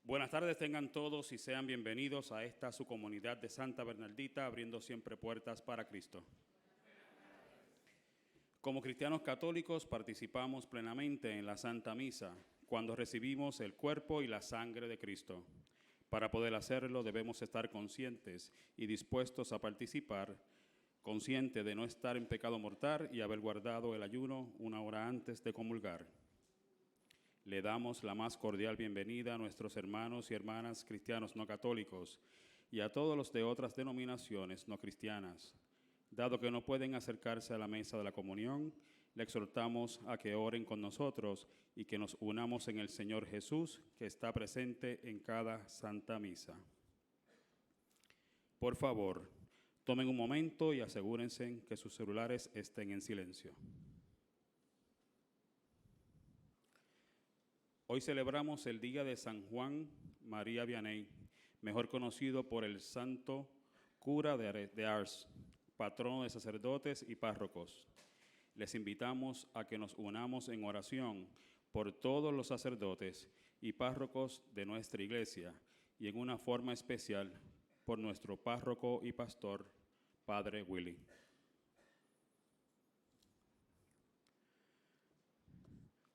Buenas tardes tengan todos y sean bienvenidos a esta su comunidad de Santa Bernardita, abriendo siempre puertas para Cristo. Como cristianos católicos participamos plenamente en la Santa Misa cuando recibimos el cuerpo y la sangre de Cristo. Para poder hacerlo debemos estar conscientes y dispuestos a participar, conscientes de no estar en pecado mortal y haber guardado el ayuno una hora antes de comulgar. Le damos la más cordial bienvenida a nuestros hermanos y hermanas cristianos no católicos y a todos los de otras denominaciones no cristianas. Dado que no pueden acercarse a la mesa de la comunión, le exhortamos a que oren con nosotros y que nos unamos en el Señor Jesús, que está presente en cada Santa Misa. Por favor, tomen un momento y asegúrense que sus celulares estén en silencio. Hoy celebramos el día de San Juan María Vianney, mejor conocido por el santo cura de Ars, patrono de sacerdotes y párrocos. Les invitamos a que nos unamos en oración por todos los sacerdotes y párrocos de nuestra iglesia y en una forma especial por nuestro párroco y pastor, Padre Willy.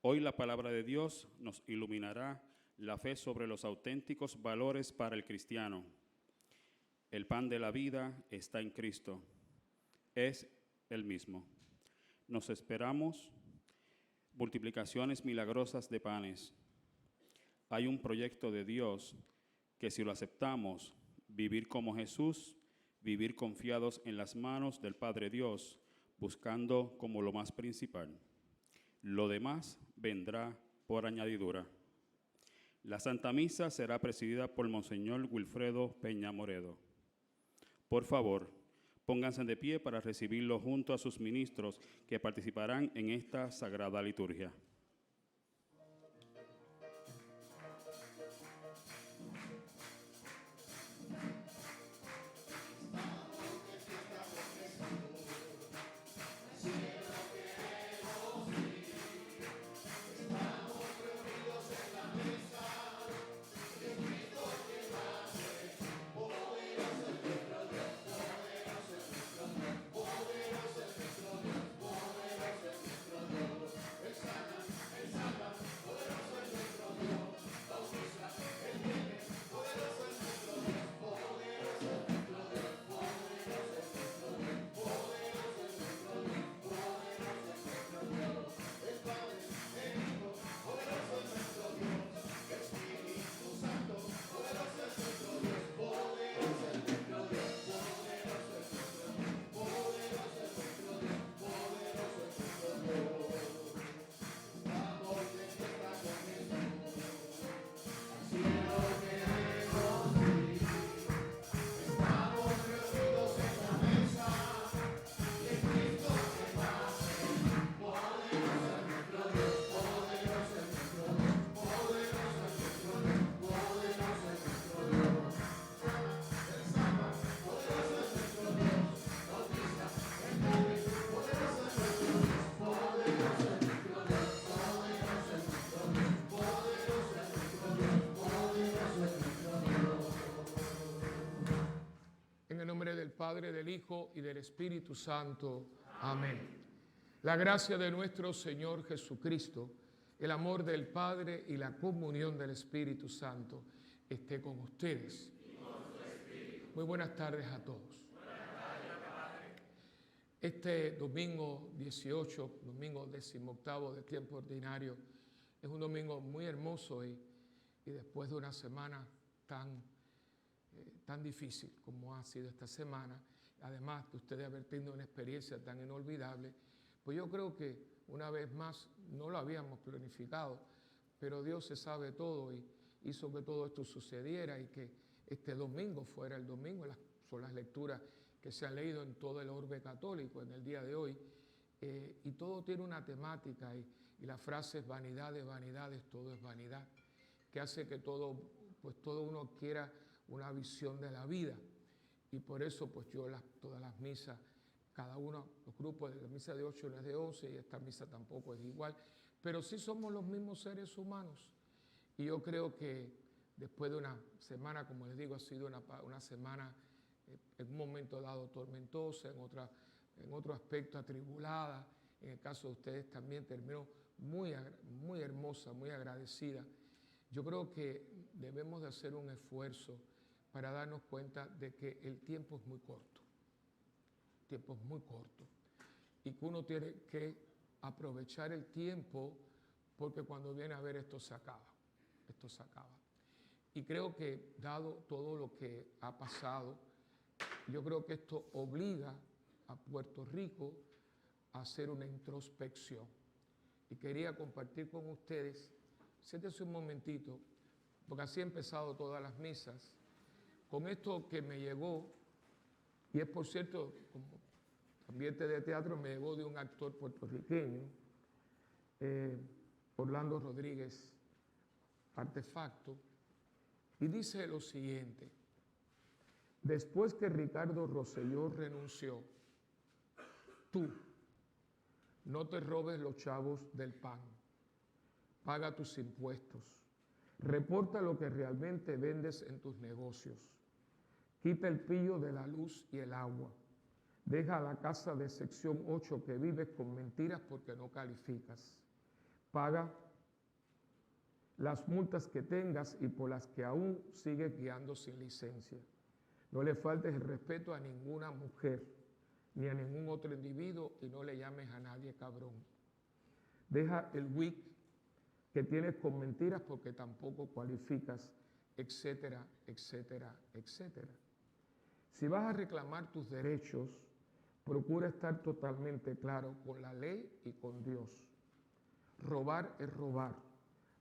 Hoy la palabra de Dios nos iluminará la fe sobre los auténticos valores para el cristiano. El pan de la vida está en Cristo. Es el mismo. Nos esperamos multiplicaciones milagrosas de panes. Hay un proyecto de Dios que si lo aceptamos, vivir como Jesús, vivir confiados en las manos del Padre Dios, buscando como lo más principal. Lo demás vendrá por añadidura. La Santa Misa será presidida por Monseñor Wilfredo Peña Moredo. Por favor, pónganse de pie para recibirlo junto a sus ministros que participarán en esta sagrada liturgia. Del Padre, del Hijo y del Espíritu Santo. Amén. La gracia de nuestro Señor Jesucristo, el amor del Padre y la comunión del Espíritu Santo esté con ustedes. Muy buenas tardes a todos. Este domingo 18, domingo 18º de tiempo ordinario, es un domingo muy hermoso y después de una semana tan difícil como ha sido esta semana, además de ustedes haber tenido una experiencia tan inolvidable, pues yo creo que una vez más no lo habíamos planificado, pero Dios se sabe todo y hizo que todo esto sucediera y que este domingo fuera el domingo. Son las lecturas que se han leído en todo el orbe católico en el día de hoy, y todo tiene una temática y la frase es vanidad de vanidades, todo es vanidad, que hace que todo uno quiera una visión de la vida. Y por eso pues yo todas las misas, cada uno, los grupos de la misa de 8 y las de 11, y esta misa tampoco es igual, pero sí somos los mismos seres humanos. Y yo creo que después de una semana, como les digo, ha sido una semana en un momento dado tormentosa, en otro aspecto atribulada. En el caso de ustedes también terminó muy hermosa, muy agradecida. Yo creo que debemos de hacer un esfuerzo para darnos cuenta de que el tiempo es muy corto. El tiempo es muy corto. Y que uno tiene que aprovechar el tiempo porque cuando viene a ver esto se acaba. Esto se acaba. Y creo que dado todo lo que ha pasado, yo creo que esto obliga a Puerto Rico a hacer una introspección. Y quería compartir con ustedes, siéntense un momentito, porque así he empezado todas las misas, con esto que me llegó, y es por cierto, como ambiente de teatro, me llegó de un actor puertorriqueño, Orlando Rodríguez Artefacto, y dice lo siguiente: después que Ricardo Rosselló renunció, tú no te robes los chavos del PAN, paga tus impuestos, reporta lo que realmente vendes en tus negocios, quita el pillo de la luz y el agua, deja la casa de sección 8 que vives con mentiras porque no calificas, paga las multas que tengas y por las que aún sigues guiando sin licencia. No le faltes el respeto a ninguna mujer ni a ningún otro individuo y no le llames a nadie cabrón. Deja el WIC que tienes con mentiras porque tampoco cualificas, etcétera, etcétera, etcétera. Si vas a reclamar tus derechos, procura estar totalmente claro con la ley y con Dios. Robar es robar,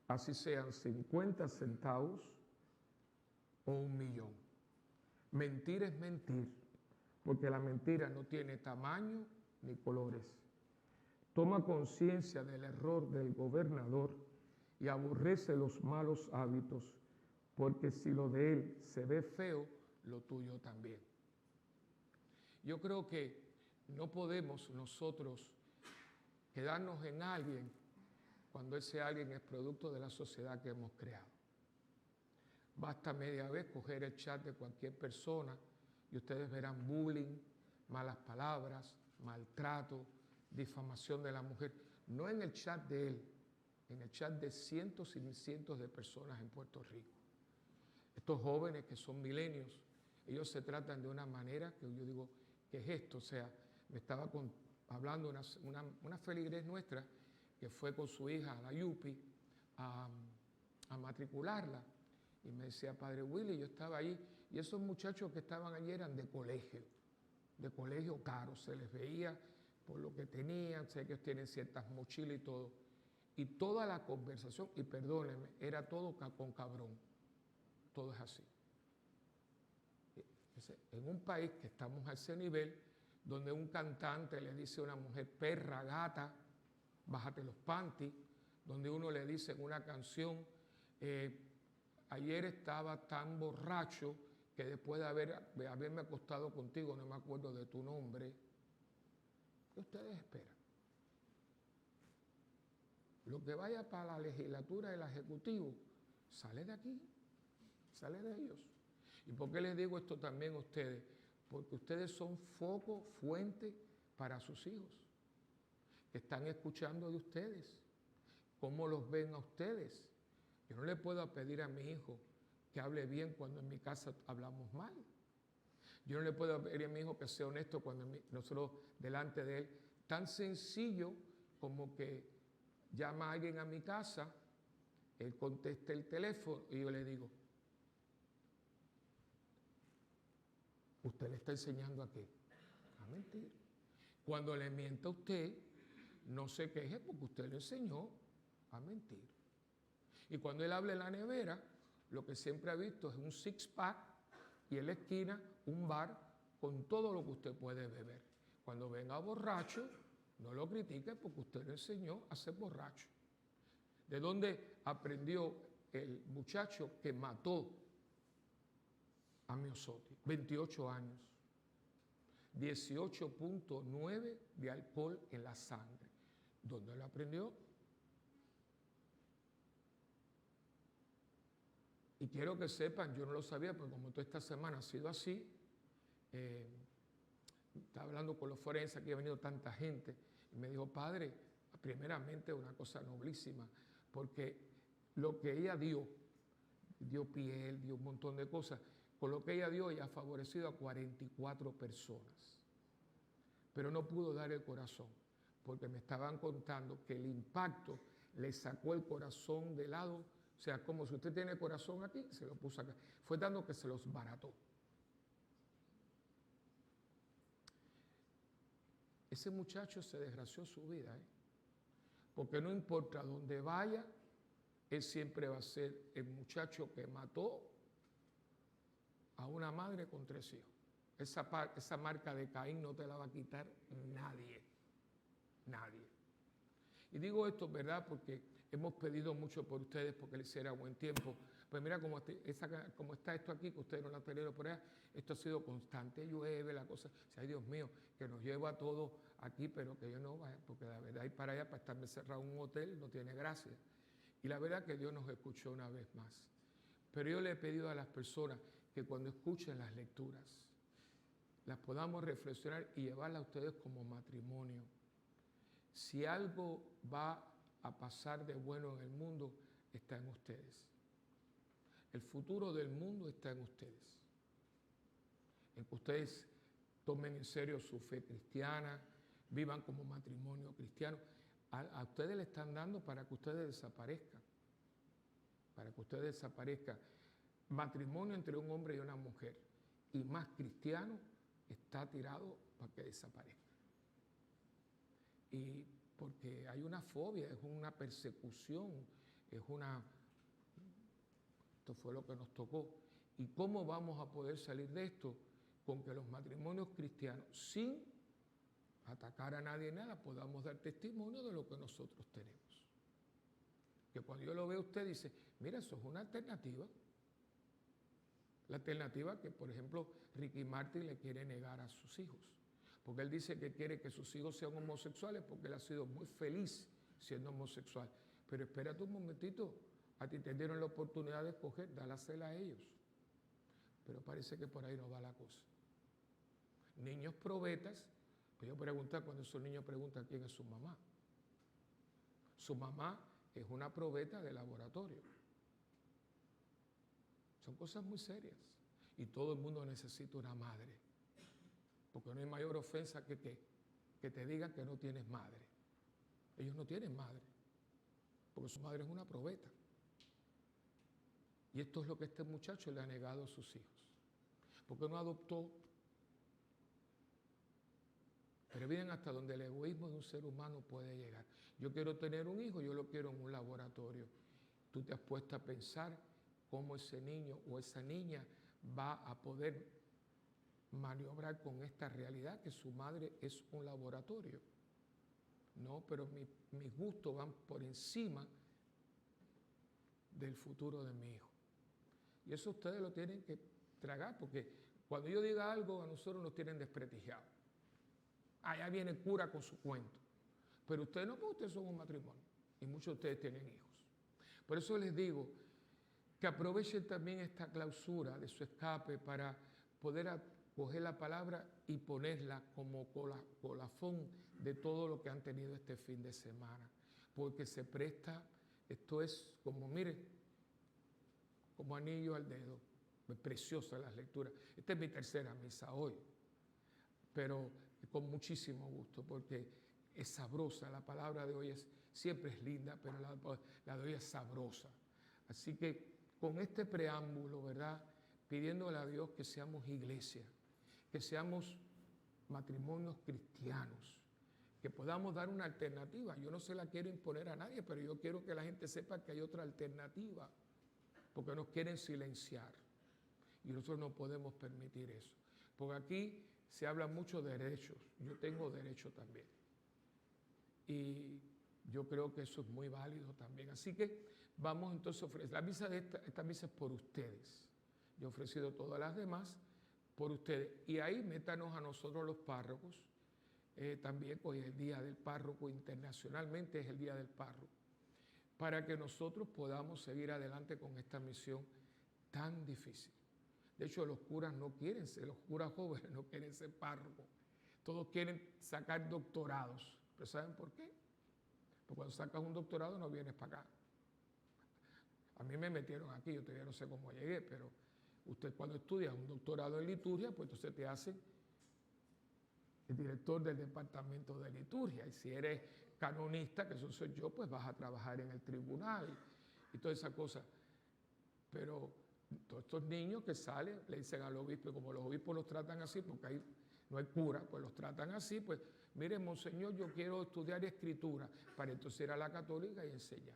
así sean 50 centavos o 1.000.000. Mentir es mentir, porque la mentira no tiene tamaño ni colores. Toma conciencia del error del gobernador y aborrece los malos hábitos, porque si lo de él se ve feo, lo tuyo también. Yo creo que no podemos nosotros quedarnos en alguien cuando ese alguien es producto de la sociedad que hemos creado. Basta media vez coger el chat de cualquier persona y ustedes verán bullying, malas palabras, maltrato, difamación de la mujer. No en el chat de él, en el chat de cientos y cientos de personas en Puerto Rico. Estos jóvenes que son milenios, ellos se tratan de una manera que yo digo, ¿qué es esto? O sea, me estaba hablando una feligrés nuestra que fue con su hija a la Yupi a matricularla. Y me decía, Padre Willy, yo estaba ahí, y esos muchachos que estaban allí eran de colegio caro, se les veía por lo que tenían, sé que tienen ciertas mochilas y todo. Y toda la conversación, y perdónenme, era todo con cabrón. Todo es así. En un país que estamos a ese nivel, donde un cantante le dice a una mujer, perra, gata, bájate los panties, donde uno le dice en una canción, ayer estaba tan borracho que después de haberme acostado contigo no me acuerdo de tu nombre. ¿Qué ustedes esperan? Lo que vaya para la legislatura y el ejecutivo sale de aquí, sale de ellos. ¿Y por qué les digo esto también a ustedes? Porque ustedes son foco, fuente para sus hijos, que están escuchando de ustedes, cómo los ven a ustedes. Yo no le puedo pedir a mi hijo que hable bien cuando en mi casa hablamos mal. Yo no le puedo pedir a mi hijo que sea honesto cuando nosotros delante de él. Tan sencillo como que llama a alguien a mi casa, él contesta el teléfono y yo le digo, ¿usted le está enseñando a qué? A mentir. Cuando le mienta a usted, no se queje porque usted le enseñó a mentir. Y cuando él habla en la nevera, lo que siempre ha visto es un six-pack y en la esquina un bar con todo lo que usted puede beber. Cuando venga borracho, no lo critique porque usted le enseñó a ser borracho. ¿De dónde aprendió el muchacho que mató a Miosotti? 28 años. 18.9 de alcohol en la sangre. ¿Dónde lo aprendió? Y quiero que sepan, yo no lo sabía, pero como toda esta semana ha sido así, estaba hablando con los forenses, aquí ha venido tanta gente, y me dijo, padre, primeramente una cosa noblísima, porque lo que ella dio piel, dio un montón de cosas, con lo que ella ha favorecido a 44 personas, pero no pudo dar el corazón, porque me estaban contando que el impacto le sacó el corazón de lado, o sea, como si usted tiene el corazón aquí, se lo puso acá, fue dando que se los barató. Ese muchacho se desgració su vida, porque no importa dónde vaya, él siempre va a ser el muchacho que mató a una madre con 3 hijos. Esa marca de Caín no te la va a quitar nadie, nadie. Y digo esto, ¿verdad?, porque hemos pedido mucho por ustedes, porque les hiciera buen tiempo. Pues mira cómo está esto aquí, que ustedes no lo han tenido por allá, esto ha sido constante, llueve, la cosa, o sea, ay Dios mío, que nos lleva a todos aquí, pero que yo no vaya, porque la verdad, ir para allá, para estarme cerrado en un hotel, no tiene gracia. Y la verdad que Dios nos escuchó una vez más. Pero yo le he pedido a las personas que cuando escuchen las lecturas, las podamos reflexionar y llevarlas a ustedes como matrimonio. Si algo va a pasar de bueno en el mundo, está en ustedes. El futuro del mundo está en ustedes. En que ustedes tomen en serio su fe cristiana, vivan como matrimonio cristiano. A ustedes le están dando para que ustedes desaparezcan. Para que ustedes desaparezcan. Matrimonio entre un hombre y una mujer. Y más cristiano está tirado para que desaparezca. Y porque hay una fobia, es una persecución, esto fue lo que nos tocó. ¿Y cómo vamos a poder salir de esto? Con que los matrimonios cristianos, sin atacar a nadie ni nada, podamos dar testimonio de lo que nosotros tenemos. Que cuando yo lo veo, usted dice, mira, eso es una alternativa. La alternativa que, por ejemplo, Ricky Martin le quiere negar a sus hijos. Porque él dice que quiere que sus hijos sean homosexuales porque él ha sido muy feliz siendo homosexual. Pero espérate un momentito, a ti te dieron la oportunidad de escoger, dálasela a ellos. Pero parece que por ahí no va la cosa. Niños probetas, pues yo pregunto, cuando esos niños preguntan quién es su mamá. Su mamá es una probeta de laboratorio. Son cosas muy serias. Y todo el mundo necesita una madre. Porque no hay mayor ofensa que te digan que no tienes madre. Ellos no tienen madre. Porque su madre es una probeta. Y esto es lo que este muchacho le ha negado a sus hijos. Porque no adoptó. Pero miren hasta donde el egoísmo de un ser humano puede llegar. Yo quiero tener un hijo, yo lo quiero en un laboratorio. Tú te has puesto a pensar cómo ese niño o esa niña va a poder maniobrar con esta realidad que su madre es un laboratorio. No, pero mis gustos van por encima del futuro de mi hijo. Y eso ustedes lo tienen que tragar, porque cuando yo diga algo, a nosotros nos tienen desprestigiados. Allá viene el cura con su cuento. Pero ustedes no, porque ustedes son un matrimonio. Y muchos de ustedes tienen hijos. Por eso les digo que aprovechen también esta clausura de su escape para poder coger la palabra y ponerla como colofón de todo lo que han tenido este fin de semana. Porque se presta, esto es como, mire, como anillo al dedo. Preciosas las lecturas. Esta es mi tercera misa hoy. Pero con muchísimo gusto, porque es sabrosa. La palabra de hoy siempre es linda, pero la de hoy es sabrosa. Así que con este preámbulo, ¿verdad?, pidiéndole a Dios que seamos iglesia, que seamos matrimonios cristianos, que podamos dar una alternativa. Yo no se la quiero imponer a nadie, pero yo quiero que la gente sepa que hay otra alternativa, porque nos quieren silenciar. Y nosotros no podemos permitir eso. Porque aquí se habla mucho de derechos. Yo tengo derecho también. Y yo creo que eso es muy válido también. Así que vamos entonces a ofrecer. La misa de esta misa es por ustedes. Yo he ofrecido todas las demás por ustedes. Y ahí métanos a nosotros los párrocos. También hoy es el Día del Párroco, internacionalmente es el Día del Párroco. Para que nosotros podamos seguir adelante con esta misión tan difícil. De hecho, los curas no quieren ser, los curas jóvenes no quieren ser párrocos. Todos quieren sacar doctorados. ¿Pero saben por qué? Porque cuando sacas un doctorado no vienes para acá. A mí me metieron aquí, yo todavía no sé cómo llegué, pero usted cuando estudia un doctorado en liturgia, pues entonces te hacen el director del departamento de liturgia. Y si eres canonista, que eso soy yo, pues vas a trabajar en el tribunal y toda esa cosa. Pero todos estos niños que salen, le dicen al obispo, y como los obispos los tratan así, porque ahí no hay cura, pues los tratan así, pues, mire, monseñor, yo quiero estudiar escritura, para entonces ir a la católica y enseñar.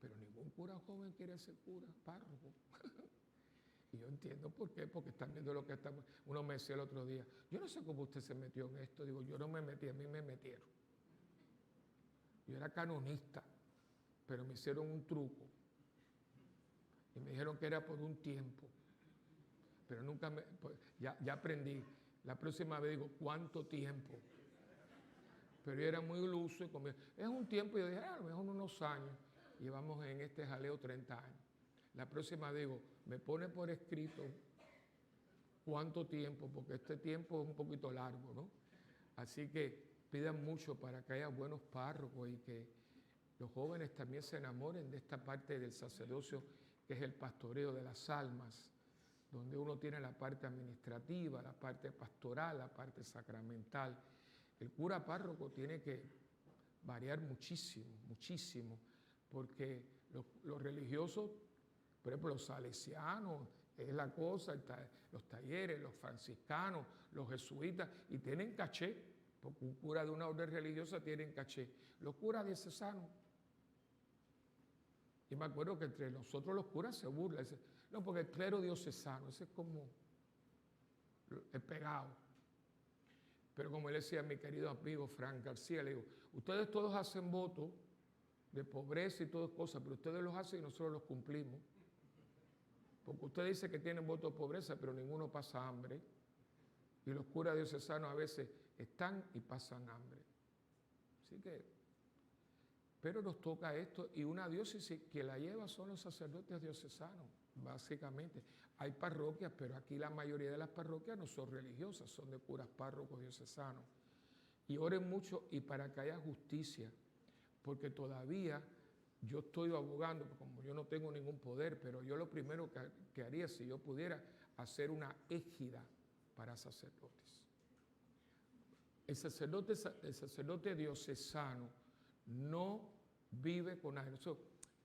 Pero ningún cura joven quiere ser cura, párroco. Y yo entiendo por qué, porque están viendo lo que estamos. Uno me decía el otro día, yo no sé cómo usted se metió en esto. Digo, yo no me metí, a mí me metieron. Yo era canonista, pero me hicieron un truco. Y me dijeron que era por un tiempo. Pero nunca me, pues, ya aprendí. La próxima vez digo, ¿cuánto tiempo? Pero yo era muy iluso y conmigo. Es un tiempo, y yo dije, a lo mejor unos años. Llevamos en este jaleo 30 años. La próxima digo, me pone por escrito cuánto tiempo, porque este tiempo es un poquito largo, ¿no? Así que pidan mucho para que haya buenos párrocos y que los jóvenes también se enamoren de esta parte del sacerdocio que es el pastoreo de las almas, donde uno tiene la parte administrativa, la parte pastoral, la parte sacramental. El cura párroco tiene que variar muchísimo, muchísimo, porque los religiosos, por ejemplo, los salesianos, es la cosa, los talleres, los franciscanos, los jesuitas, y tienen caché, porque un cura de una orden religiosa tiene caché. Los curas diocesanos, y me acuerdo que entre nosotros los curas se burlan, dicen, no, porque el clero diocesano, ese es como el pegado. Pero como le decía a mi querido amigo Frank García, le digo, ustedes todos hacen votos de pobreza y todas cosas, pero ustedes los hacen y nosotros los cumplimos. Porque usted dice que tienen voto de pobreza, pero ninguno pasa hambre. Y los curas diocesanos a veces están y pasan hambre. Así que, pero nos toca esto, y una diócesis que la lleva son los sacerdotes diocesanos, básicamente. Hay parroquias, pero aquí la mayoría de las parroquias no son religiosas, son de curas párrocos diocesanos. Y oren mucho y para que haya justicia, porque todavía yo estoy abogando, como yo no tengo ningún poder, pero yo lo primero que haría si yo pudiera hacer una égida para sacerdotes. El sacerdote diocesano no vive con nadie.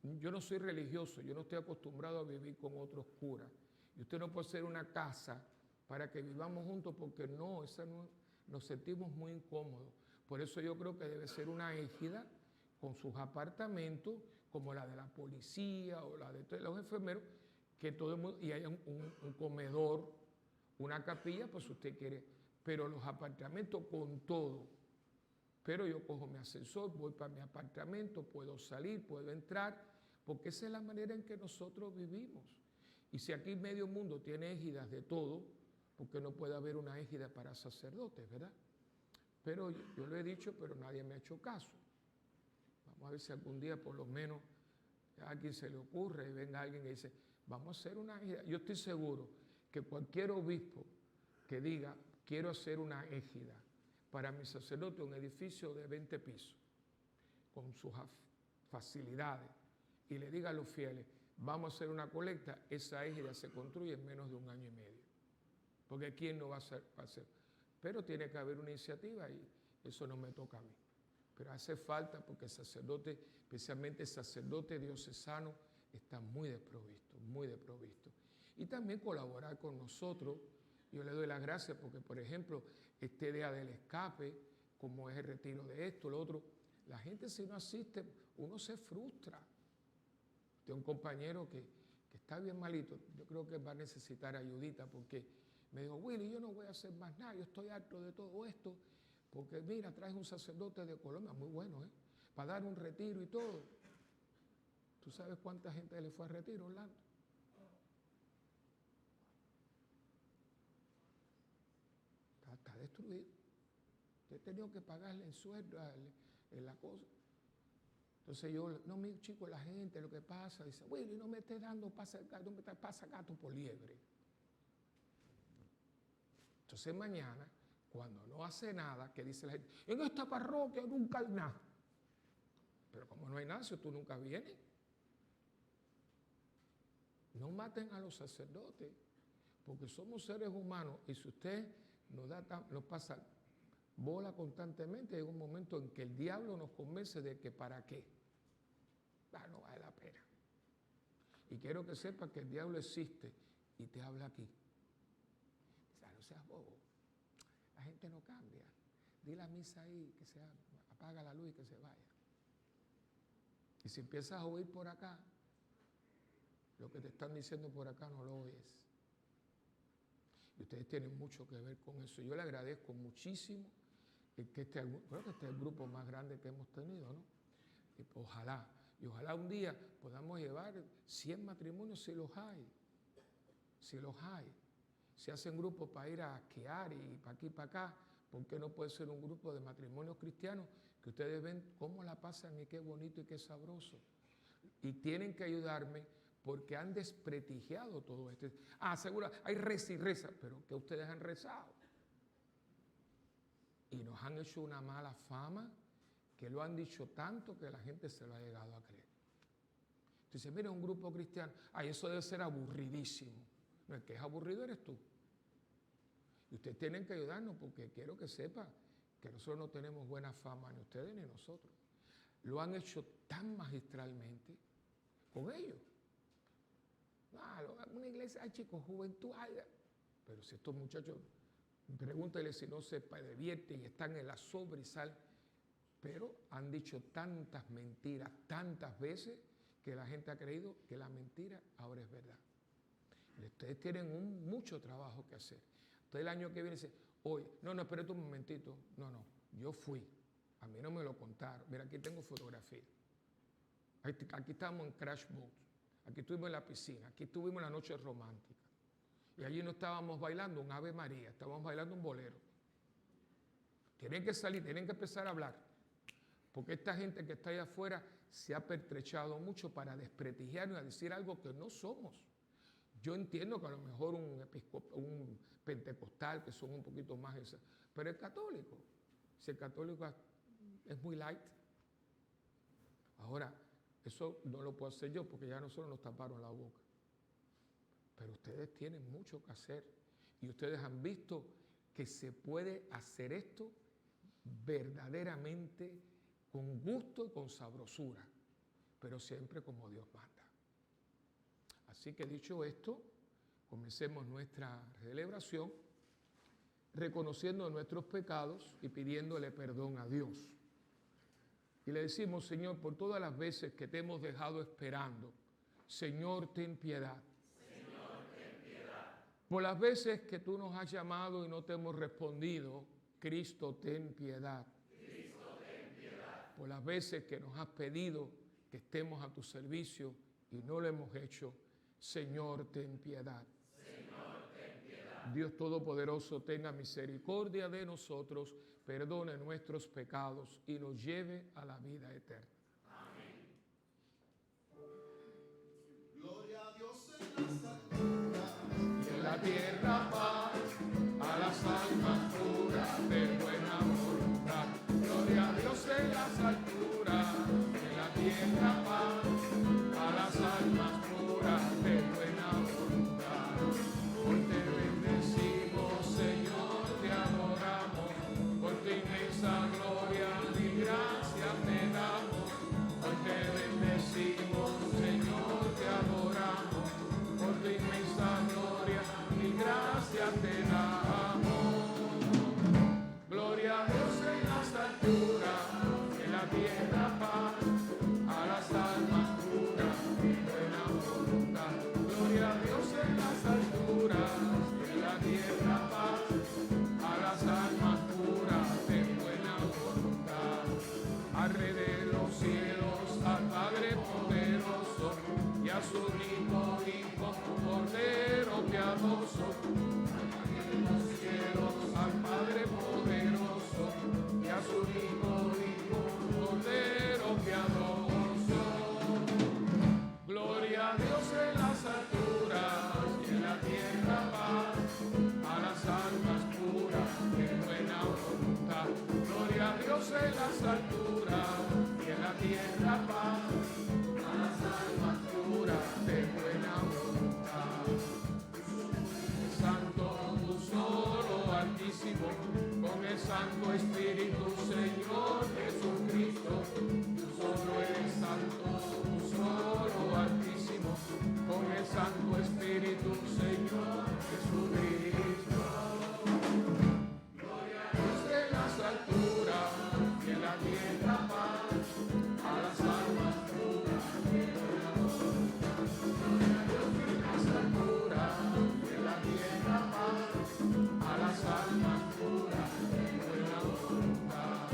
Yo no soy religioso, yo no estoy acostumbrado a vivir con otros curas. Y usted no puede hacer una casa para que vivamos juntos porque no, nos sentimos muy incómodos. Por eso yo creo que debe ser una égida con sus apartamentos, como la de la policía o la de los enfermeros, que todo el mundo, y haya un comedor, una capilla, pues si usted quiere, pero los apartamentos con todo. Pero yo cojo mi ascensor, voy para mi apartamento, puedo salir, puedo entrar, porque esa es la manera en que nosotros vivimos. Y si aquí medio mundo tiene égidas de todo, porque no puede haber una égida para sacerdotes, ¿verdad? Pero yo lo he dicho, pero nadie me ha hecho caso. Vamos a ver si algún día por lo menos a alguien se le ocurre y venga alguien y dice, vamos a hacer una égida. Yo estoy seguro que cualquier obispo que diga, quiero hacer una égida para mi sacerdote, un edificio de 20 pisos, con sus facilidades, y le diga a los fieles, vamos a hacer una colecta, esa égida se construye en menos de 1 año y medio. Porque ¿quién no va a hacer? Pero tiene que haber una iniciativa y eso no me toca a mí. Pero hace falta porque el sacerdote, especialmente el sacerdote diocesano, está muy desprovisto, muy desprovisto. Y también colaborar con nosotros. Yo le doy las gracias porque, por ejemplo, este día del escape, como es el retiro de esto, lo otro, la gente si no asiste, uno se frustra. Tengo un compañero que está bien malito, yo creo que va a necesitar ayudita porque me dijo, Willy, yo no voy a hacer más nada, yo estoy harto de todo esto, porque mira, traes un sacerdote de Colombia, muy bueno, para dar un retiro y todo. ¿Tú sabes cuánta gente le fue a retiro, Orlando? Está destruido. Usted ha tenido que pagarle el sueldo, en la cosa. Entonces yo, no, mi chico, la gente, lo que pasa, dice, Willy, no me estés dando pasa gato por liebre. Entonces mañana, cuando no hace nada, que dice la gente, en esta parroquia nunca hay nada. Pero como no hay nada, si tú nunca vienes. No maten a los sacerdotes, porque somos seres humanos y si usted nos pasa bola constantemente, llega un momento en que el diablo nos convence de que para qué. No vale la pena. Y quiero que sepa que el diablo existe y te habla aquí. No seas bobo. La gente no cambia. Di la misa ahí, que se apaga la luz y que se vaya. Y si empiezas a oír por acá, lo que te están diciendo por acá no lo oyes. Y ustedes tienen mucho que ver con eso. Yo le agradezco muchísimo que creo que este es el grupo más grande que hemos tenido, ¿no? Y ojalá un día podamos llevar 100 matrimonios si los hay. Si los hay. Si hacen grupos para ir a esquiar y para aquí y para acá, ¿por qué no puede ser un grupo de matrimonios cristianos que ustedes ven cómo la pasan y qué bonito y qué sabroso? Y tienen que ayudarme porque han desprestigiado todo esto. Seguro, hay reza y reza, pero que ustedes han rezado. Y nos han hecho una mala fama que lo han dicho tanto que la gente se lo ha llegado a creer. Entonces, mira, un grupo cristiano, eso debe ser aburridísimo. No, el que es aburrido eres tú. Y ustedes tienen que ayudarnos porque quiero que sepa que nosotros no tenemos buena fama, ni ustedes ni nosotros. Lo han hecho tan magistralmente con ellos. Una iglesia, chicos, juventud, pero si estos muchachos, pregúntale si no se divierten y están en la sobresal, pero han dicho tantas mentiras, tantas veces, que la gente ha creído que la mentira ahora es verdad. Y ustedes tienen mucho trabajo que hacer. Entonces el año que viene dice, oye, no, espérate un momentito. No, yo fui. A mí no me lo contaron. Mira, aquí tengo fotografía. Aquí estamos en Crash Boat. Aquí estuvimos en la piscina. Aquí estuvimos en la noche romántica. Y allí no estábamos bailando un Ave María, estábamos bailando un bolero. Tienen que salir, tienen que empezar a hablar. Porque esta gente que está allá afuera se ha pertrechado mucho para desprestigiarnos y a decir algo que no somos. Yo entiendo que a lo mejor un pentecostal, que son un poquito más esa, pero el católico, si el católico es muy light. Ahora, eso no lo puedo hacer yo porque ya nosotros nos taparon la boca. Pero ustedes tienen mucho que hacer y ustedes han visto que se puede hacer esto verdaderamente con gusto y con sabrosura, pero siempre como Dios manda. Así que dicho esto, comencemos nuestra celebración reconociendo nuestros pecados y pidiéndole perdón a Dios. Y le decimos, Señor, por todas las veces que te hemos dejado esperando, Señor, ten piedad. Señor, ten piedad. Por las veces que tú nos has llamado y no te hemos respondido, Cristo, ten piedad. Cristo, ten piedad. Por las veces que nos has pedido que estemos a tu servicio y no lo hemos hecho, Señor, ten piedad. Señor, ten piedad. Dios Todopoderoso, tenga misericordia de nosotros, perdone nuestros pecados y nos lleve a la vida eterna. Amén. Gloria a Dios en las alturas Y en la tierra paz a las almas puras de buena voluntad. Gloria a Dios en las alturas, en la tierra paz a las almas puras de buena voluntad. Hoy te bendecimos, Señor, te adoramos, por tu inmensa gloria y gracia te damos. Hoy te bendecimos, Señor, te adoramos, por tu inmensa gloria y gracia te en las alturas y en la tierra paz a las almas puras de buena voluntad. Santo, tú solo altísimo, con el Santo Espíritu, Señor Jesucristo, tú solo eres santo, tú solo altísimo, con el Santo Espíritu, Señor Jesucristo. Gloria a Dios en las alturas y en la tierra paz a las almas puras de buena voluntad. Gloria a Dios en las alturas y en la tierra paz a las almas puras de buena voluntad.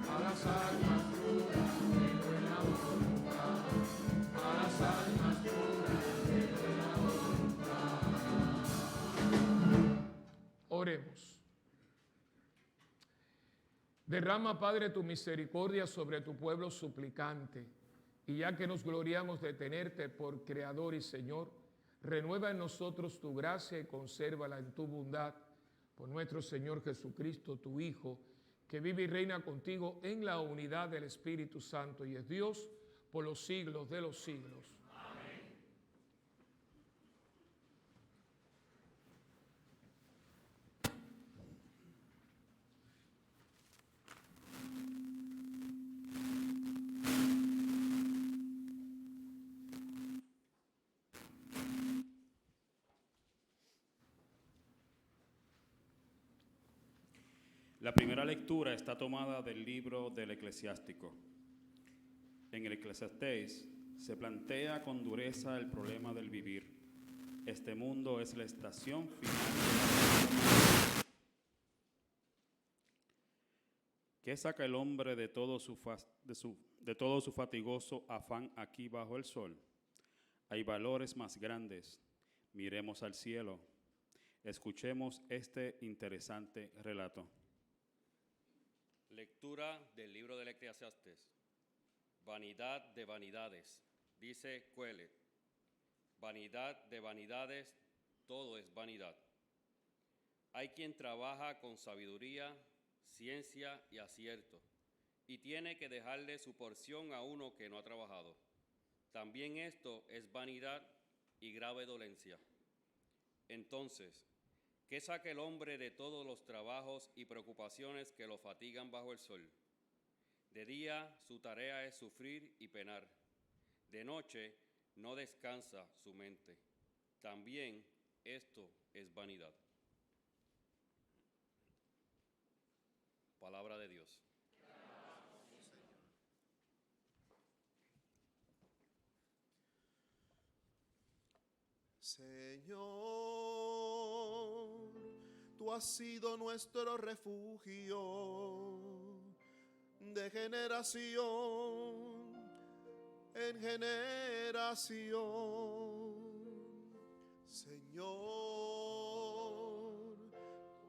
A las almas puras de buena voluntad. A las almas puras de buena voluntad. Oremos. Derrama, Padre, tu misericordia sobre tu pueblo suplicante, y ya que nos gloriamos de tenerte por Creador y Señor, renueva en nosotros tu gracia y consérvala en tu bondad, por nuestro Señor Jesucristo, tu Hijo, que vive y reina contigo en la unidad del Espíritu Santo y es Dios por los siglos de los siglos. La primera lectura está tomada del libro del Eclesiástico. En el Eclesiastés se plantea con dureza el problema del vivir. Este mundo es la estación final de la vida. ¿Qué saca el hombre de todo su fatigoso afán aquí bajo el sol? Hay valores más grandes. Miremos al cielo. Escuchemos este interesante relato. Lectura del libro del Eclesiastés. Vanidad de vanidades, dice Coelet. Vanidad de vanidades, todo es vanidad. Hay quien trabaja con sabiduría, ciencia y acierto, y tiene que dejarle su porción a uno que no ha trabajado. También esto es vanidad y grave dolencia. Entonces, ¿qué saca el hombre de todos los trabajos y preocupaciones que lo fatigan bajo el sol? De día su tarea es sufrir y penar. De noche no descansa su mente. También esto es vanidad. Palabra de Dios. Señor, tú has sido nuestro refugio de generación en generación. Señor,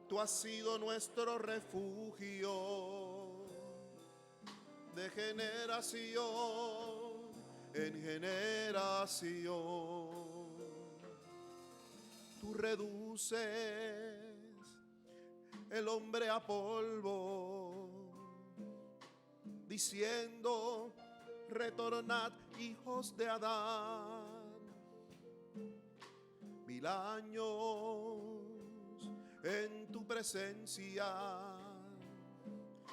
tú has sido nuestro refugio de generación en generación. Tú reduces el hombre a polvo, diciendo: retornad, hijos de Adán. 1000 años en tu presencia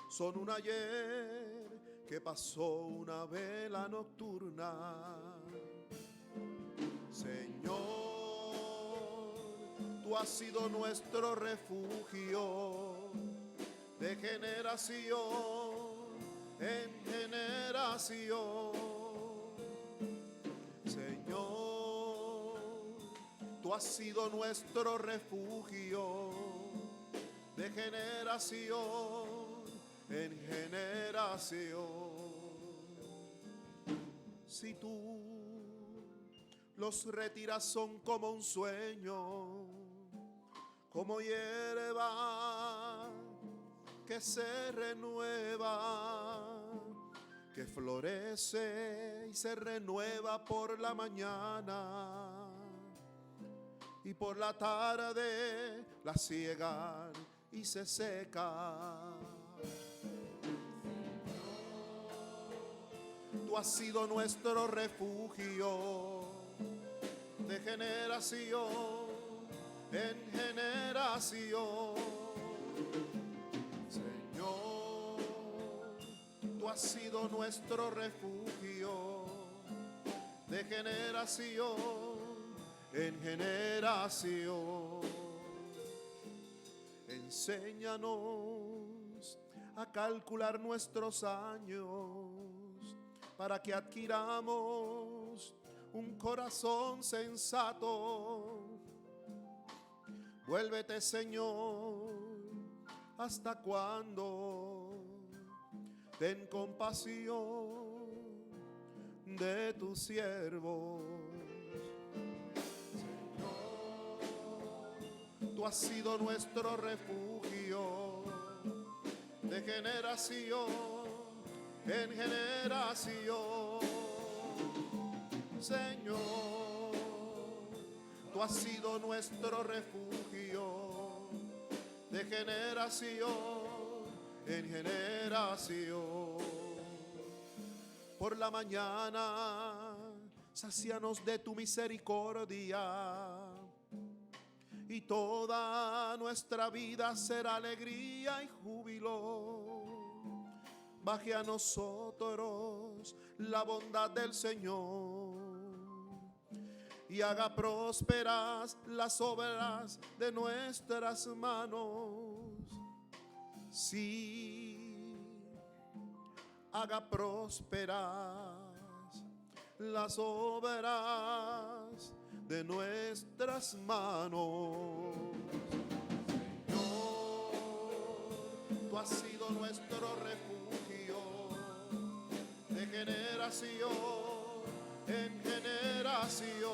son un ayer que pasó una vela nocturna. Señor, tú has sido nuestro refugio de generación en generación. Señor, tú has sido nuestro refugio de generación en generación. Si tú los retiras son como un sueño, como hierba que se renueva, que florece y se renueva por la mañana, y por la tarde la ciegan y se seca. tú has sido nuestro refugio de generación en generación. Señor, tú has sido nuestro refugio de generación en generación. Enséñanos a calcular nuestros años para que adquiramos un corazón sensato. Vuélvete, Señor, ¿hasta cuándo? Ten compasión de tus siervos. Señor, tú has sido nuestro refugio de generación en generación. Señor, tú has sido nuestro refugio de generación en generación. Por la mañana, sácianos de tu misericordia, y toda nuestra vida será alegría y júbilo. Baje a nosotros la bondad del Señor y haga prósperas las obras de nuestras manos. Sí, haga prósperas las obras de nuestras manos. Señor, tú has sido nuestro refugio de generación en generación.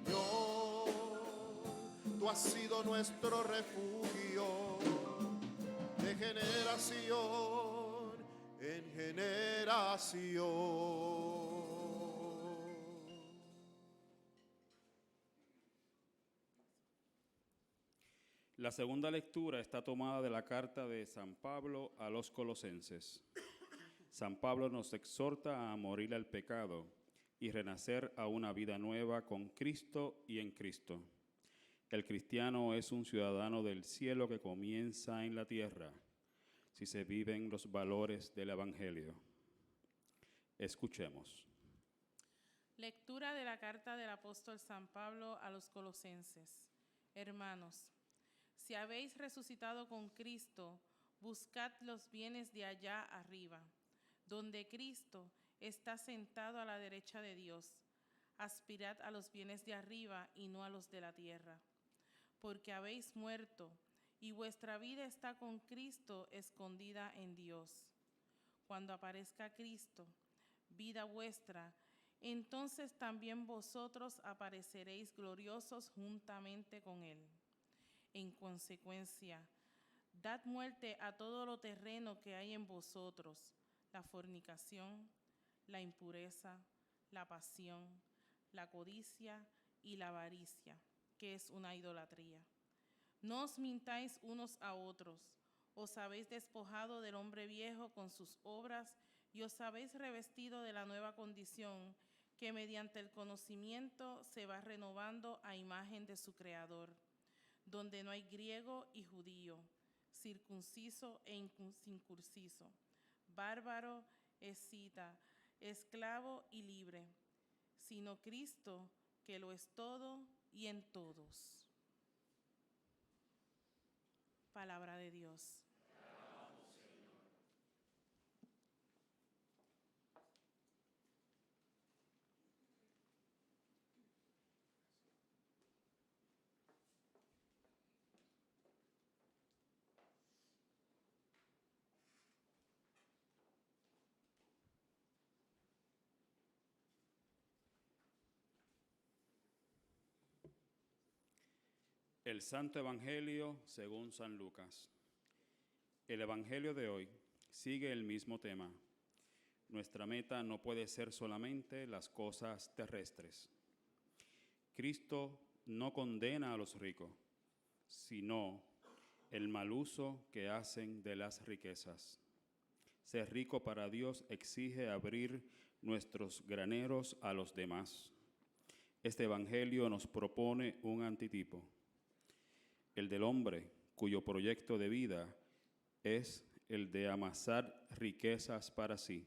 Señor, tú has sido nuestro refugio de generación en generación. La segunda lectura está tomada de la carta de San Pablo a los Colosenses. San Pablo nos exhorta a morir al pecado y renacer a una vida nueva con Cristo y en Cristo. El cristiano es un ciudadano del cielo que comienza en la tierra, si se viven los valores del Evangelio. Escuchemos. Lectura de la carta del apóstol San Pablo a los Colosenses. Hermanos, si habéis resucitado con Cristo, buscad los bienes de allá arriba, donde Cristo está sentado a la derecha de Dios. Aspirad a los bienes de arriba y no a los de la tierra, porque habéis muerto y vuestra vida está con Cristo escondida en Dios. Cuando aparezca Cristo, vida vuestra, entonces también vosotros apareceréis gloriosos juntamente con Él. En consecuencia, dad muerte a todo lo terreno que hay en vosotros: la fornicación, la impureza, la pasión, la codicia y la avaricia, que es una idolatría. No os mintáis unos a otros. Os habéis despojado del hombre viejo con sus obras y os habéis revestido de la nueva condición, que mediante el conocimiento se va renovando a imagen de su Creador, donde no hay griego y judío, circunciso e incircunciso, bárbaro, escita, esclavo y libre, sino Cristo, que lo es todo y en todos. Palabra de Dios. El Santo Evangelio según San Lucas. El Evangelio de hoy sigue el mismo tema. Nuestra meta no puede ser solamente las cosas terrestres. Cristo no condena a los ricos, sino el mal uso que hacen de las riquezas. Ser rico para Dios exige abrir nuestros graneros a los demás. Este evangelio nos propone un antitipo, el del hombre cuyo proyecto de vida es el de amasar riquezas para sí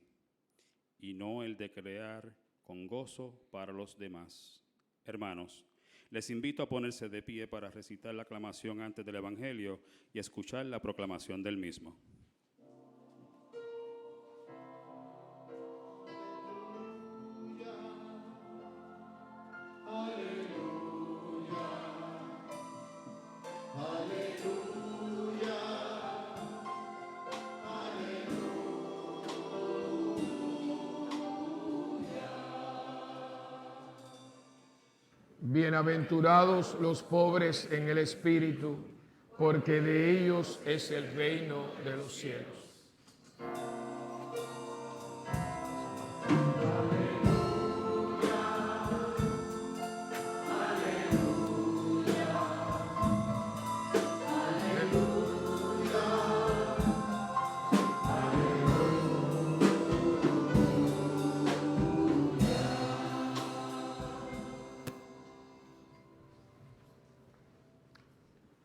y no el de crear con gozo para los demás. Hermanos, les invito a ponerse de pie para recitar la aclamación antes del evangelio y escuchar la proclamación del mismo. Bienaventurados los pobres en el espíritu, porque de ellos es el reino de los cielos.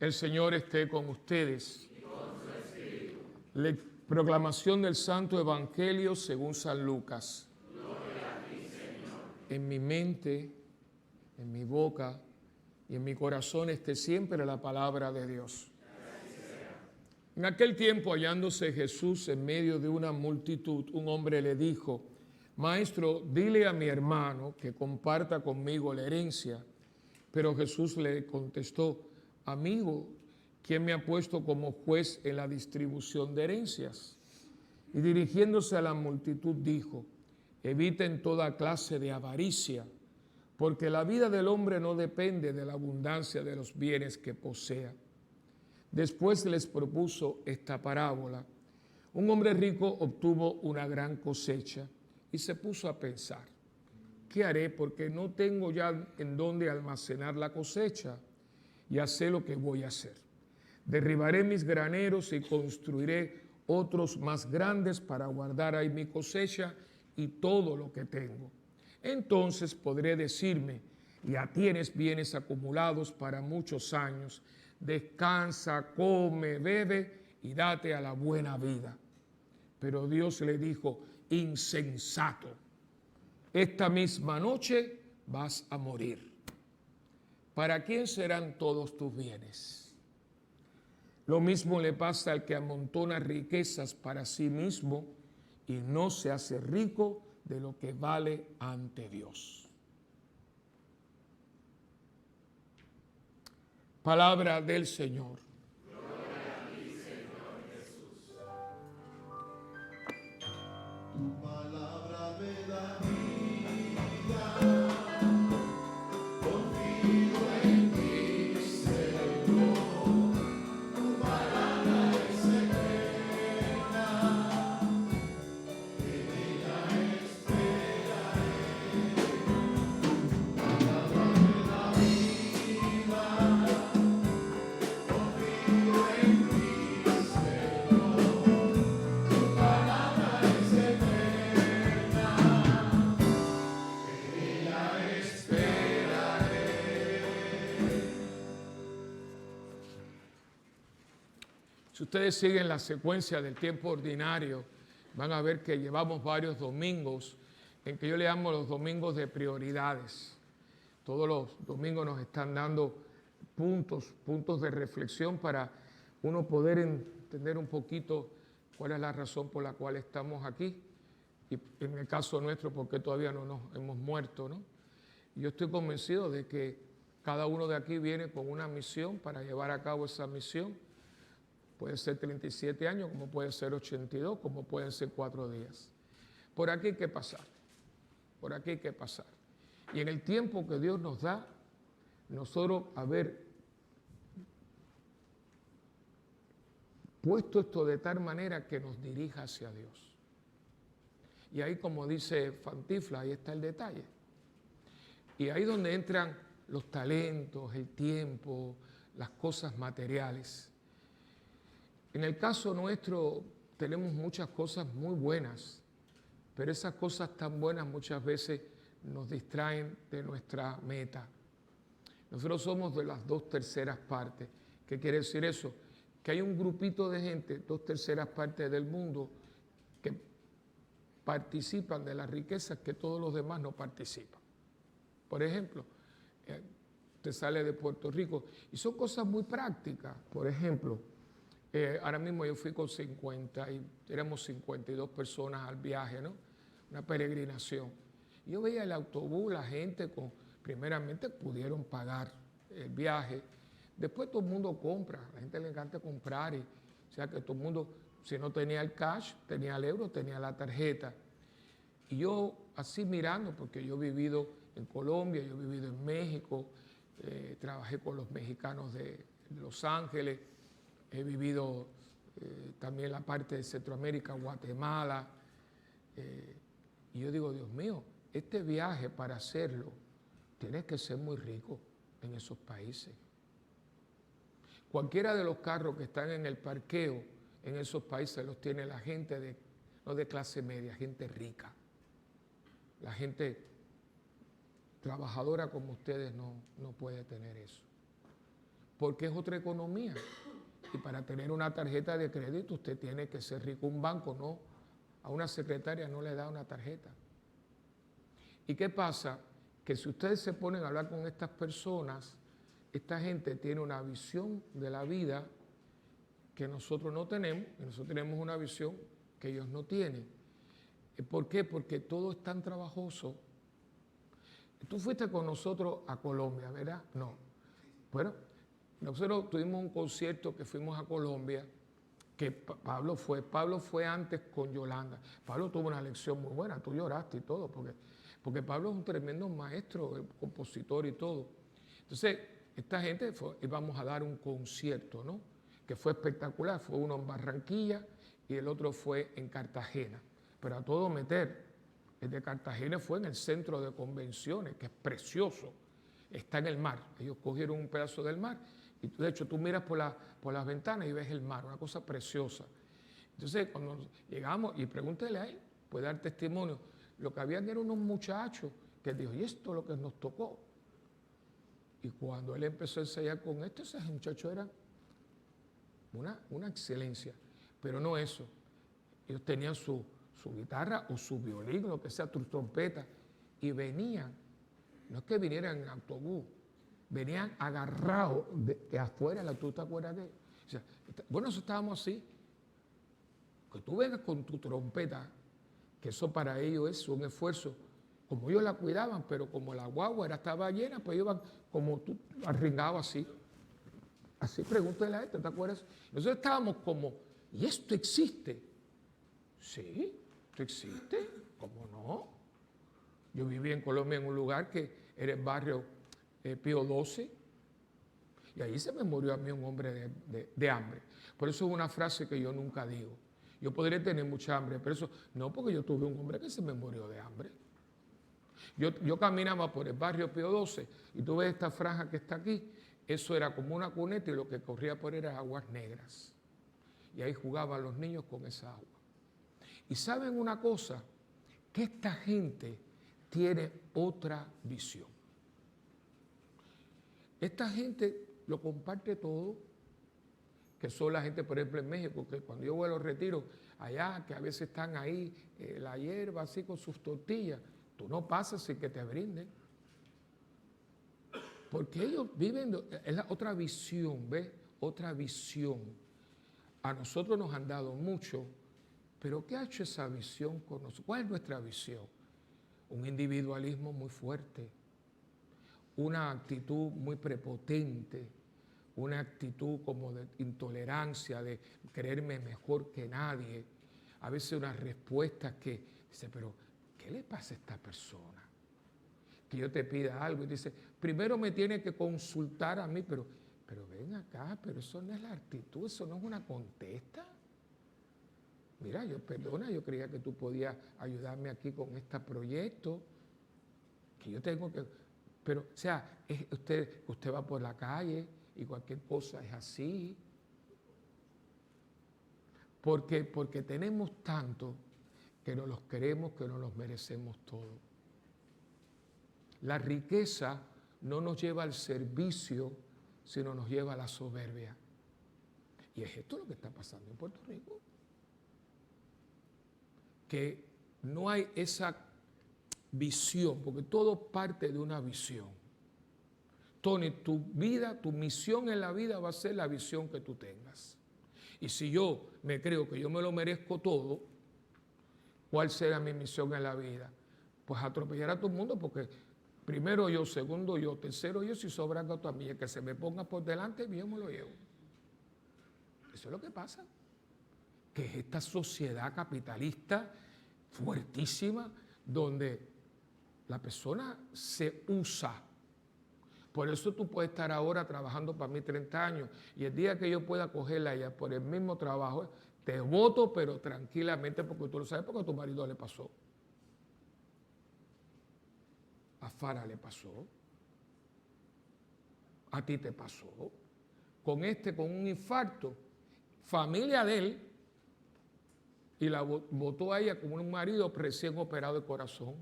El Señor esté con ustedes. Proclamación del Santo Evangelio según San Lucas. En mi mente, en mi boca y en mi corazón esté siempre la palabra de Dios. En aquel tiempo, hallándose Jesús en medio de una multitud, un hombre le dijo: Maestro, dile a mi hermano que comparta conmigo la herencia. Pero Jesús le contestó: Amigo, ¿quién me ha puesto como juez en la distribución de herencias? Y dirigiéndose a la multitud dijo: Eviten toda clase de avaricia, porque la vida del hombre no depende de la abundancia de los bienes que posea. Después les propuso esta parábola. Un hombre rico obtuvo una gran cosecha y se puso a pensar: ¿qué haré? Porque no tengo ya en dónde almacenar la cosecha. Ya sé lo que voy a hacer. Derribaré mis graneros y construiré otros más grandes para guardar ahí mi cosecha y todo lo que tengo. Entonces podré decirme: ya tienes bienes acumulados para muchos años. Descansa, come, bebe y date a la buena vida. Pero Dios le dijo: insensato, esta misma noche vas a morir. ¿Para quién serán todos tus bienes? Lo mismo le pasa al que amontona riquezas para sí mismo y no se hace rico de lo que vale ante Dios. Palabra del Señor. Gloria a ti, Señor Jesús. Tu palabra me da vida. Confío en ti, Señor. Tu palabra es eterna. En ella esperaré. Tu palabra me da vida. Confío en ti, Señor. Tu palabra es eterna. En ella esperaré. Si ustedes siguen la secuencia del tiempo ordinario, van a ver que llevamos varios domingos en que yo le llamo los domingos de prioridades. Todos los domingos nos están dando puntos de reflexión para uno poder entender un poquito cuál es la razón por la cual estamos aquí. Y en el caso nuestro, porque todavía no nos hemos muerto, ¿no? Y yo estoy convencido de que cada uno de aquí viene con una misión para llevar a cabo esa misión. Puede ser 37 años, como puede ser 82, como pueden ser 4 días. Por aquí hay que pasar, por aquí hay que pasar. Y en el tiempo que Dios nos da, nosotros haber puesto esto de tal manera que nos dirija hacia Dios. Y ahí, como dice Fantifla, ahí está el detalle. Y ahí donde entran los talentos, el tiempo, las cosas materiales. En el caso nuestro, tenemos muchas cosas muy buenas, pero esas cosas tan buenas muchas veces nos distraen de nuestra meta. Nosotros somos de las 2/3 partes. ¿Qué quiere decir eso? Que hay un grupito de gente, 2/3 partes del mundo, que participan de las riquezas que todos los demás no participan. Por ejemplo, usted sale de Puerto Rico y son cosas muy prácticas. Por ejemplo, ahora mismo yo fui con éramos 52 personas al viaje, ¿no? Una peregrinación. Yo veía el autobús, la gente primeramente pudieron pagar el viaje. Después todo el mundo compra, a la gente le encanta comprar. O sea que todo el mundo, si no tenía el cash, tenía el euro, tenía la tarjeta. Y yo así mirando, porque yo he vivido en Colombia, yo he vivido en México, trabajé con los mexicanos de Los Ángeles, he vivido también la parte de Centroamérica, Guatemala. Y yo digo, Dios mío, este viaje para hacerlo, tienes que ser muy rico en esos países. Cualquiera de los carros que están en el parqueo en esos países los tiene la gente no de clase media, gente rica. La gente trabajadora como ustedes no puede tener eso. Porque es otra economía. Y para tener una tarjeta de crédito usted tiene que ser rico. Un banco no, a una secretaria no le da una tarjeta. ¿Y qué pasa? Que si ustedes se ponen a hablar con estas personas, esta gente tiene una visión de la vida que nosotros no tenemos, y nosotros tenemos una visión que ellos no tienen. ¿Por qué? Porque todo es tan trabajoso. Tú fuiste con nosotros a Colombia, ¿verdad? No. Bueno, nosotros tuvimos un concierto que fuimos a Colombia, que Pablo fue antes con Yolanda. Pablo tuvo una lección muy buena, tú lloraste y todo, porque Pablo es un tremendo maestro, compositor y todo. Entonces, esta gente íbamos a dar un concierto, ¿no? Que fue espectacular, fue uno en Barranquilla y el otro fue en Cartagena. Pero a todo meter, el de Cartagena fue en el centro de convenciones, que es precioso, está en el mar. Ellos cogieron un pedazo del mar y de hecho tú miras por las ventanas y ves el mar, una cosa preciosa. Entonces cuando llegamos, y pregúntele a él, puede dar testimonio, lo que habían eran unos muchachos que dijo, y esto es lo que nos tocó. Y cuando él empezó a ensayar con esto, esos muchachos eran una excelencia, pero no eso. Ellos tenían su guitarra o su violín, lo que sea, tu trompeta, y venían, no es que vinieran en autobús, venían agarrados de afuera, ¿tú te acuerdas de? O sea, bueno, nosotros estábamos así, que tú vengas con tu trompeta, que eso para ellos es un esfuerzo, como ellos la cuidaban, pero como la guagua estaba llena, pues iban como tú, arringados así. Así, pregúntale a este, ¿te acuerdas? Nosotros estábamos como, ¿y esto existe? Sí, esto existe, ¿cómo no? Yo viví en Colombia en un lugar que era el barrio Pío XII, y ahí se me murió a mí un hombre de hambre. Por eso es una frase que yo nunca digo. Yo podría tener mucha hambre, pero eso no, porque yo tuve un hombre que se me murió de hambre. Yo caminaba por el barrio Pío XII y tú ves esta franja que está aquí, eso era como una cuneta y lo que corría por era aguas negras. Y ahí jugaban los niños con esa agua. Y saben una cosa, que esta gente tiene otra visión. Esta gente lo comparte todo, que son la gente, por ejemplo, en México, que cuando yo voy a los retiros, allá, que a veces están ahí, la hierba así con sus tortillas, tú no pasas sin que te brinden. Porque ellos viven, es la otra visión, ¿ves? Otra visión. A nosotros nos han dado mucho, pero ¿qué ha hecho esa visión con nosotros? ¿Cuál es nuestra visión? Un individualismo muy fuerte, una actitud muy prepotente, una actitud como de intolerancia, de creerme mejor que nadie. A veces unas respuestas que dice, pero ¿qué le pasa a esta persona? Que yo te pida algo y dice, primero me tiene que consultar a mí, pero ven acá, pero eso no es la actitud, eso no es una contesta. Mira, yo creía que tú podías ayudarme aquí con este proyecto, que yo tengo que... Pero, o sea, usted va por la calle y cualquier cosa es así. Porque tenemos tanto que no los queremos, que no los merecemos todo. La riqueza no nos lleva al servicio, sino nos lleva a la soberbia. Y es esto lo que está pasando en Puerto Rico. Que no hay esa visión, porque todo parte de una visión. Tony, tu vida, tu misión en la vida va a ser la visión que tú tengas. Y si yo me creo que yo me lo merezco todo, ¿cuál será mi misión en la vida? Pues atropellar a todo el mundo, porque primero yo, segundo yo, tercero yo, si sobra gato a mí, el que se me ponga por delante, yo me lo llevo. Eso es lo que pasa. Que es esta sociedad capitalista fuertísima, donde la persona se usa. Por eso tú puedes estar ahora trabajando para mí 30 años y el día que yo pueda cogerla ya por el mismo trabajo, te voto, pero tranquilamente, porque tú lo sabes, porque a tu marido le pasó. A Fara le pasó. A ti te pasó. Con un infarto, familia de él, y la votó a ella como un marido recién operado de corazón.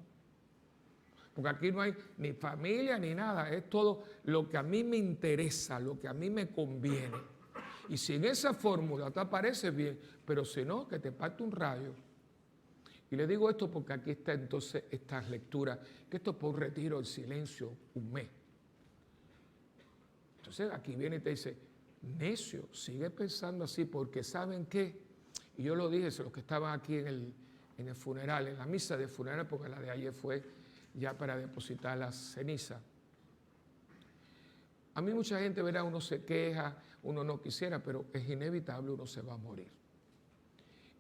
Porque aquí no hay ni familia ni nada, es todo lo que a mí me interesa, lo que a mí me conviene. Y si en esa fórmula te aparece bien, pero si no, que te parte un rayo. Y le digo esto porque aquí está entonces estas lecturas, que esto es por un retiro del silencio, un mes. Entonces aquí viene y te dice, necio, sigue pensando así, porque ¿saben qué? Y yo lo dije, los que estaban aquí en el funeral, en la misa de funeral, porque la de ayer fue ya para depositar las cenizas. A mí mucha gente, verá, uno se queja, uno no quisiera, pero es inevitable, uno se va a morir.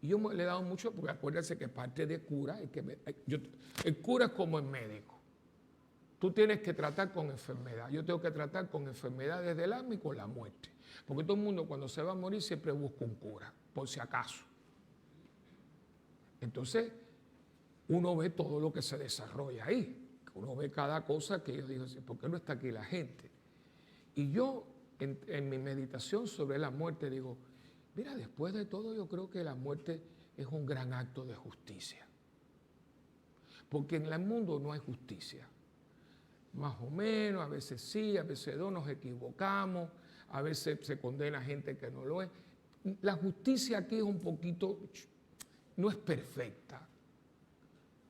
Y yo le he dado mucho, porque acuérdense que parte de cura, el cura es como el médico. Tú tienes que tratar con enfermedad. Yo tengo que tratar con enfermedades del alma y con la muerte. Porque todo el mundo cuando se va a morir siempre busca un cura, por si acaso. Entonces, uno ve todo lo que se desarrolla ahí. Uno ve cada cosa que yo digo, ¿por qué no está aquí la gente? Y yo, en mi meditación sobre la muerte, digo, mira, después de todo yo creo que la muerte es un gran acto de justicia. Porque en el mundo no hay justicia. Más o menos, a veces sí, a veces no, nos equivocamos, a veces se condena a gente que no lo es. La justicia aquí es un poquito, no es perfecta.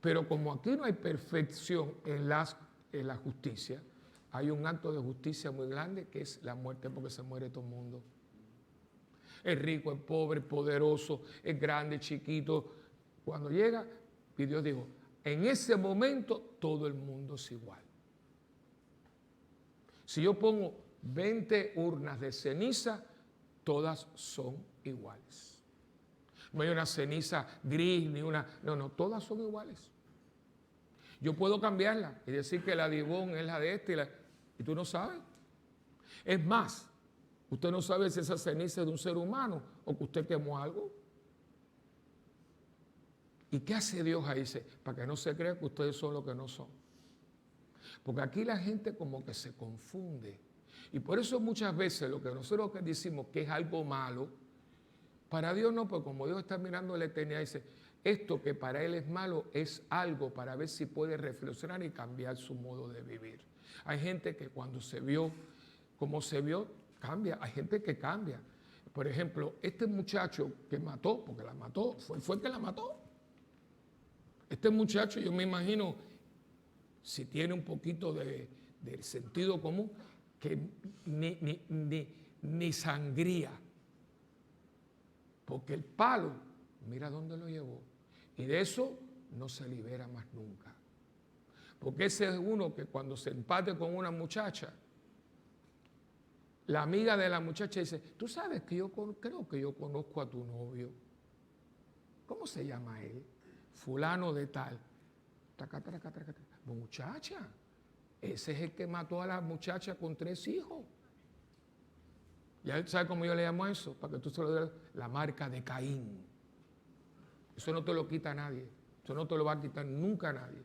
Pero como aquí no hay perfección en la justicia, hay un acto de justicia muy grande que es la muerte, porque se muere todo el mundo. El rico, el pobre, el poderoso, el grande, el chiquito. Cuando llega, y Dios dijo, en ese momento todo el mundo es igual. Si yo pongo 20 urnas de ceniza, todas son iguales. No hay una ceniza gris, ni una... No, todas son iguales. Yo puedo cambiarla y decir que la Divón es la de este y tú no sabes. Es más, usted no sabe si esa ceniza es de un ser humano o que usted quemó algo. ¿Y qué hace Dios ahí? Dice, para que no se crea que ustedes son lo que no son. Porque aquí la gente como que se confunde. Y por eso muchas veces lo que nosotros decimos que es algo malo, para Dios no, porque como Dios está mirando la eternidad, dice, esto que para Él es malo es algo para ver si puede reflexionar y cambiar su modo de vivir. Hay gente que cuando se vio, como se vio, cambia. Hay gente que cambia. Por ejemplo, este muchacho que mató, porque la mató, fue el que la mató. Este muchacho, yo me imagino, si tiene un poquito de sentido común, que ni sangría. Porque el palo, mira dónde lo llevó. Y de eso no se libera más nunca. Porque ese es uno que cuando se empate con una muchacha, la amiga de la muchacha dice, tú sabes que creo que yo conozco a tu novio. ¿Cómo se llama él? Fulano de tal. Muchacha, ese es el que mató a la muchacha con 3 hijos. ¿Ya sabe cómo yo le llamo a eso? Para que tú se lo des, la marca de Caín. Eso no te lo quita nadie. Eso no te lo va a quitar nunca nadie.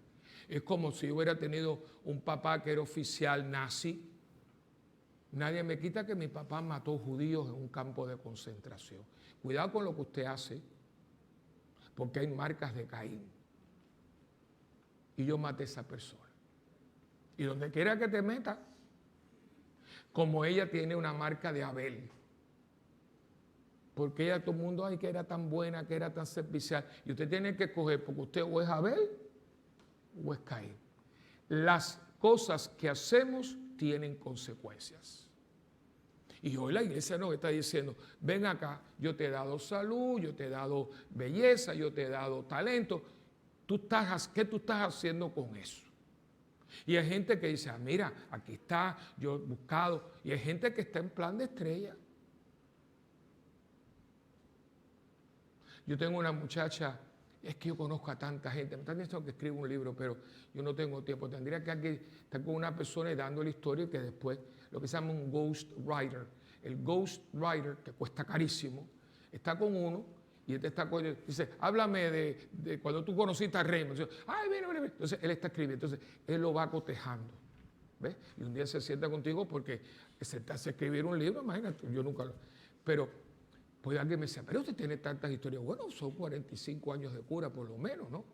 Es como si hubiera tenido un papá que era oficial nazi Nadie me quita que mi papá mató judíos en un campo de concentración. Cuidado con lo que usted hace, porque hay marcas de Caín. Y yo maté a esa persona. Y donde quiera que te meta, como ella tiene una marca de Abel. Porque ella, todo el mundo, ay, que era tan buena, que era tan servicial. Y usted tiene que escoger, porque usted o es Abel o es Caín. Las cosas que hacemos tienen consecuencias. Y hoy la iglesia nos está diciendo, ven acá, yo te he dado salud, yo te he dado belleza, yo te he dado talento. ¿Qué tú estás haciendo con eso? Y hay gente que dice, mira, aquí está, yo he buscado. Y hay gente que está en plan de estrella. Yo tengo una muchacha, es que yo conozco a tanta gente, me están diciendo que escribo un libro, pero yo no tengo tiempo. Tendría que aquí estar con una persona y dando la historia y que después, lo que se llama un ghost writer. El ghost writer, que cuesta carísimo, está con uno y este está con, dice, háblame de cuando tú conociste a Raymond. Ay, mira. Entonces él está escribiendo, entonces él lo va cotejando. ¿Ves? Y un día se sienta contigo porque se te hace escribir un libro, imagínate, yo nunca lo... Pero pues alguien me decía, pero usted tiene tantas historias. Bueno, son 45 años de cura por lo menos, ¿no?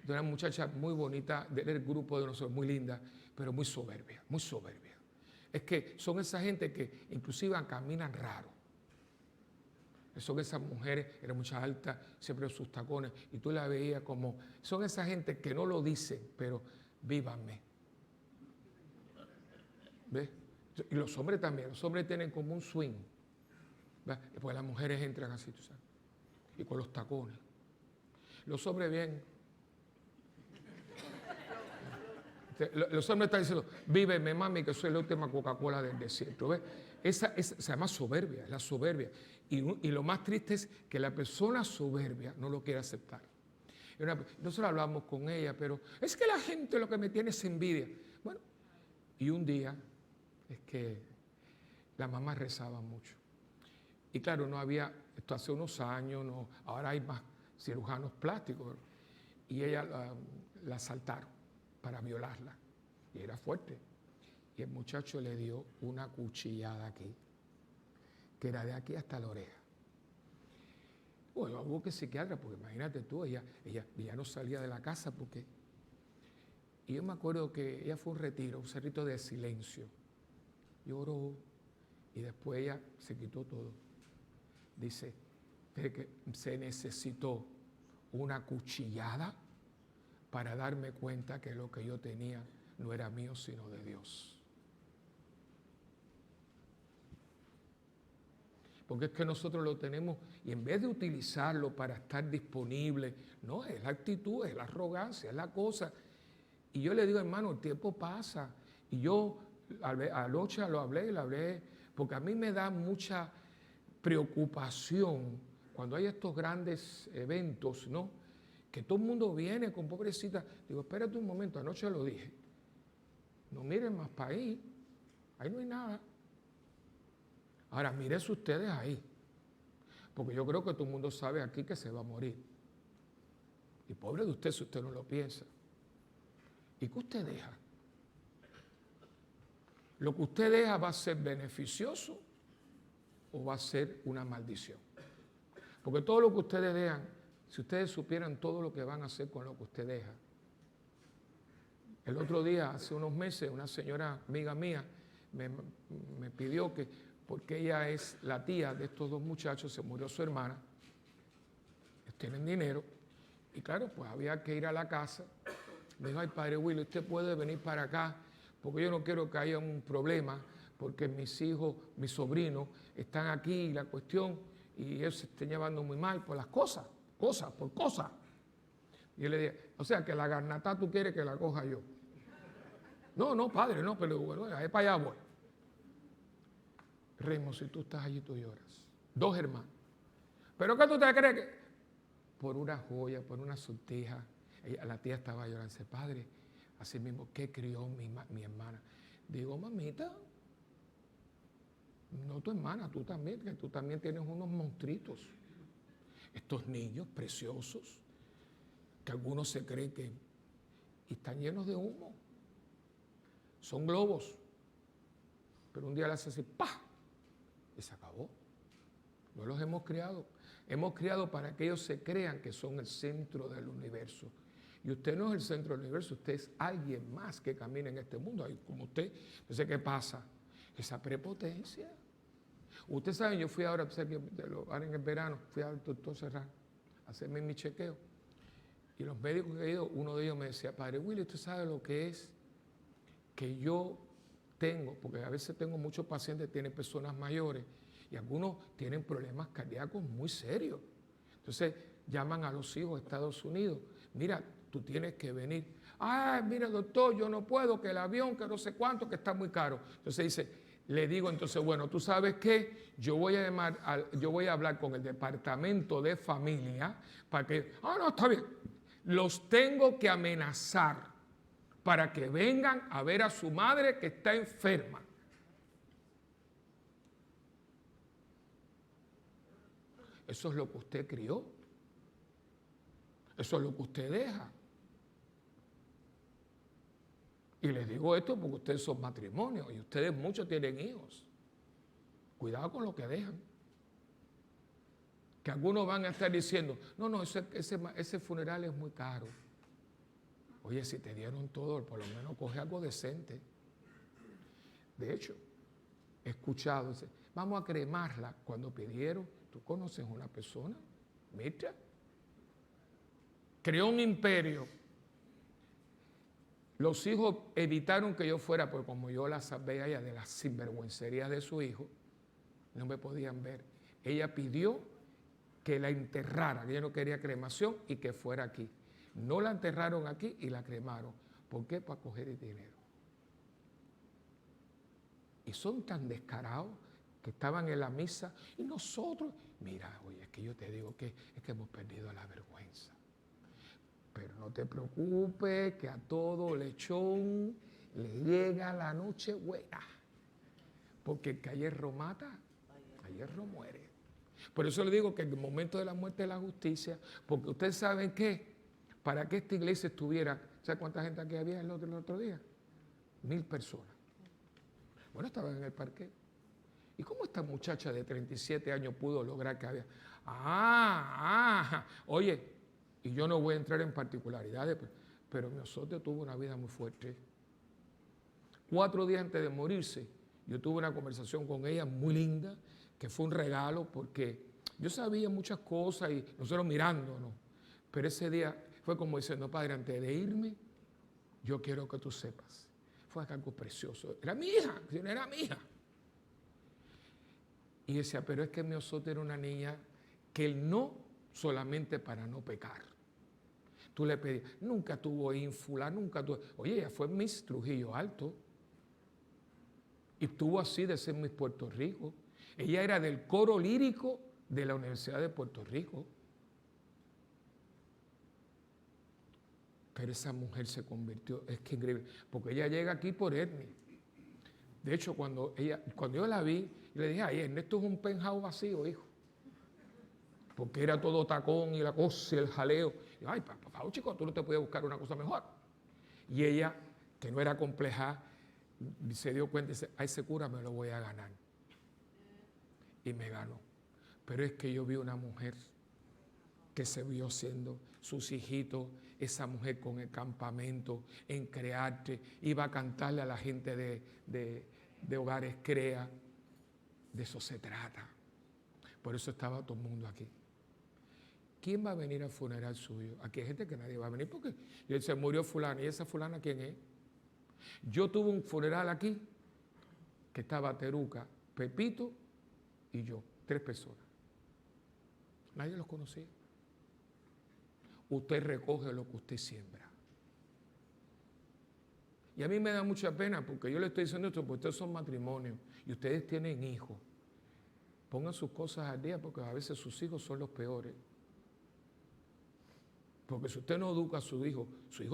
De una muchacha muy bonita del grupo de nosotros, muy linda, pero muy soberbia, muy soberbia. Es que son esa gente que inclusive caminan raro. Son esas mujeres, eran muchas altas, siempre sus tacones, y tú la veías como, son esa gente que no lo dicen, pero vívanme. ¿Ves? Y los hombres también, los hombres tienen como un swing. ¿Ves? Y pues las mujeres entran así, tú sabes, y con los tacones. Los hombres bien. Los hombres están diciendo, víveme, mami, que soy la última Coca-Cola del desierto. ¿Ves? Esa se llama soberbia, es la soberbia. Y lo más triste es que la persona soberbia no lo quiere aceptar. Nosotros hablamos con ella, pero es que la gente lo que me tiene es envidia. Bueno, y un día es que la mamá rezaba mucho. Y claro, no había, esto hace unos años, no, ahora hay más cirujanos plásticos. Y ella la asaltaron para violarla. Y era fuerte. Y el muchacho le dio una cuchillada aquí, que era de aquí hasta la oreja. Bueno, hubo que psiquiatra, porque imagínate tú, ella no salía de la casa porque... Y yo me acuerdo que ella fue un retiro, un cerrito de silencio. Lloró y después ella se quitó todo. Dice que se necesitó una cuchillada para darme cuenta que lo que yo tenía no era mío, sino de Dios. Porque es que nosotros lo tenemos y en vez de utilizarlo para estar disponible, no, es la actitud, es la arrogancia, es la cosa. Y yo le digo, hermano, el tiempo pasa. Y yo anoche lo hablé, porque a mí me da mucha preocupación cuando hay estos grandes eventos, ¿no? Que todo el mundo viene con pobrecita. Digo, espérate un momento, anoche lo dije. No miren más para ahí no hay nada. Ahora, mírense ustedes ahí, porque yo creo que todo el mundo sabe aquí que se va a morir. Y pobre de usted si usted no lo piensa. ¿Y qué usted deja? ¿Lo que usted deja va a ser beneficioso o va a ser una maldición? Porque todo lo que ustedes dejan, si ustedes supieran todo lo que van a hacer con lo que usted deja. El otro día, hace unos meses, una señora amiga mía me pidió que, porque ella es la tía de estos dos muchachos, se murió su hermana, tienen dinero, y claro, pues había que ir a la casa. Me dijo, ay, padre Willy, usted puede venir para acá, porque yo no quiero que haya un problema, porque mis hijos, mis sobrinos, están aquí, y la cuestión, y ellos se están llevando muy mal por las cosas. Y yo le dije, o sea, que la garnata tú quieres que la coja yo. No, padre, no, pero bueno, ahí para allá voy. Raymond, si tú estás allí, tú lloras. Dos hermanos. ¿Pero qué tú te crees que? Por una joya, por una sortija. La tía estaba llorando. Dice, padre, así mismo, ¿qué crió mi hermana? Digo, mamita, no tu hermana, tú también, que tú también tienes unos monstruitos. Estos niños preciosos, que algunos se creen que y están llenos de humo. Son globos. Pero un día le hace así, ¡pah! Y se acabó. No los hemos criado. Hemos criado para que ellos se crean que son el centro del universo. Y usted no es el centro del universo, usted es alguien más que camina en este mundo, como usted. Entonces, ¿qué pasa? Esa prepotencia. Ustedes saben, yo fui ahora en el verano, fui al doctor Serrano a hacerme mi chequeo. Y los médicos que he ido, uno de ellos me decía, Padre Willy, ¿usted sabe lo que es que yo tengo? Porque a veces tengo muchos pacientes que tienen personas mayores y algunos tienen problemas cardíacos muy serios. Entonces llaman a los hijos de Estados Unidos, mira, tú tienes que venir. Ay, mira doctor, yo no puedo, que el avión, que no sé cuánto, que está muy caro. Entonces dice, le digo entonces, bueno, ¿tú sabes qué? Yo voy a hablar con el departamento de familia para que, no, está bien. Los tengo que amenazar para que vengan a ver a su madre que está enferma. Eso es lo que usted crió. Eso es lo que usted deja. Y les digo esto porque ustedes son matrimonios y ustedes muchos tienen hijos. Cuidado con lo que dejan. Que algunos van a estar diciendo, no, ese funeral es muy caro. Oye, si te dieron todo, por lo menos coge algo decente. De hecho, he escuchado, dice, vamos a cremarla. Cuando pidieron, ¿tú conoces una persona? Mira. Creó un imperio. Los hijos evitaron que yo fuera, porque como yo la sabía a ella de las sinvergüencerías de su hijo, no me podían ver. Ella pidió que la enterrara, que ella no quería cremación y que fuera aquí. No la enterraron aquí y la cremaron. ¿Por qué? Para coger el dinero. Y son tan descarados que estaban en la misa y nosotros, mira, oye, es que yo te digo que es que hemos perdido la vergüenza. Pero no te preocupes, que a todo lechón le llega la noche buena. Porque el que a hierro mata, a hierro muere. Por eso le digo que en el momento de la muerte de la justicia, porque ustedes saben que para que esta iglesia estuviera, ¿sabe cuánta gente aquí había el otro día? 1000 personas. Bueno, estaban en el parque. ¿Y cómo esta muchacha de 37 años pudo lograr que había? Oye, y yo no voy a entrar en particularidades, pero mi osote tuvo una vida muy fuerte. 4 días antes de morirse, yo tuve una conversación con ella muy linda, que fue un regalo, porque yo sabía muchas cosas y nosotros mirándonos. Pero ese día fue como diciendo, Padre, antes de irme, yo quiero que tú sepas. Fue algo precioso. Era mi hija, no era mi hija. Y decía, pero es que mi osote era una niña que él no solamente para no pecar. Tú le pedías, nunca tuvo ínfula, nunca tuvo... Oye, ella fue Miss Trujillo Alto. Y tuvo así de ser Miss Puerto Rico. Ella era del coro lírico de la Universidad de Puerto Rico. Pero esa mujer se convirtió, es que increíble, porque ella llega aquí por Ernie. De hecho, cuando yo la vi, le dije, ay, Ernesto es un penthouse vacío, hijo. Porque era todo tacón y la cosa y el jaleo. Y, ay, por favor, chico, tú no te puedes buscar una cosa mejor. Y ella, que no era compleja, se dio cuenta y dice, a ese cura me lo voy a ganar. Y me ganó. Pero es que yo vi una mujer que se vio siendo sus hijitos, esa mujer con el campamento, en Crearte, iba a cantarle a la gente de Hogares Crea. De eso se trata. Por eso estaba todo el mundo aquí. ¿Quién va a venir al funeral suyo? Aquí hay gente que nadie va a venir porque se murió fulana. ¿Y esa fulana quién es? Yo tuve un funeral aquí que estaba Teruca, Pepito y yo, 3 personas. Nadie los conocía. Usted recoge lo que usted siembra. Y a mí me da mucha pena porque yo le estoy diciendo esto porque ustedes son matrimonios y ustedes tienen hijos. Pongan sus cosas al día porque a veces sus hijos son los peores. Porque si usted no educa a su hijo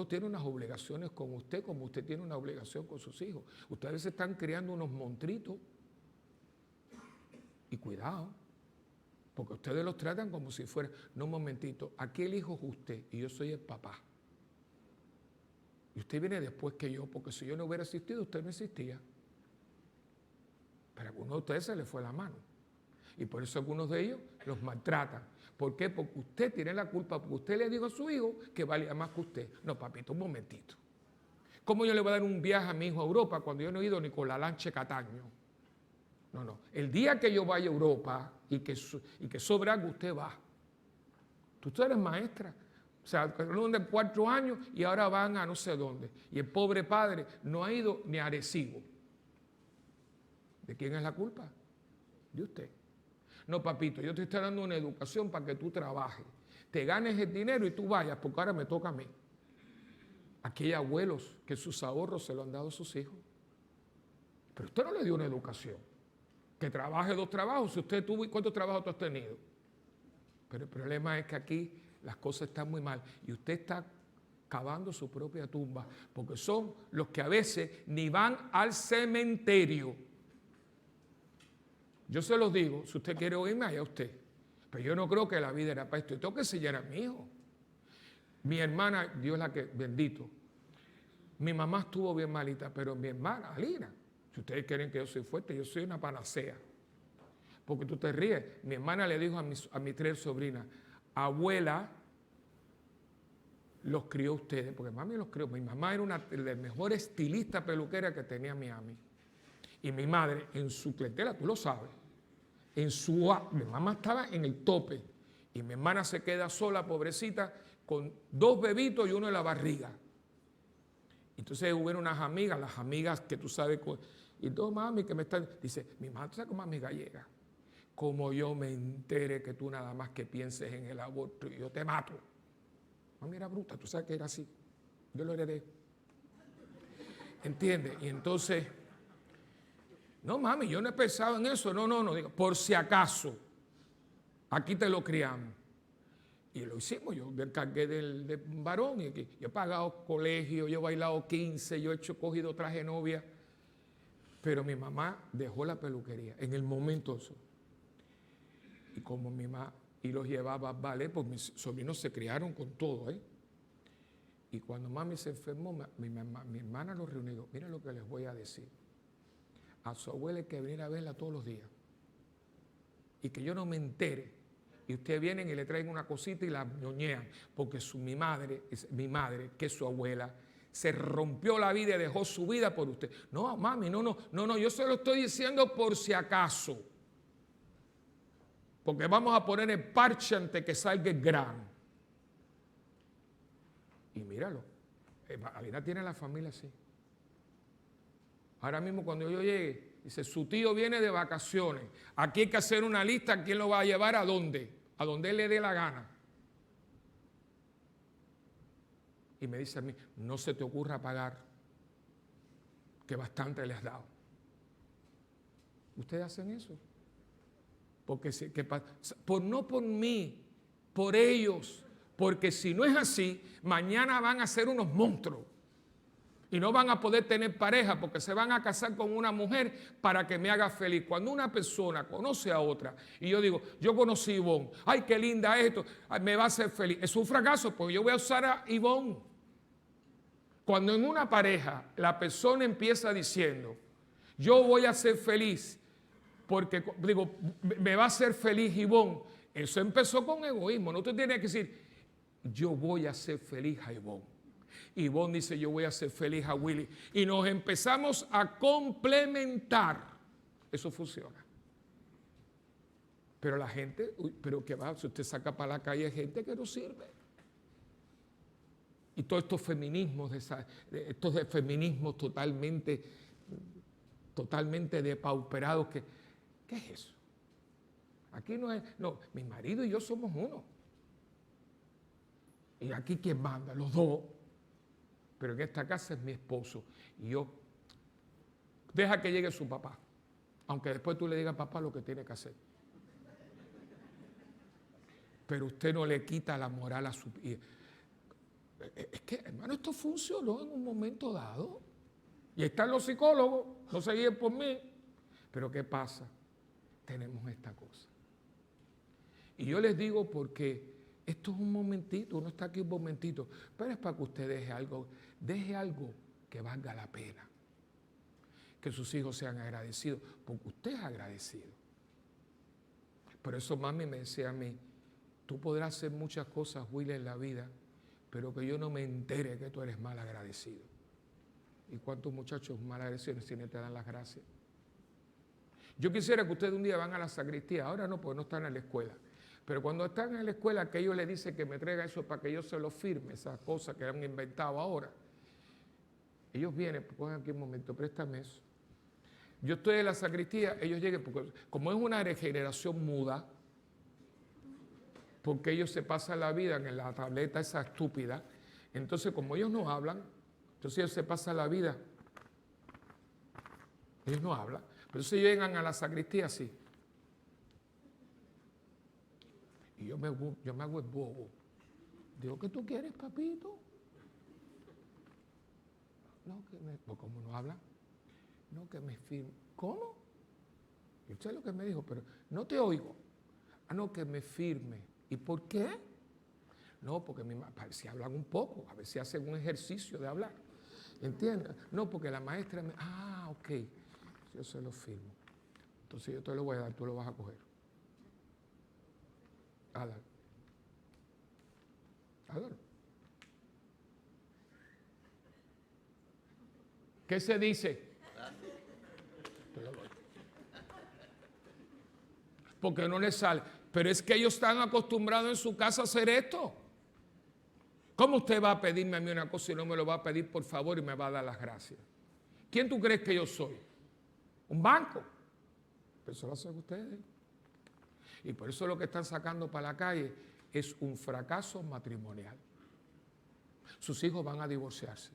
tiene unas obligaciones con usted como usted tiene una obligación con sus hijos. Ustedes a veces están creando unos montritos. Y cuidado, porque ustedes los tratan como si fuera, no, un momentito, aquí el hijo es usted y yo soy el papá. Y usted viene después que yo, porque si yo no hubiera existido, usted no existía. Pero a algunos de ustedes se les fue la mano. Y por eso algunos de ellos los maltratan. ¿Por qué? Porque usted tiene la culpa, porque usted le dijo a su hijo que valía más que usted. No, papito, un momentito. ¿Cómo yo le voy a dar un viaje a mi hijo a Europa cuando yo no he ido ni con la lancha Cataño? No. El día que yo vaya a Europa y que sobre algo, usted va. Tú eres maestra. O sea, de 4 años y ahora van a no sé dónde. Y el pobre padre no ha ido ni a Arecibo. ¿De quién es la culpa? De usted. No, papito, yo te estoy dando una educación para que tú trabajes. Te ganes el dinero y tú vayas, porque ahora me toca a mí. Aquí hay abuelos que sus ahorros se lo han dado a sus hijos. Pero usted no le dio una educación. Que trabaje 2 trabajos. Si usted tuvo, ¿cuántos trabajos tú has tenido? Pero el problema es que aquí las cosas están muy mal y usted está cavando su propia tumba, porque son los que a veces ni van al cementerio. Yo se los digo, si usted quiere oírme, allá usted. Pero yo no creo que la vida era para esto. Y tengo que enseñar a mi hijo. Mi hermana, Dios la que, bendito. Mi mamá estuvo bien malita, pero mi hermana, Alina, si ustedes quieren que yo soy fuerte, yo soy una panacea. Porque tú te ríes. Mi hermana le dijo a mis 3 sobrinas, abuela, los crió ustedes, porque mami los crió. Mi mamá era una de las mejores estilistas peluqueras que tenía Miami. Y mi madre, en su clientela, tú lo sabes, mi mamá estaba en el tope. Y mi hermana se queda sola, pobrecita, con 2 bebitos y uno en la barriga. Entonces hubo unas amigas, las amigas que tú sabes, y dos mami que me están, dice, mi madre está como amiga llega. Como yo me entere que tú nada más que pienses en el aborto y yo te mato. Mami era bruta, tú sabes que era así. Yo lo heredé. ¿Entiendes? Y entonces, no mami, yo no he pensado en eso. No, digo, por si acaso, aquí te lo criamos. Y lo hicimos, yo descargué del varón, y yo he pagado colegio, yo he bailado 15, yo he cogido traje de novia. Pero mi mamá dejó la peluquería en el momento eso. Y como mi mamá y los llevaba, vale, pues mis sobrinos se criaron con todo, ¿eh? Y cuando mami se enfermó, mi hermana los reunió. Mira lo que les voy a decir. A su abuela hay que venir a verla todos los días. Y que yo no me entere. Y ustedes vienen y le traen una cosita y la ñoñean. Porque mi madre, que es su abuela, se rompió la vida y dejó su vida por usted. No, mami, no, yo se lo estoy diciendo por si acaso. Porque vamos a poner el parche antes que salga el grano. Y míralo, Alina tiene la familia así. Ahora mismo cuando yo llegue, dice, su tío viene de vacaciones. Aquí hay que hacer una lista, ¿quién lo va a llevar a dónde? A donde él le dé la gana. Y me dice a mí, no se te ocurra pagar, que bastante le has dado. ¿Ustedes hacen eso? Porque no por mí, por ellos. Porque si no es así, mañana van a ser unos monstruos. Y no van a poder tener pareja porque se van a casar con una mujer para que me haga feliz. Cuando una persona conoce a otra y yo digo, yo conocí a Ivonne, ay, qué linda esto, me va a hacer feliz. Es un fracaso porque yo voy a usar a Ivonne. Cuando en una pareja la persona empieza diciendo, yo voy a ser feliz porque, digo, me va a hacer feliz Ivonne, eso empezó con egoísmo. No te tienes que decir, yo voy a ser feliz a Ivonne. Ivonne dice, yo voy a ser feliz a Willy. Y nos empezamos a complementar. Eso funciona. Pero la gente, pero ¿qué va? Si usted saca para la calle gente que no sirve. Y todos estos feminismos, estos feminismos totalmente depauperados. ¿Qué es eso? Aquí no es, no, mi marido y yo somos uno. Y aquí ¿quién manda? Los dos. Pero en esta casa es mi esposo. Y yo, deja que llegue su papá. Aunque después tú le digas a papá lo que tiene que hacer. Pero usted no le quita la moral a su... Es que, hermano, esto funcionó en un momento dado. Y están los psicólogos, no se guíen por mí. Pero ¿qué pasa? Tenemos esta cosa. Y yo les digo porque esto es un momentito, uno está aquí un momentito, pero es para que usted deje algo que valga la pena. que sus hijos sean agradecidos, porque usted es agradecido. Por eso mami me decía a mí, tú podrás hacer muchas cosas, Willy, en la vida, pero que yo no me entere que tú eres mal agradecido. ¿Y cuántos muchachos mal agradecidos si no te dan las gracias? Yo quisiera que ustedes un día van a la sacristía, ahora no, porque no están en la escuela, pero cuando están en la escuela, que ellos le dicen que me traiga eso para que yo se lo firme, esas cosas que han inventado ahora. Ellos vienen, cogen aquí un momento, préstame eso. Yo estoy en la sacristía, ellos llegan, porque como es una regeneración muda, porque ellos se pasan la vida en la tableta esa estúpida, entonces como ellos no hablan, entonces ellos se pasan la vida, ellos no hablan, pero entonces llegan a la sacristía así. Y yo me hago el bobo. Digo, ¿qué tú quieres, papito? No, que me... Pues, ¿cómo no habla? No, que me firme. ¿Cómo? Y usted lo que me dijo, pero no te oigo. Ah, no, que me firme. ¿Y por qué? No, porque a ver si hablan un poco, a ver si hacen un ejercicio de hablar. ¿Entiendes? No, porque la maestra me... Ah, ok. Yo se lo firmo. Entonces yo te lo voy a dar, tú lo vas a coger. Hágalo. Hágalo. ¿Qué se dice? Te lo doy. Porque no les sale. Pero es que ellos están acostumbrados en su casa a hacer esto. ¿Cómo usted va a pedirme a mí una cosa y no me lo va a pedir por favor y me va a dar las gracias? ¿Quién tú crees que yo soy? ¿Un banco? Pero eso lo hacen ustedes. Y por eso lo que están sacando para la calle es un fracaso matrimonial. Sus hijos van a divorciarse.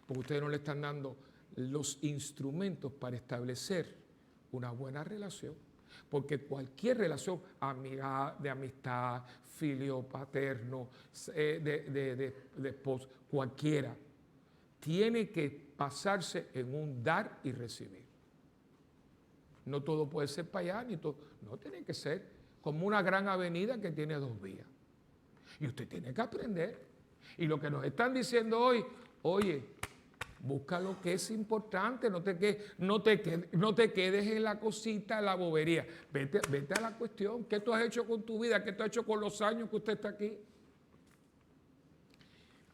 Porque ustedes no le están dando los instrumentos para establecer una buena relación. Porque cualquier relación, de amistad, filio, paterno, de esposo, cualquiera, tiene que basarse en un dar y recibir. No todo puede ser para allá, ni todo. No, tiene que ser como una gran avenida que tiene 2 vías. Y usted tiene que aprender. Y lo que nos están diciendo hoy, oye, busca lo que es importante, no te quedes en la cosita, en la bobería. Vete a la cuestión. ¿Qué tú has hecho con tu vida? ¿Qué tú has hecho con los años que usted está aquí?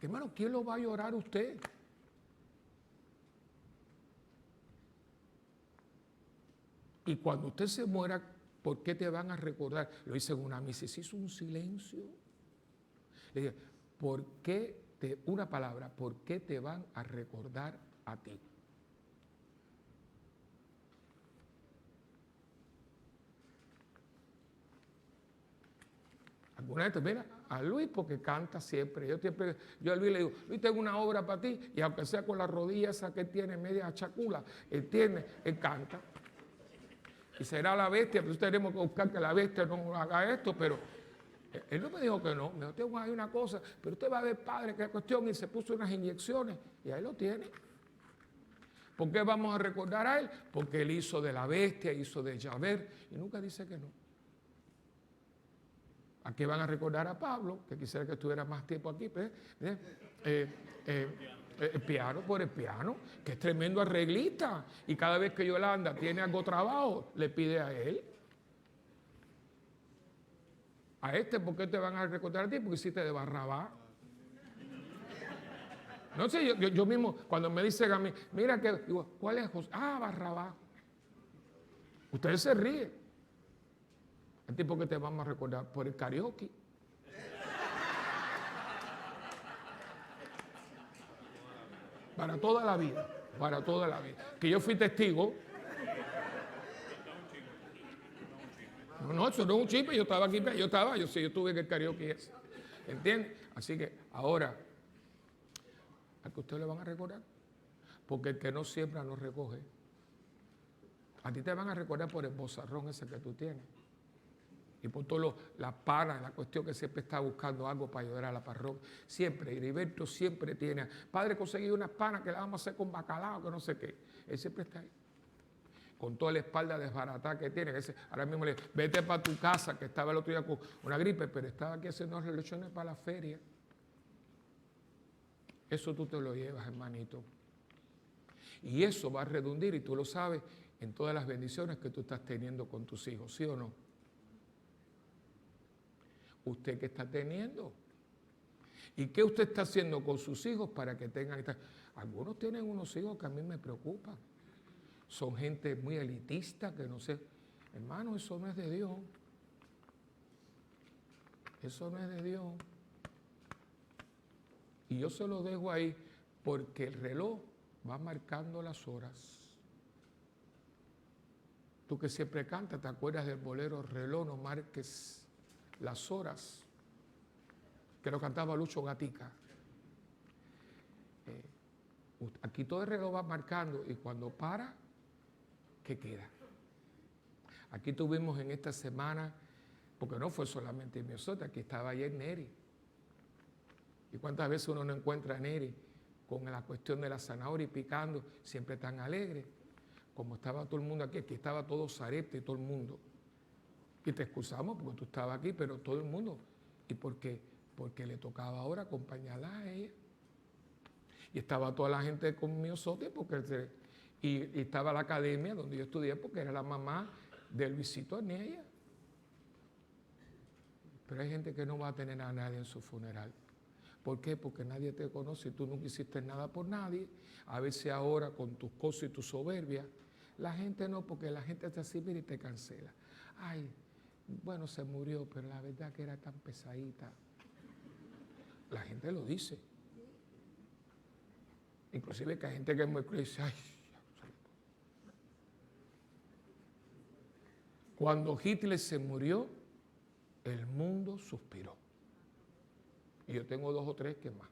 Hermano, ¿quién lo va a llorar usted? Y cuando usted se muera, ¿por qué te van a recordar? Lo hice en una misa, se hizo un silencio. Le dije, ¿por qué una palabra, ¿por qué te van a recordar a ti? Alguna vez, mira, a Luis porque canta siempre. Yo a Luis le digo, Luis, tengo una obra para ti, y aunque sea con la rodilla esa que tiene media chacula, él canta. Y será la bestia, pero tenemos que buscar que la bestia no haga esto, pero él no me dijo que no, me dijo, tengo ahí una cosa, pero usted va a ver, padre, qué cuestión, y se puso unas inyecciones, y ahí lo tiene. ¿Por qué vamos a recordar a él? Porque él hizo de la bestia, hizo de Javert, y nunca dice que no. ¿A qué van a recordar a Pablo? Que quisiera que estuviera más tiempo aquí, el piano por el piano, que es tremendo arreglista, y cada vez que Yolanda tiene algo trabajo, le pide a él. A ¿por qué te van a recordar a ti? Porque hiciste de Barrabás. No sé, yo mismo, cuando me dicen a mí, mira que, digo, ¿cuál es José? Ah, Barrabás. Ustedes se ríen. ¿A ti por qué te vamos a recordar? Por el karaoke. Para toda la vida, para toda la vida. Que yo fui testigo. No, eso no es un chisme, yo estaba aquí, yo estuve en el karaoke ese. ¿Entiendes? Así que ahora, ¿a que usted le van a recordar? Porque el que no siembra no recoge. A ti te van a recordar por el bozarrón ese que tú tienes. Y por todas las panas, la cuestión que siempre está buscando algo para ayudar a la parroquia. Siempre, Heriberto siempre tiene, padre, conseguí unas panas que las vamos a hacer con bacalao, que no sé qué. Él siempre está ahí. Con toda la espalda desbaratada que tiene. Ahora mismo le digo, vete para tu casa, que estaba el otro día con una gripe, pero estaba aquí haciendo relaciones para la feria. Eso tú te lo llevas, hermanito. Y eso va a redundar, y tú lo sabes, en todas las bendiciones que tú estás teniendo con tus hijos, ¿sí o no? ¿Usted qué está teniendo? ¿Y qué usted está haciendo con sus hijos para que tengan esta? Algunos tienen unos hijos que a mí me preocupan. Son gente muy elitista que no sé. Hermano, eso no es de Dios. Eso no es de Dios. Y yo se lo dejo ahí porque el reloj va marcando las horas. Tú que siempre cantas, ¿te acuerdas del bolero Reloj no marques las horas? Que lo cantaba Lucho Gatica. Aquí todo el reloj va marcando y cuando para, ¿qué queda? Aquí tuvimos en esta semana, porque no fue solamente mi osote, aquí estaba ayer Neri. ¿Y cuántas veces uno no encuentra a Neri con la cuestión de la zanahoria y picando, siempre tan alegre? Como estaba todo el mundo aquí estaba todo Sarepta y todo el mundo. Y te excusamos porque tú estabas aquí, pero todo el mundo. ¿Y por qué? Porque le tocaba ahora acompañarla a ella. Y estaba toda la gente con mi osote, y estaba la academia donde yo estudié, porque era la mamá de Luisito Anella. Pero hay gente que no va a tener a nadie en su funeral. ¿Por qué? Porque nadie te conoce y tú nunca hiciste nada por nadie. A veces ahora con tus cosas y tu soberbia, la gente no, porque la gente te así y te cancela. Ay, bueno, se murió, pero la verdad que era tan pesadita. La gente lo dice. Inclusive que hay gente que es muy cruel y dice, ay. Cuando Hitler se murió, el mundo suspiró. Y yo tengo 2 o 3 que más.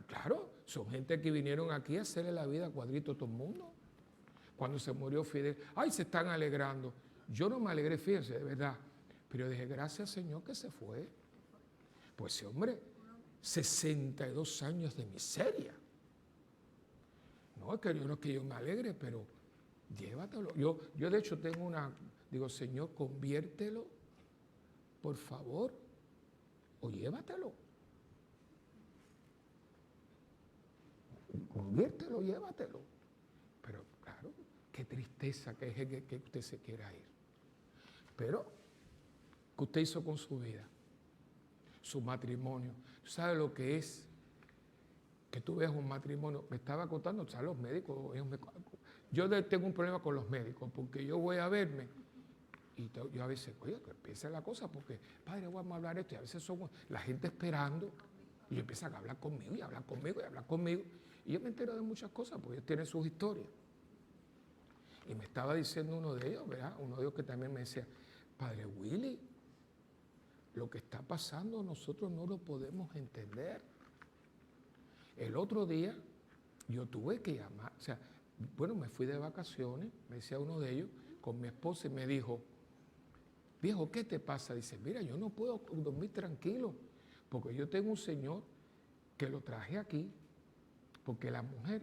Claro, son gente que vinieron aquí a hacerle la vida a cuadrito a todo el mundo. Cuando se murió Fidel, ay, se están alegrando. Yo no me alegré, fíjense, de verdad. Pero dije, gracias Señor que se fue. Pues ese hombre, 62 años de miseria. No es que yo me alegre, pero llévatelo. Yo de hecho tengo digo, Señor, conviértelo, por favor, o llévatelo. Conviértelo, llévatelo. Pero claro, qué tristeza que usted se quiera ir. Pero, ¿qué usted hizo con su vida? Su matrimonio. ¿Sabe lo que es? Que tú veas un matrimonio. Me estaba contando, ¿sabes? Los médicos. Yo tengo un problema con los médicos, porque yo voy a verme y yo a veces, oye, que empieza la cosa, porque, padre, vamos a hablar esto, y a veces somos la gente esperando, y empiezan a hablar conmigo, y hablar conmigo, y hablar conmigo, y yo me entero de muchas cosas, porque ellos tienen sus historias. Y me estaba diciendo uno de ellos, ¿verdad? Uno de ellos que también me decía, padre Willy, lo que está pasando nosotros no lo podemos entender. El otro día yo tuve que llamar, o sea, bueno, me fui de vacaciones, me decía uno de ellos, con mi esposa, y me dijo, viejo, ¿qué te pasa? Dice, mira, yo no puedo dormir tranquilo, porque yo tengo un señor que lo traje aquí, porque la mujer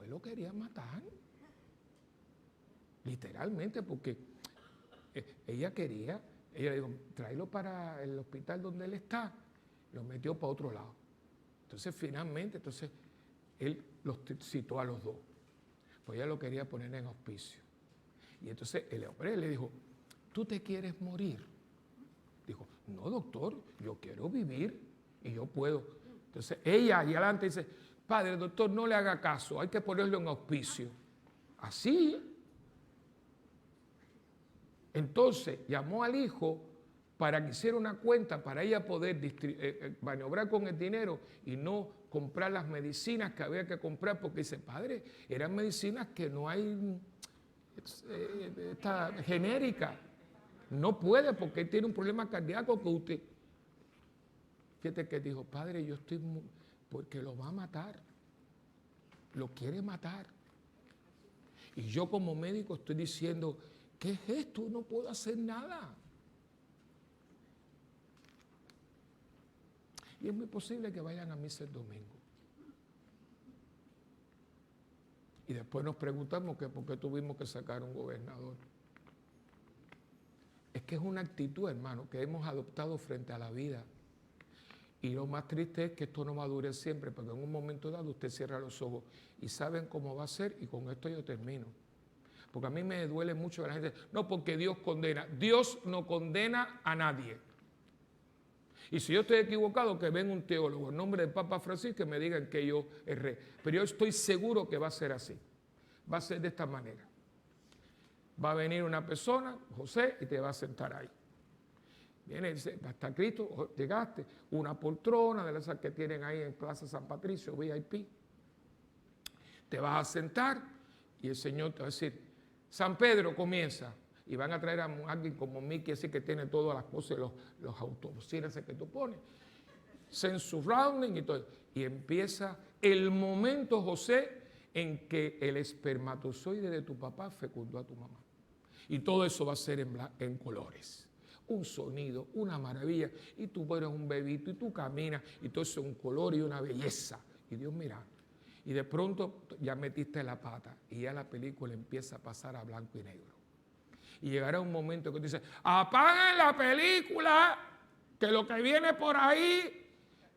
lo quería matar. Literalmente, porque ella dijo, tráelo para el hospital donde él está, lo metió para otro lado. Entonces, finalmente, él los citó a los 2. Pues ella lo quería poner en hospicio. Y entonces el hombre le dijo, ¿tú te quieres morir? Dijo, no, doctor, yo quiero vivir y yo puedo. Entonces ella allá adelante dice, padre, doctor, no le haga caso, hay que ponerlo en auspicio. Así. Entonces llamó al hijo para que hiciera una cuenta para ella poder maniobrar con el dinero y no comprar las medicinas que había que comprar, porque dice, padre, eran medicinas que no hay genérica. No puede porque él tiene un problema cardíaco que usted. Fíjate que dijo, padre, yo estoy porque lo va a matar. Lo quiere matar. Y yo como médico estoy diciendo, ¿qué es esto? No puedo hacer nada. Y es muy posible que vayan a misa el domingo. Y después nos preguntamos que por qué tuvimos que sacar un gobernador. Es que es una actitud, hermano, que hemos adoptado frente a la vida. Y lo más triste es que esto no va a durar siempre, porque en un momento dado usted cierra los ojos y saben cómo va a ser, y con esto yo termino. Porque a mí me duele mucho que la gente, no, porque Dios condena. Dios no condena a nadie. Y si yo estoy equivocado, que venga un teólogo en nombre del Papa Francisco que me digan que yo erré. Pero yo estoy seguro que va a ser así. Va a ser de esta manera. Va a venir una persona, José, y te va a sentar ahí. Viene y dice, va a estar Cristo, llegaste, una poltrona de esas que tienen ahí en Plaza San Patricio, VIP. Te vas a sentar y el Señor te va a decir, San Pedro comienza. Y van a traer a alguien como Mickey, así que tiene todas las cosas, los autobusines que tú pones. Sense surrounding y todo. Y empieza el momento, José, en que el espermatozoide de tu papá fecundó a tu mamá. Y todo eso va a ser en colores. Un sonido, una maravilla. Y tú eres un bebito y tú caminas y todo eso es un color y una belleza. Y Dios mira. Y de pronto ya metiste la pata y ya la película empieza a pasar a blanco y negro. Y llegará un momento que tú dices, apaguen la película, que lo que viene por ahí.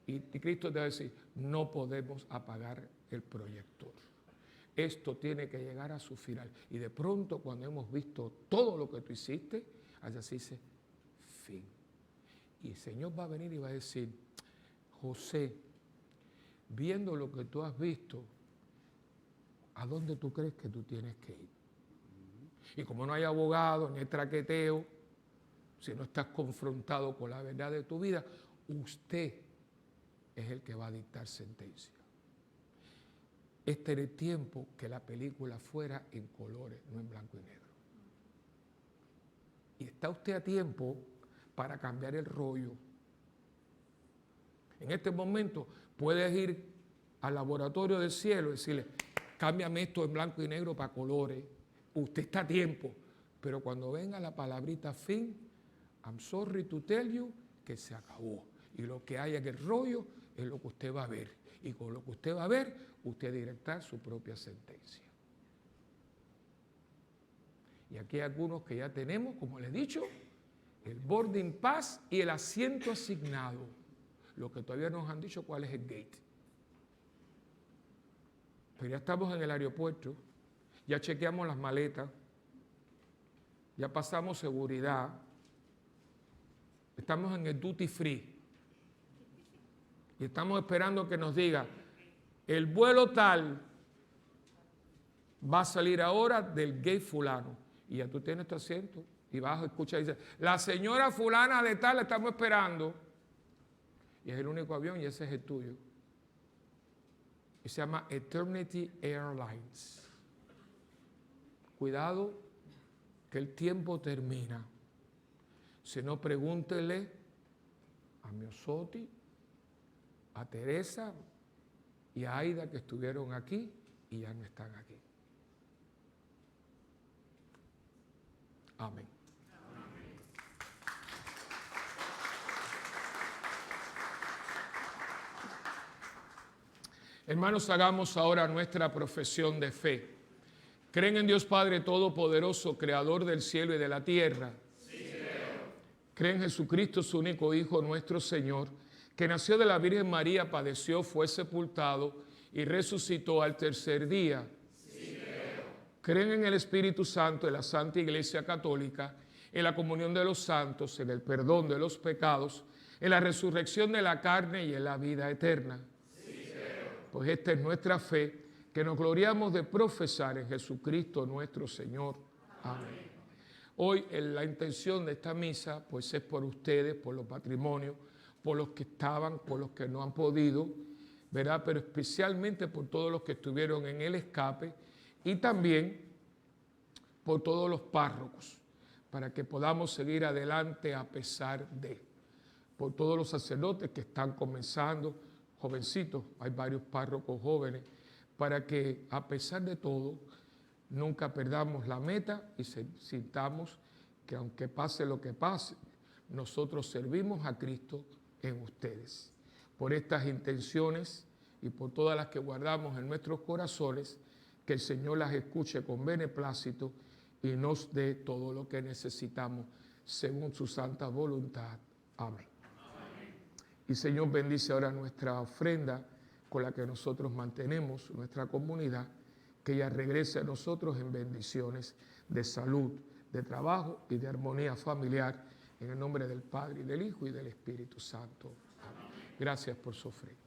Y Cristo te va a decir, no podemos apagar el proyector. Esto tiene que llegar a su final. Y de pronto, cuando hemos visto todo lo que tú hiciste, así dice, fin. Y el Señor va a venir y va a decir, José, viendo lo que tú has visto, ¿a dónde tú crees que tú tienes que ir? Y como no hay abogado, ni hay traqueteo, si no estás confrontado con la verdad de tu vida, usted es el que va a dictar sentencia. Este era el tiempo que la película fuera en colores, no en blanco y negro. Y está usted a tiempo para cambiar el rollo. En este momento puedes ir al laboratorio del cielo y decirle, cámbiame esto en blanco y negro para colores. Usted está a tiempo, pero cuando venga la palabrita fin, I'm sorry to tell you, que se acabó. Y lo que haya en el rollo es lo que usted va a ver. Y con lo que usted va a ver, usted dictará su propia sentencia. Y aquí hay algunos que ya tenemos, como les he dicho, el boarding pass y el asiento asignado. Lo que todavía nos han dicho cuál es el gate. Pero ya estamos en el aeropuerto. Ya chequeamos las maletas, ya pasamos seguridad, estamos en el duty free y estamos esperando que nos diga, el vuelo tal va a salir ahora del gate fulano y ya tú tienes tu asiento y vas a escuchar y dice, la señora fulana de tal la estamos esperando y es el único avión y ese es el tuyo. Y se llama Eternity Airlines. Cuidado, que el tiempo termina. Si no, pregúntele a Miosotti, a Teresa y a Aida que estuvieron aquí y ya no están aquí. Amén. Hermanos, hagamos ahora nuestra profesión de fe. ¿Creen en Dios Padre Todopoderoso, Creador del cielo y de la tierra? Sí, creo. ¿Creen en Jesucristo, su único Hijo, nuestro Señor, que nació de la Virgen María, padeció, fue sepultado y resucitó al tercer día? Sí, creo. ¿Creen en el Espíritu Santo, en la Santa Iglesia Católica, en la comunión de los santos, en el perdón de los pecados, en la resurrección de la carne y en la vida eterna? Sí, creo. Pues esta es nuestra fe, que nos gloriamos de profesar en Jesucristo nuestro Señor. Amén. Hoy la intención de esta misa pues es por ustedes, por los matrimonios, por los que estaban, por los que no han podido, ¿verdad? Pero especialmente por todos los que estuvieron en el escape y también por todos los párrocos, para que podamos seguir adelante a pesar de, por todos los sacerdotes que están comenzando, jovencitos, hay varios párrocos jóvenes, para que a pesar de todo nunca perdamos la meta y sintamos que aunque pase lo que pase, nosotros servimos a Cristo en ustedes. Por estas intenciones y por todas las que guardamos en nuestros corazones, que el Señor las escuche con beneplácito y nos dé todo lo que necesitamos según su santa voluntad. Amén. Y Señor, bendice ahora nuestra ofrenda con la que nosotros mantenemos nuestra comunidad, que ella regrese a nosotros en bendiciones de salud, de trabajo y de armonía familiar, en el nombre del Padre, y del Hijo, y del Espíritu Santo. Amén. Gracias por su ofrenda.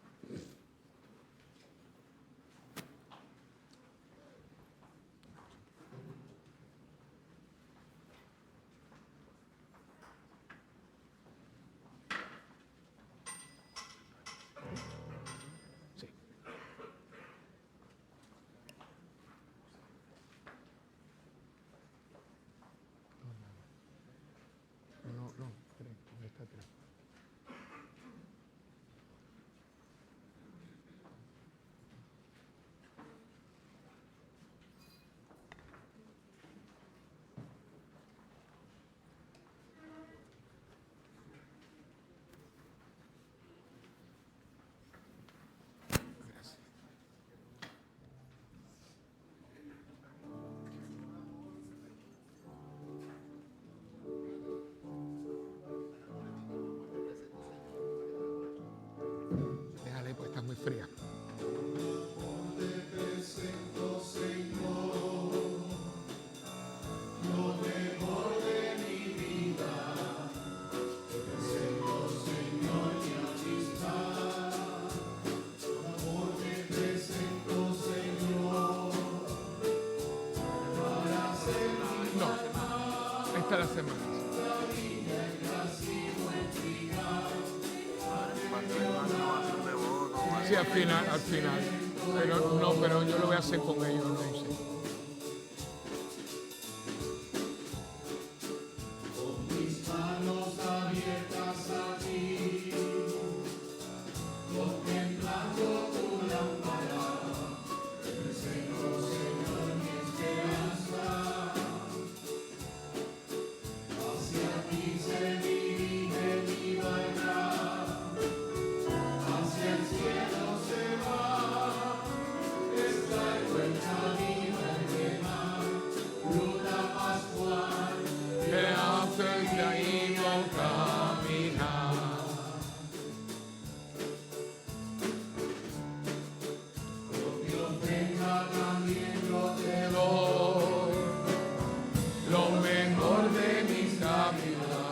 Sí. No, tres, ¿dónde está tres? Gracias. Déjale, pues está muy fría. No, esta es la semana. Sí, al final. Pero no, pero yo lo voy a hacer con ellos, no sé. Que hace que ahí no caminar. Te doy lo mejor de mi sabiduría.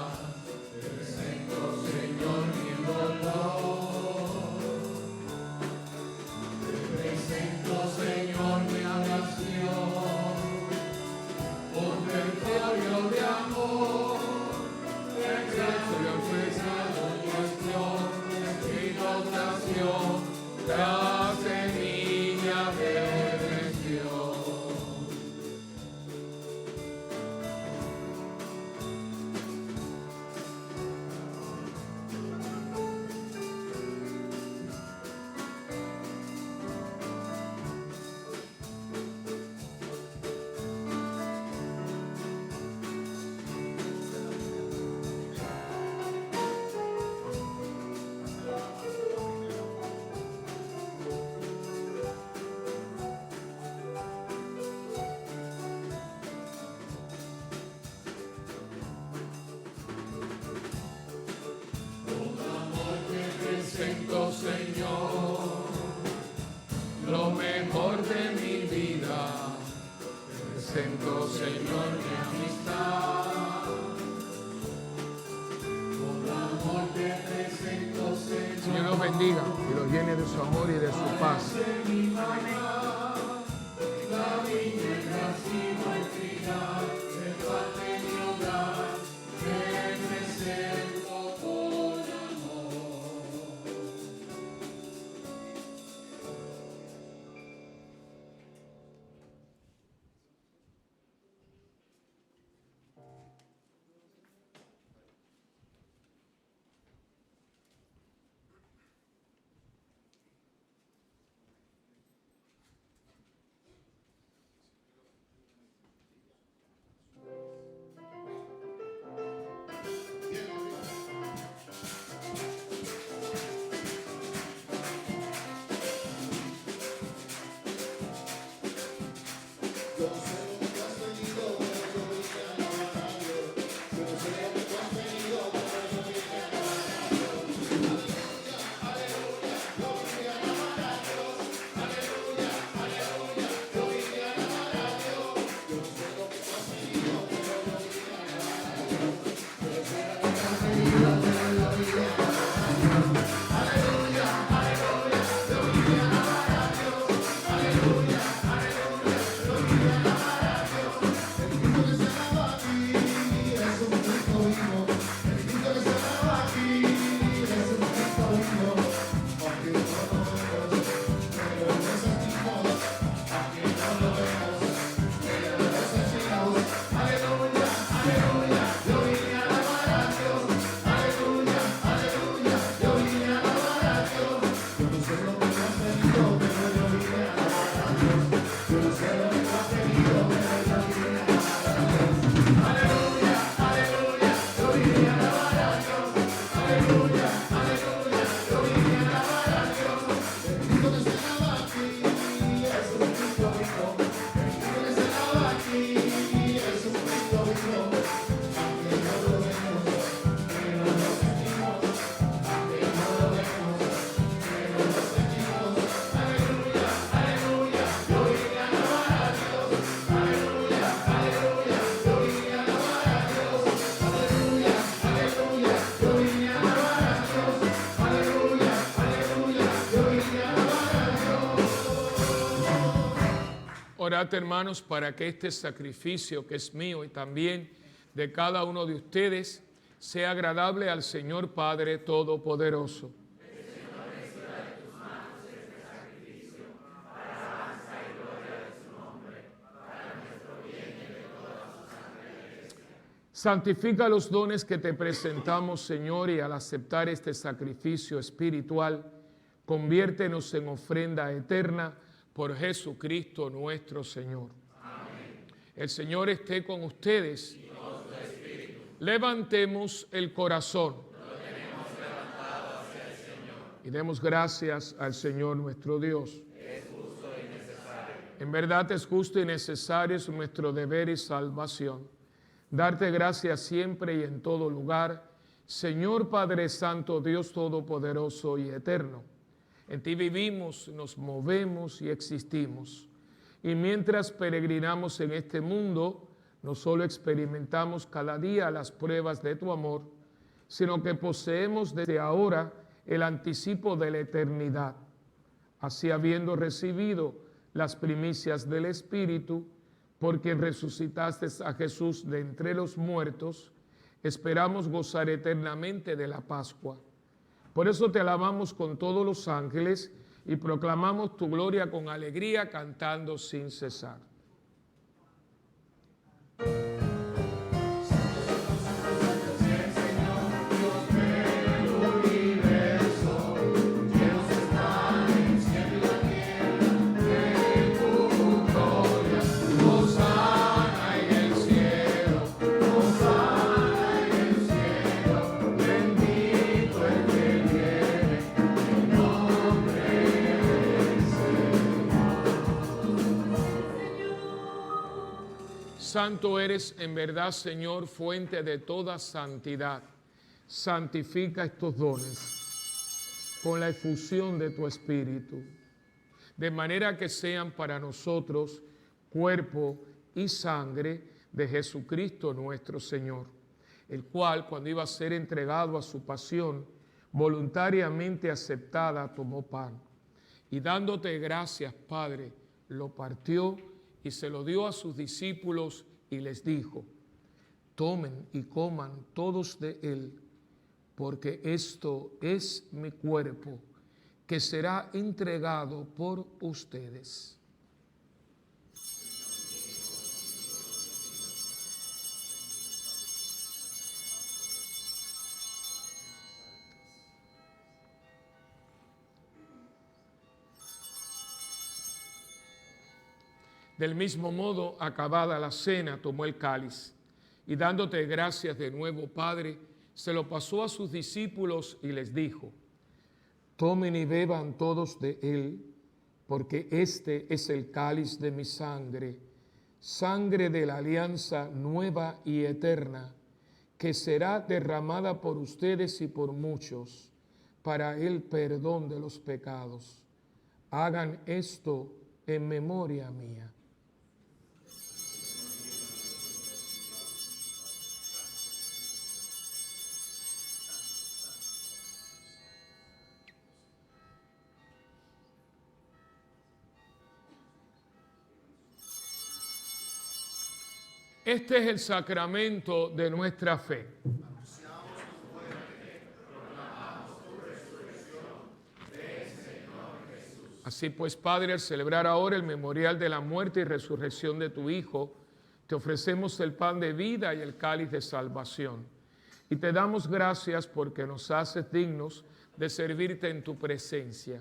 Presento, Señor, mi dolor. Te presento, Señor, mi oración. Ofertorio de amor, exceso y ofrecido cuestión, y dotación, la semilla de bendición. Presento, Señor, lo mejor de mi vida. Presento, Señor, mi amistad. Con amor te presento, Señor. Señor los bendiga y los llene de su amor y de su paz. La viña, el racimo, el trigal, el pan de mi hogar, te presento con amor. Orad, hermanos, para que este sacrificio que es mío y también de cada uno de ustedes sea agradable al Señor Padre Todopoderoso. Santifica los dones que te presentamos, Señor, y al aceptar este sacrificio espiritual, conviértenos en ofrenda eterna por Jesucristo nuestro Señor. Amén. El Señor esté con ustedes. Y con su espíritu. Levantemos el corazón. Lo tenemos levantado hacia el Señor. Y demos gracias al Señor nuestro Dios. Es justo y necesario. En verdad es justo y necesario, es nuestro deber y salvación. Darte gracias siempre y en todo lugar, Señor Padre Santo, Dios Todopoderoso y Eterno. En ti vivimos, nos movemos y existimos. Y mientras peregrinamos en este mundo, no solo experimentamos cada día las pruebas de tu amor, sino que poseemos desde ahora el anticipo de la eternidad. Así, habiendo recibido las primicias del Espíritu, porque resucitaste a Jesús de entre los muertos, esperamos gozar eternamente de la Pascua. Por eso te alabamos con todos los ángeles y proclamamos tu gloria con alegría, cantando sin cesar. Santo eres en verdad, Señor, fuente de toda santidad. Santifica estos dones con la efusión de tu Espíritu, de manera que sean para nosotros cuerpo y sangre de Jesucristo nuestro Señor, el cual, cuando iba a ser entregado a su pasión, voluntariamente aceptada, tomó pan, y dándote gracias, Padre, lo partió y se lo dio a sus discípulos y les dijo: tomen y coman todos de él, porque esto es mi cuerpo, que será entregado por ustedes. Del mismo modo, acabada la cena, tomó el cáliz y dándote gracias de nuevo, Padre, se lo pasó a sus discípulos y les dijo: tomen y beban todos de él, porque este es el cáliz de mi sangre, sangre de la alianza nueva y eterna, que será derramada por ustedes y por muchos para el perdón de los pecados. Hagan esto en memoria mía. Este es el sacramento de nuestra fe. Así pues, Padre, al celebrar ahora el memorial de la muerte y resurrección de tu Hijo, te ofrecemos el pan de vida y el cáliz de salvación. Y te damos gracias porque nos haces dignos de servirte en tu presencia.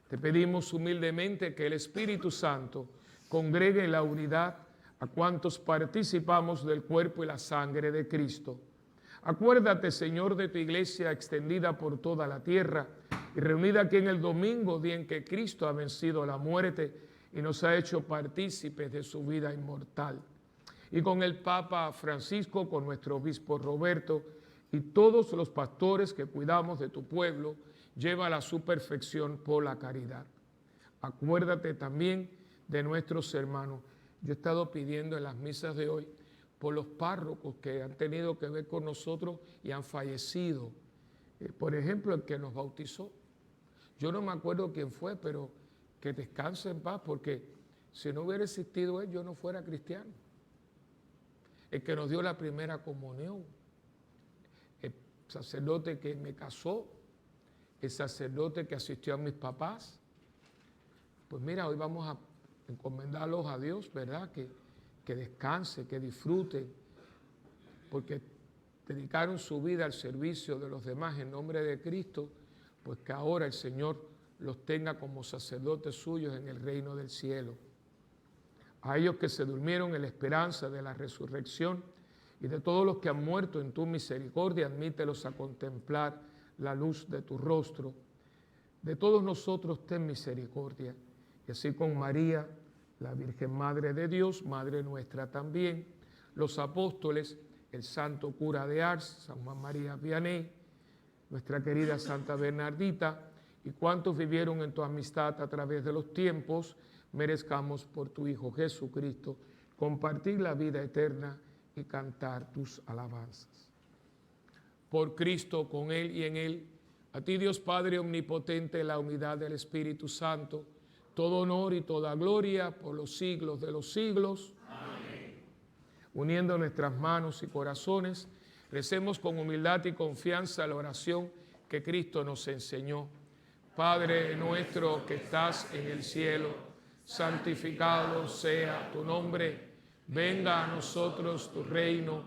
Te pedimos humildemente que el Espíritu Santo congregue en la unidad a cuantos participamos del cuerpo y la sangre de Cristo. Acuérdate, Señor, de tu iglesia extendida por toda la tierra y reunida aquí en el domingo, día en que Cristo ha vencido la muerte y nos ha hecho partícipes de su vida inmortal. y con el Papa Francisco, con nuestro obispo Roberto y todos los pastores que cuidamos de tu pueblo, llévala a su perfección por la caridad. Acuérdate también de nuestros hermanos. Yo he estado pidiendo en las misas de hoy por los párrocos que han tenido que ver con nosotros y han fallecido. Por ejemplo, el que nos bautizó. Yo no me acuerdo quién fue, pero que descanse en paz, porque si no hubiera existido él, yo no fuera cristiano. El que nos dio la primera comunión, el sacerdote que me casó, el sacerdote que asistió a mis papás. Pues mira, hoy vamos a encomendarlos a Dios, ¿verdad? Que descanse, que disfruten, porque dedicaron su vida al servicio de los demás en nombre de Cristo, pues que ahora el Señor los tenga como sacerdotes suyos en el reino del cielo. A ellos que se durmieron en la esperanza de la resurrección y de todos los que han muerto en tu misericordia, admítelos a contemplar la luz de tu rostro. De todos nosotros ten misericordia. Y así con María, la Virgen Madre de Dios, Madre nuestra también, los apóstoles, el santo cura de Ars, San Juan María Vianney, nuestra querida Santa Bernardita, y cuantos vivieron en tu amistad a través de los tiempos, merezcamos por tu Hijo Jesucristo compartir la vida eterna y cantar tus alabanzas. Por Cristo, con Él y en Él, a ti Dios Padre omnipotente, la unidad del Espíritu Santo, todo honor y toda gloria por los siglos de los siglos. Amén. Uniendo nuestras manos y corazones, recemos con humildad y confianza la oración que Cristo nos enseñó. Padre nuestro que estás en el cielo, santificado sea tu nombre. Venga a nosotros tu reino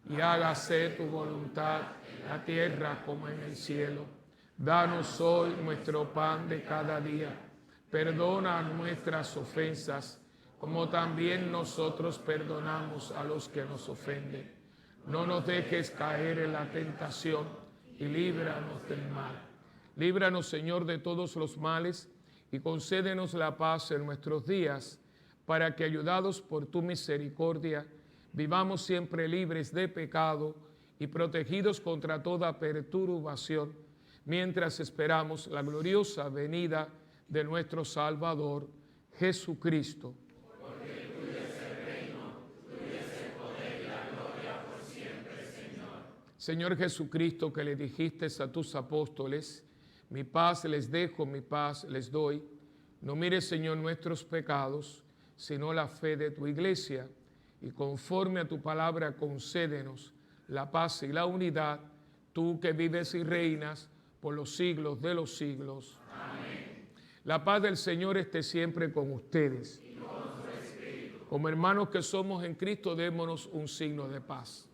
y hágase tu voluntad en la tierra como en el cielo. Danos hoy nuestro pan de cada día. Perdona nuestras ofensas, como también nosotros perdonamos a los que nos ofenden. No nos dejes caer en la tentación y líbranos del mal. Líbranos, Señor, de todos los males y concédenos la paz en nuestros días, para que, ayudados por tu misericordia, vivamos siempre libres de pecado y protegidos contra toda perturbación, mientras esperamos la gloriosa venida de nuestro Salvador, Jesucristo. Porque tuyo es el reino, tuyo es el poder y la gloria por siempre, Señor. Señor Jesucristo, que le dijiste a tus apóstoles, mi paz les dejo, mi paz les doy. No mires, Señor, nuestros pecados, sino la fe de tu iglesia, y conforme a tu palabra concédenos la paz y la unidad, tú que vives y reinas por los siglos de los siglos. Amén. La paz del Señor esté siempre con ustedes. Y con su espíritu. Como hermanos que somos en Cristo, démonos un signo de paz.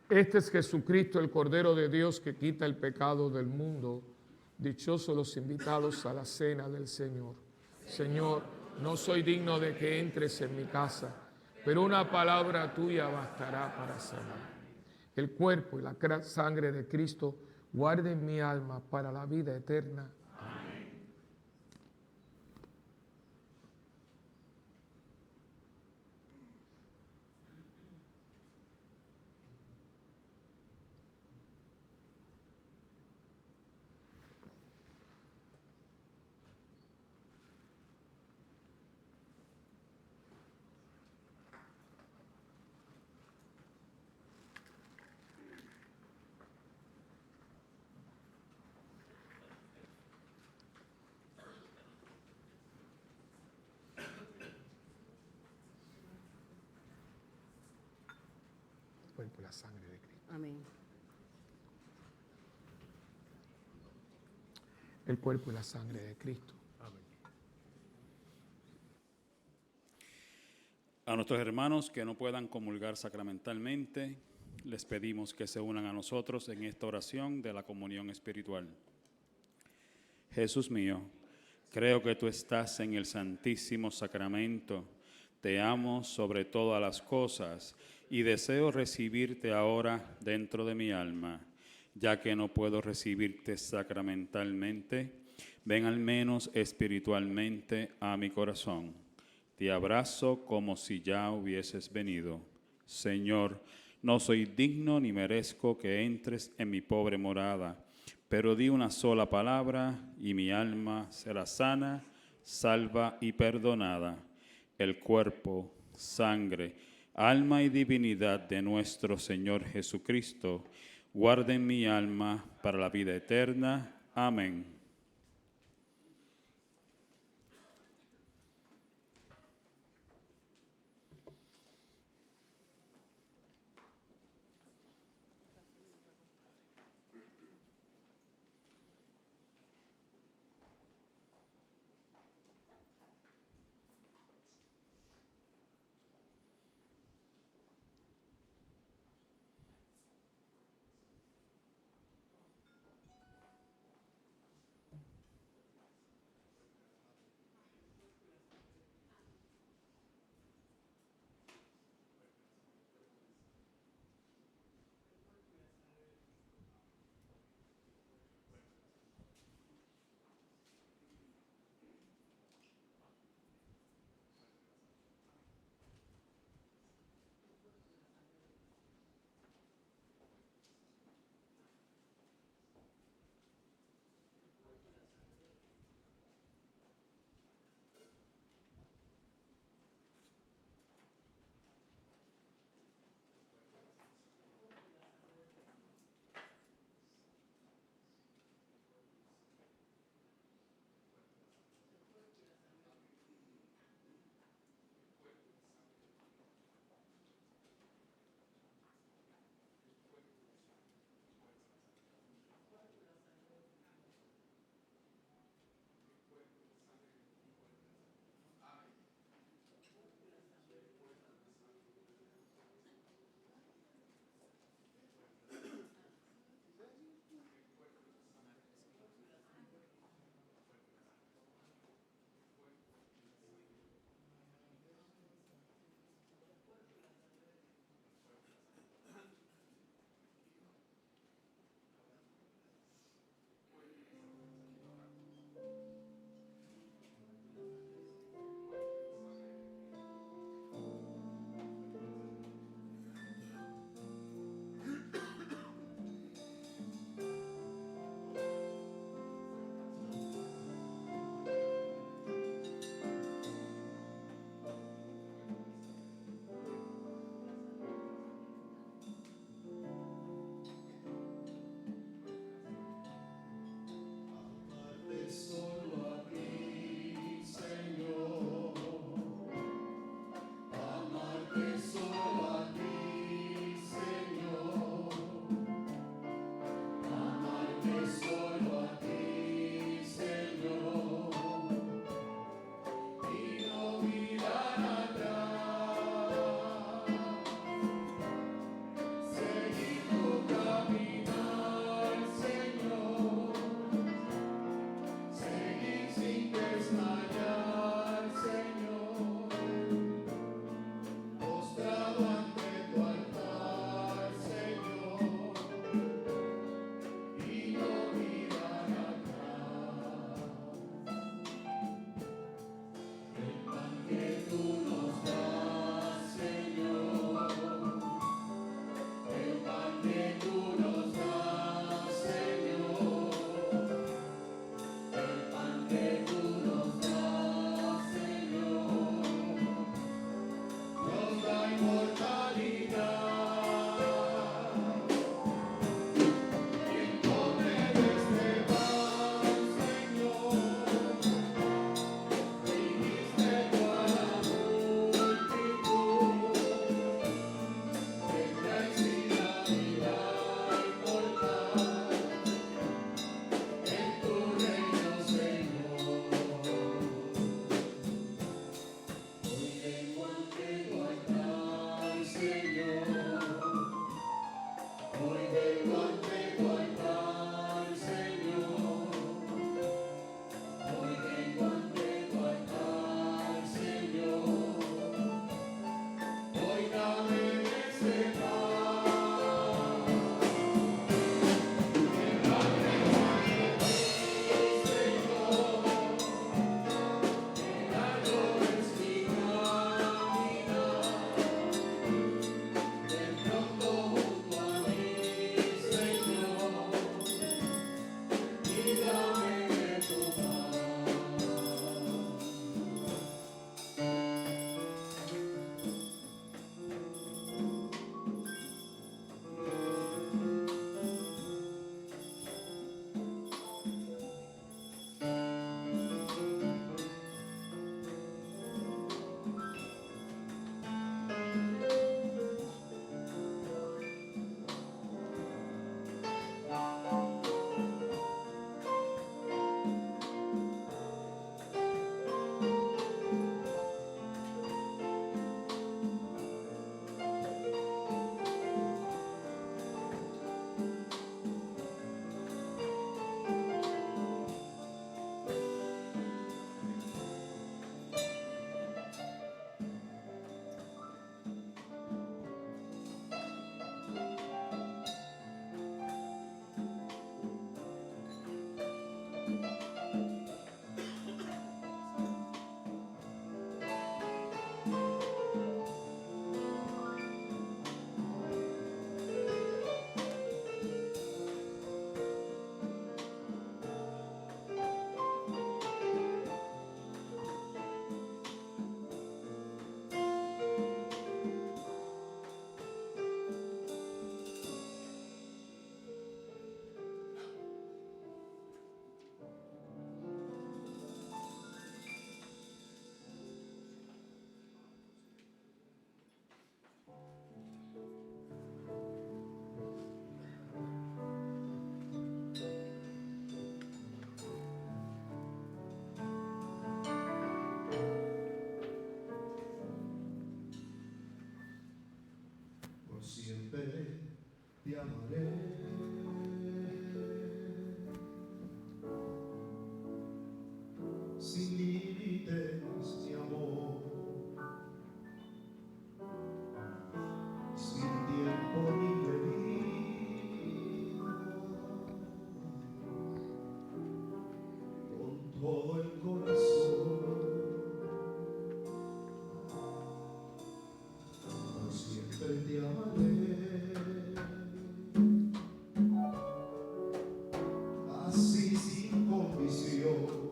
Este es Jesucristo, el Cordero de Dios, que quita el pecado del mundo. Dichosos los invitados a la cena del Señor. Señor, no soy digno de que entres en mi casa, pero una palabra tuya bastará para sanar. El cuerpo y la sangre de Cristo guarden mi alma para la vida eterna. cuerpo y la sangre de Cristo. Amén. El cuerpo y la sangre de Cristo. A nuestros hermanos que no puedan comulgar sacramentalmente, les pedimos que se unan a nosotros en esta oración de la comunión espiritual. Jesús mío, creo que tú estás en el Santísimo Sacramento. Te amo sobre todas las cosas y deseo recibirte ahora dentro de mi alma. Ya que no puedo recibirte sacramentalmente, ven al menos espiritualmente a mi corazón. Te abrazo como si ya hubieses venido. Señor, no soy digno ni merezco que entres en mi pobre morada, pero di una sola palabra y mi alma será sana, salva y perdonada. El cuerpo, sangre, alma y divinidad de nuestro Señor Jesucristo, guarden mi alma para la vida eterna. Amén. amaré. Sin límites de amor, sin tiempo ni medida, con todo el corazón, por siempre te amaré. Así sin condición,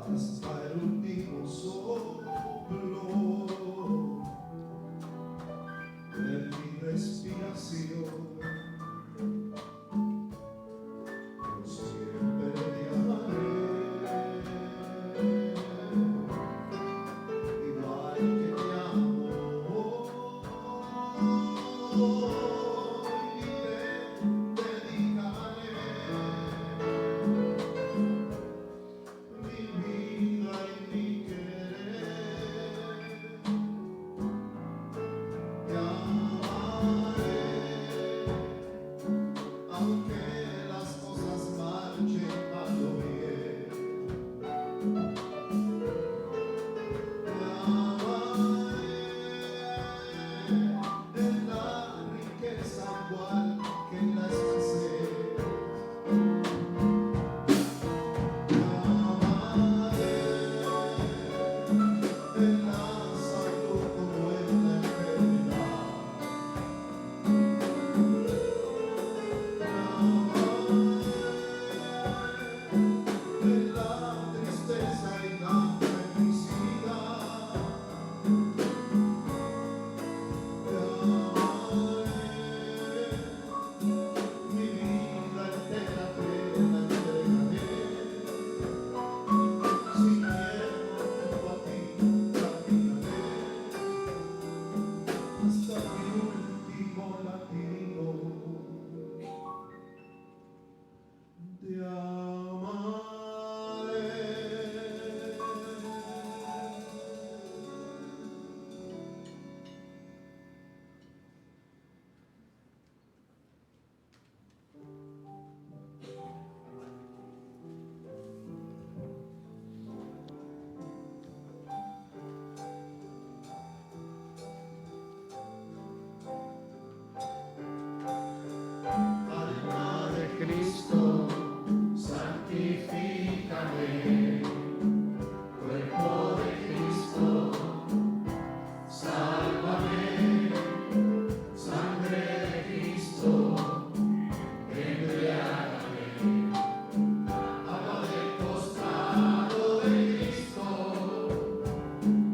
hasta el último soplo de mi respiración. Por siempre te amaré, igual que te amo hoy, y te dedicaré mi vida y mi querer. Te amaré, aunque las cosas marchen mal o bien. Te amaré en la riqueza igual que en la escasez. Te amaré en la salud como en la enfermedad. Te amaré en la tristeza y la felicidad. Te amaré, mi vida entera te la entregaré. Sin miedo junto a ti caminaré hasta mi último latido. Te amaré. Alma de Cristo, santifícame. Cuerpo de Cristo, sálvame. Sangre de Cristo, embriágame. Agua del costado de Cristo,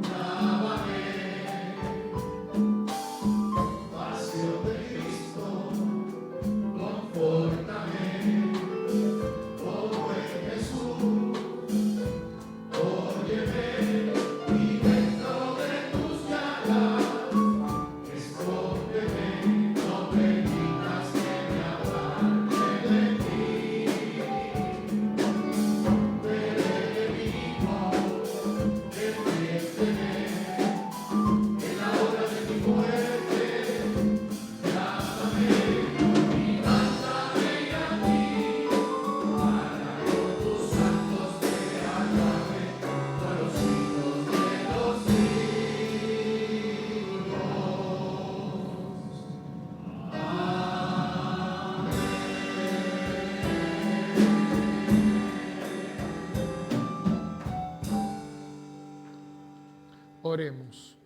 lávame. Pasión de Cristo, confórtame. Oh buen Jesús, óyeme, y dentro de tus llagas, escóndeme, no permitas que me aparte de ti. Del enemigo, defiéndeme, en la hora de mi muerte, llámame, levántame y a ti, para con tus santos te alabe por los siglos de los Oremos.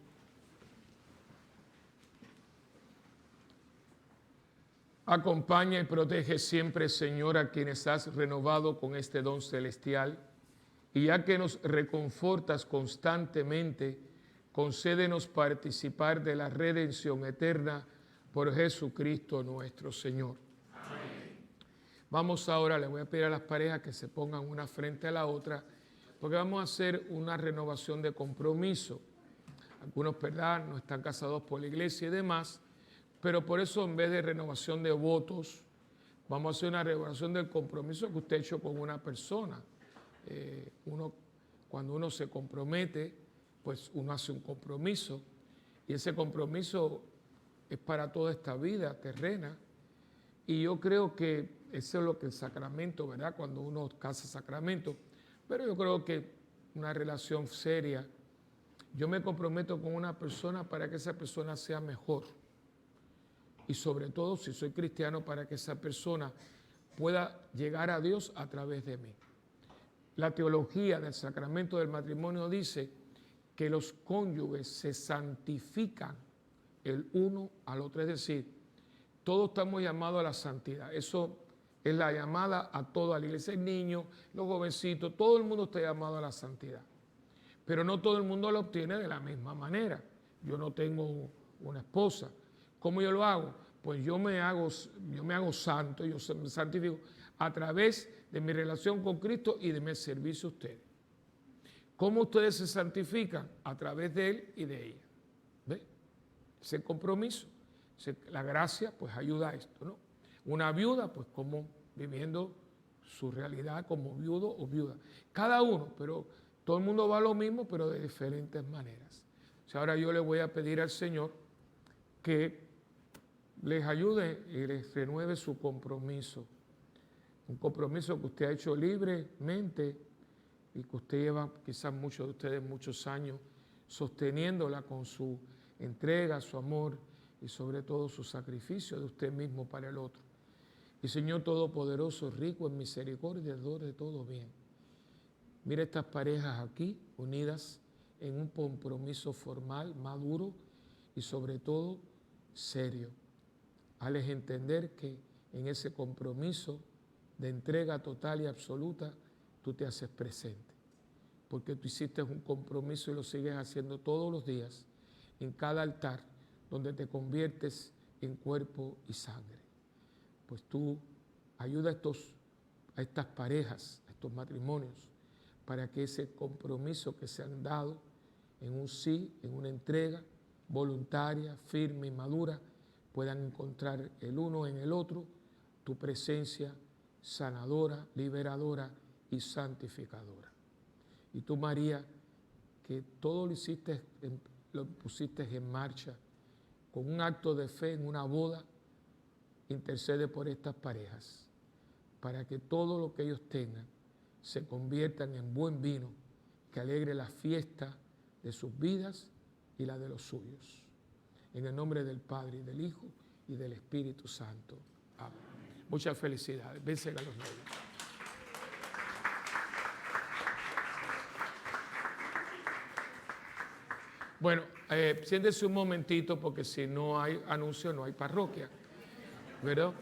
Acompaña y protege siempre, Señor, a quienes has renovado con este don celestial, y ya que nos reconfortas constantemente, concédenos participar de la redención eterna por Jesucristo nuestro Señor. Amén. Vamos ahora, le voy a pedir a las parejas que se pongan una frente a la otra, porque vamos a hacer una renovación de compromiso. Algunos, ¿verdad?, no están casados por la iglesia y demás, pero por eso en vez de renovación de votos, vamos a hacer una renovación del compromiso que usted ha hecho con una persona. Cuando uno se compromete, pues uno hace un compromiso Y ese compromiso es para toda esta vida terrena. Y yo creo que eso es lo que el sacramento, ¿verdad? Cuando uno casa sacramento. Pero yo creo que una relación seria, yo me comprometo con una persona para que esa persona sea mejor. Y sobre todo, si soy cristiano, para que esa persona pueda llegar a Dios a través de mí. La teología del sacramento del matrimonio dice que los cónyuges se santifican el uno al otro. Es decir, todos estamos llamados a la santidad. Eso es la llamada a toda la iglesia. El niño, los jovencitos, todo el mundo está llamado a la santidad. Pero no todo el mundo lo obtiene de la misma manera. Yo no tengo una esposa. ¿Cómo yo lo hago? Pues yo me hago santo, yo me santifico a través de mi relación con Cristo y de mi servicio a ustedes. ¿Cómo ustedes se santifican? A través de Él y de ella. ¿Ve? Ese compromiso. La gracia, pues ayuda a esto, ¿no? Una viuda, pues como viviendo su realidad como viudo o viuda. Cada uno, pero todo el mundo va a lo mismo, pero de diferentes maneras. O sea, ahora yo le voy a pedir al Señor que les ayude y les renueve su compromiso. Un compromiso que usted ha hecho libremente y que usted lleva, quizás muchos de ustedes, muchos años sosteniéndola con su entrega, su amor y sobre todo su sacrificio de usted mismo para el otro. Y Señor Todopoderoso, rico en misericordia, dador de todo bien. Mira estas parejas aquí unidas en un compromiso formal, maduro y sobre todo serio. Hazles entender que en ese compromiso de entrega total y absoluta, tú te haces presente. Porque tú hiciste un compromiso y lo sigues haciendo todos los días, en cada altar, donde te conviertes en cuerpo y sangre. Pues tú ayuda a estas parejas, a estos matrimonios, para que ese compromiso que se han dado en un sí, en una entrega voluntaria, firme y madura, puedan encontrar el uno en el otro tu presencia sanadora, liberadora y santificadora. Y tú, María, que todo lo pusiste en marcha con un acto de fe en una boda, intercede por estas parejas para que todo lo que ellos tengan se conviertan en buen vino que alegre la fiesta de sus vidas y la de los suyos. En el nombre del Padre, y del Hijo, y del Espíritu Santo. Amén. Muchas felicidades. Vencen a los novios. Bueno, siéntese un momentito porque si no hay anuncio, no hay parroquia, ¿verdad?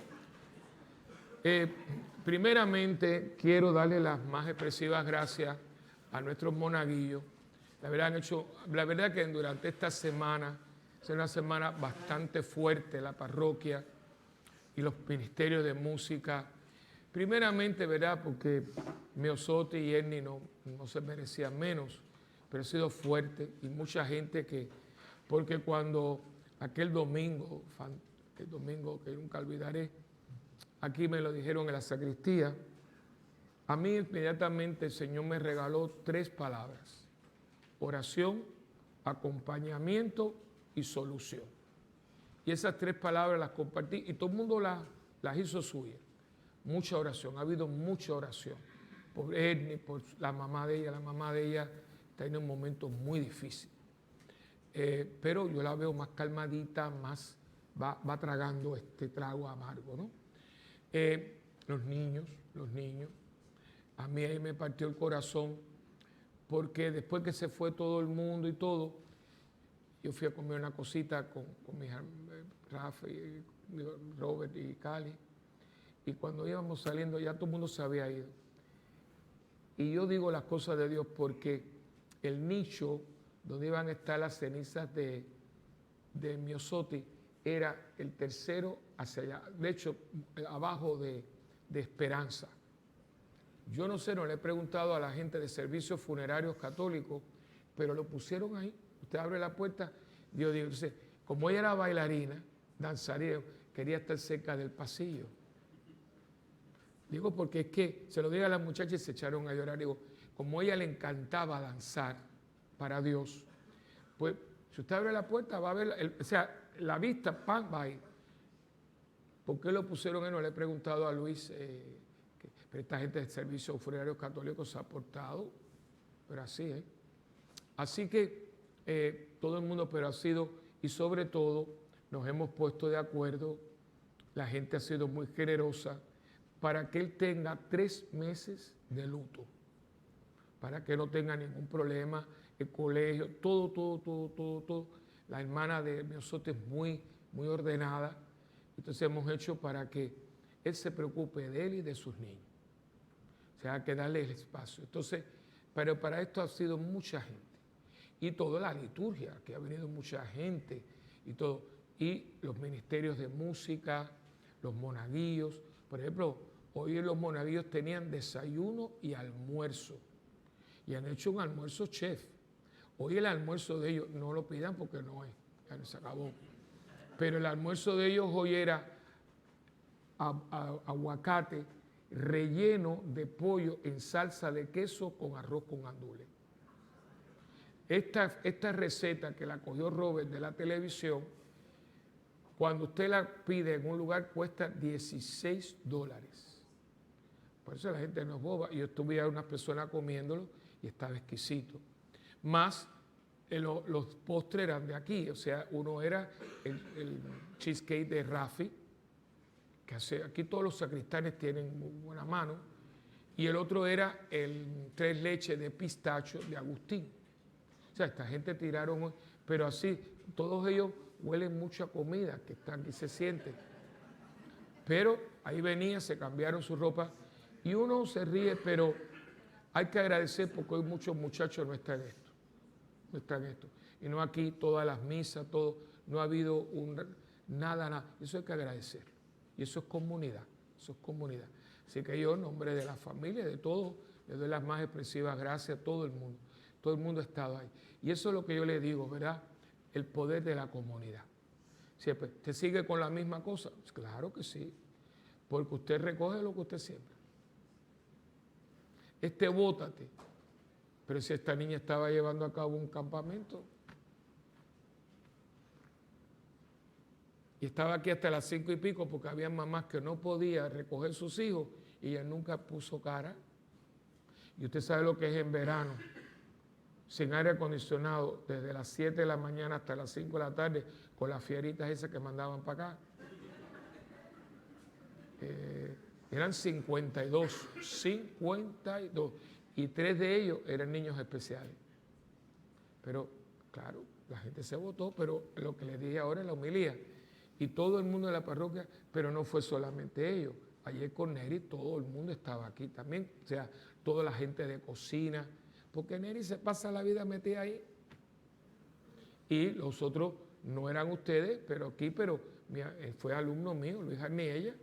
Primeramente, quiero darle las más expresivas gracias a nuestros monaguillos. La verdad que durante esta semana, es una semana bastante fuerte, la parroquia y los ministerios de música. Primeramente, ¿verdad? Porque Miosotti y Ernie no se merecían menos, pero ha sido fuerte y mucha gente porque cuando aquel domingo, el domingo que nunca olvidaré, aquí me lo dijeron en la sacristía, a mí inmediatamente el Señor me regaló 3 palabras: oración, acompañamiento y solución. Y esas 3 palabras las compartí y todo el mundo las hizo suyas. Mucha oración, ha habido mucha oración por Ernie, por la mamá de ella. La mamá de ella está en un momento muy difícil. Pero yo la veo más calmadita, más va tragando este trago amargo, ¿no? Los niños, a mí ahí me partió el corazón porque después que se fue todo el mundo y todo, yo fui a comer una cosita con mis Rafa, y Robert y Cali, y cuando íbamos saliendo ya todo el mundo se había ido. Y yo digo las cosas de Dios porque el nicho donde iban a estar las cenizas de Miosotti era el tercero hacia allá, de hecho, abajo de Esperanza. Yo no sé, no le he preguntado a la gente de servicios funerarios católicos, pero lo pusieron ahí. Usted abre la puerta, Dios dijo, entonces, como ella era bailarina, danzaría, quería estar cerca del pasillo. Digo, porque es que, se lo dije a las muchachas y se echaron a llorar, digo, como a ella le encantaba danzar para Dios, pues Si usted abre la puerta, va a ver, o sea, la vista, ¡pam!, va ahí. ¿Por qué lo pusieron ahí? No le he preguntado a Luis, pero esta gente del Servicio Funerario Católico se ha portado, pero así, Así que todo el mundo, pero ha sido, y sobre todo, nos hemos puesto de acuerdo, la gente ha sido muy generosa, para que él tenga 3 meses de luto, para que no tenga ningún problema, el colegio, todo. La hermana de nosotros es muy ordenada, entonces hemos hecho para que él se preocupe de él y de sus niños. O sea, hay que darle el espacio. Entonces, pero para esto ha sido mucha gente. Y toda la liturgia, que ha venido mucha gente y todo. Y los ministerios de música, los monaguillos. Por ejemplo, hoy los monaguillos tenían desayuno y almuerzo. Y han hecho un almuerzo chef. Hoy el almuerzo de ellos, no lo pidan porque no es, ya no se acabó. Pero el almuerzo de ellos hoy era aguacate relleno de pollo en salsa de queso con arroz con gandules. Esta receta que la cogió Robert de la televisión, cuando usted la pide en un lugar cuesta $16. Por eso la gente no es boba. Yo estuve a unas personas comiéndolo y estaba exquisito. Más los postres eran de aquí, o sea, uno era el cheesecake de Rafi, que aquí todos los sacristanes tienen muy buena mano, y el otro era el 3 leches de pistacho de Agustín. O sea, esta gente tiraron, pero así, todos ellos huelen mucha comida que está aquí, se siente. Pero ahí venía, se cambiaron su ropa, y uno se ríe, pero hay que agradecer porque hoy muchos muchachos no están en esto. No están en esto. Y no aquí todas las misas, todo, no ha habido nada. Eso hay que agradecerlo. Y eso es comunidad, Así que yo, en nombre de la familia, de todos, le doy las más expresivas gracias a todo el mundo. Todo el mundo ha estado ahí. Y eso es lo que yo le digo, ¿verdad? El poder de la comunidad. Siempre, ¿te sigue con la misma cosa? Pues claro que sí, porque usted recoge lo que usted siembra. Bótate. Pero si esta niña estaba llevando a cabo un campamento y estaba aquí hasta las 5 y pico porque había mamás que no podían recoger sus hijos y ella nunca puso cara. Y usted sabe lo que es en verano, sin aire acondicionado, desde las 7 de la mañana hasta las 5 de la tarde, con las fieritas esas que mandaban para acá. Eran 52, y 3 de ellos eran niños especiales. Pero, claro, la gente se votó, pero lo que les dije ahora es la homilía. Y todo el mundo de la parroquia, pero no fue solamente ellos. Ayer con Neri todo el mundo estaba aquí también, o sea, toda la gente de cocina, porque Neri se pasa la vida metida ahí. Y los otros no eran ustedes, pero fue alumno mío, Luis Arniella,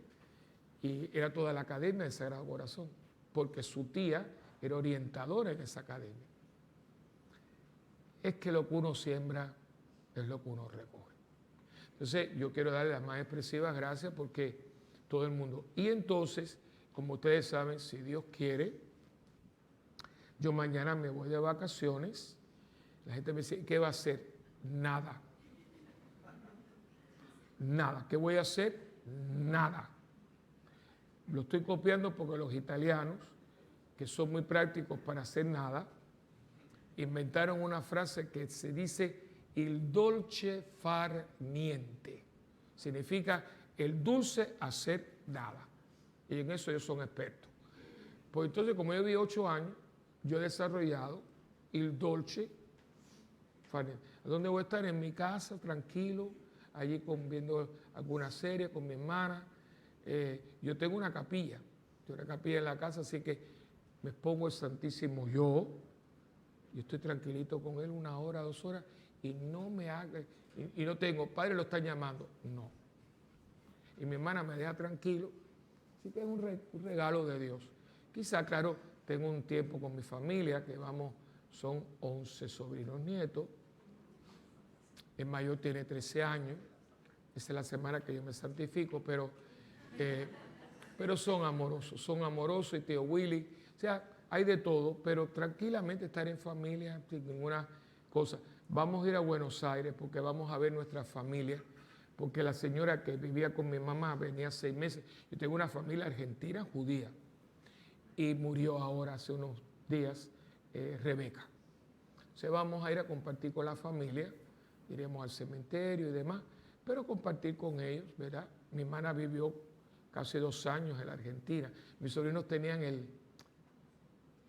y era toda la academia de Sagrado Corazón, porque su tía era orientadora en esa academia. Es que lo que uno siembra es lo que uno recoge. Entonces, yo quiero darle las más expresivas gracias porque todo el mundo. Y entonces, como ustedes saben, si Dios quiere, yo mañana me voy de vacaciones. La gente me dice, ¿qué va a hacer? Nada. Nada. ¿Qué voy a hacer? Nada. Lo estoy copiando porque los italianos, que son muy prácticos para hacer nada, inventaron una frase que se dice il dolce far niente. Significa el dulce hacer nada. Y en eso ellos son expertos. Pues entonces, como yo viví 8 años, yo he desarrollado il dolce far niente. ¿A dónde voy a estar? En mi casa, tranquilo, allí viendo alguna serie con mi hermana. Yo tengo una capilla en la casa, así que me pongo el Santísimo yo estoy tranquilito con él 1 hora, 2 horas, y no me haga, y no tengo, padre, lo están llamando, no. Y mi hermana me deja tranquilo, así que es un regalo de Dios. Quizá, claro, tengo un tiempo con mi familia, que son 11 sobrinos nietos, el mayor tiene 13 años, esa es la semana que yo me santifico, pero son amorosos, y tío Willy, o sea, hay de todo, pero tranquilamente estar en familia sin ninguna cosa. vamos a ir a Buenos Aires porque vamos a ver nuestra familia, porque la señora que vivía con mi mamá venía 6 meses. Yo tengo una familia argentina judía y murió ahora hace unos días Rebeca. Entonces vamos a ir a compartir con la familia, iremos al cementerio y demás, pero compartir con ellos, ¿verdad? Mi hermana vivió casi 2 años en la Argentina. Mis sobrinos tenían el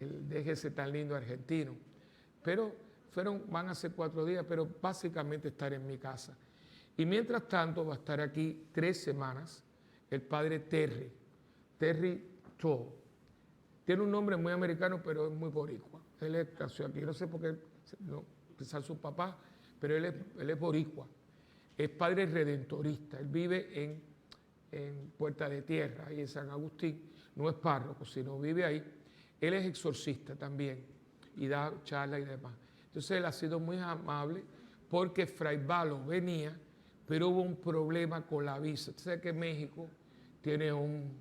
déjese tan lindo argentino, pero van a ser 4 días, pero básicamente estar en mi casa. Y mientras tanto va a estar aquí 3 semanas el padre Terry Toll. Tiene un nombre muy americano, pero es muy boricua. Él nació aquí, no sé por qué, no, quizás su papá, pero él es boricua. Es padre redentorista, él vive en Puerta de Tierra, ahí en San Agustín, no es párroco, sino vive ahí. Él es exorcista también y da charlas y demás. Entonces él ha sido muy amable porque Fray Balo venía, pero hubo un problema con la visa. Usted sabe que México tiene un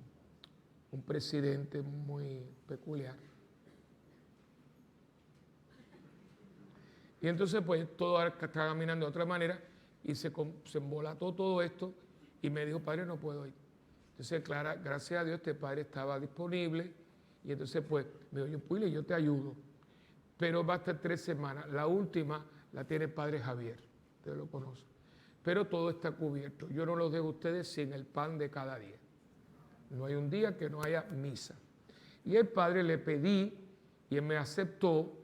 presidente muy peculiar. Y entonces pues todo está caminando de otra manera y se embolató todo esto y me dijo, padre, no puedo ir. Entonces, gracias a Dios, este padre estaba disponible y entonces pues me dijo, Willy, yo te ayudo. Pero va a estar 3 semanas. La última la tiene el padre Javier, usted lo conoce. Pero todo está cubierto. Yo no los dejo a ustedes sin el pan de cada día. No hay un día que no haya misa. Y el padre le pedí y él me aceptó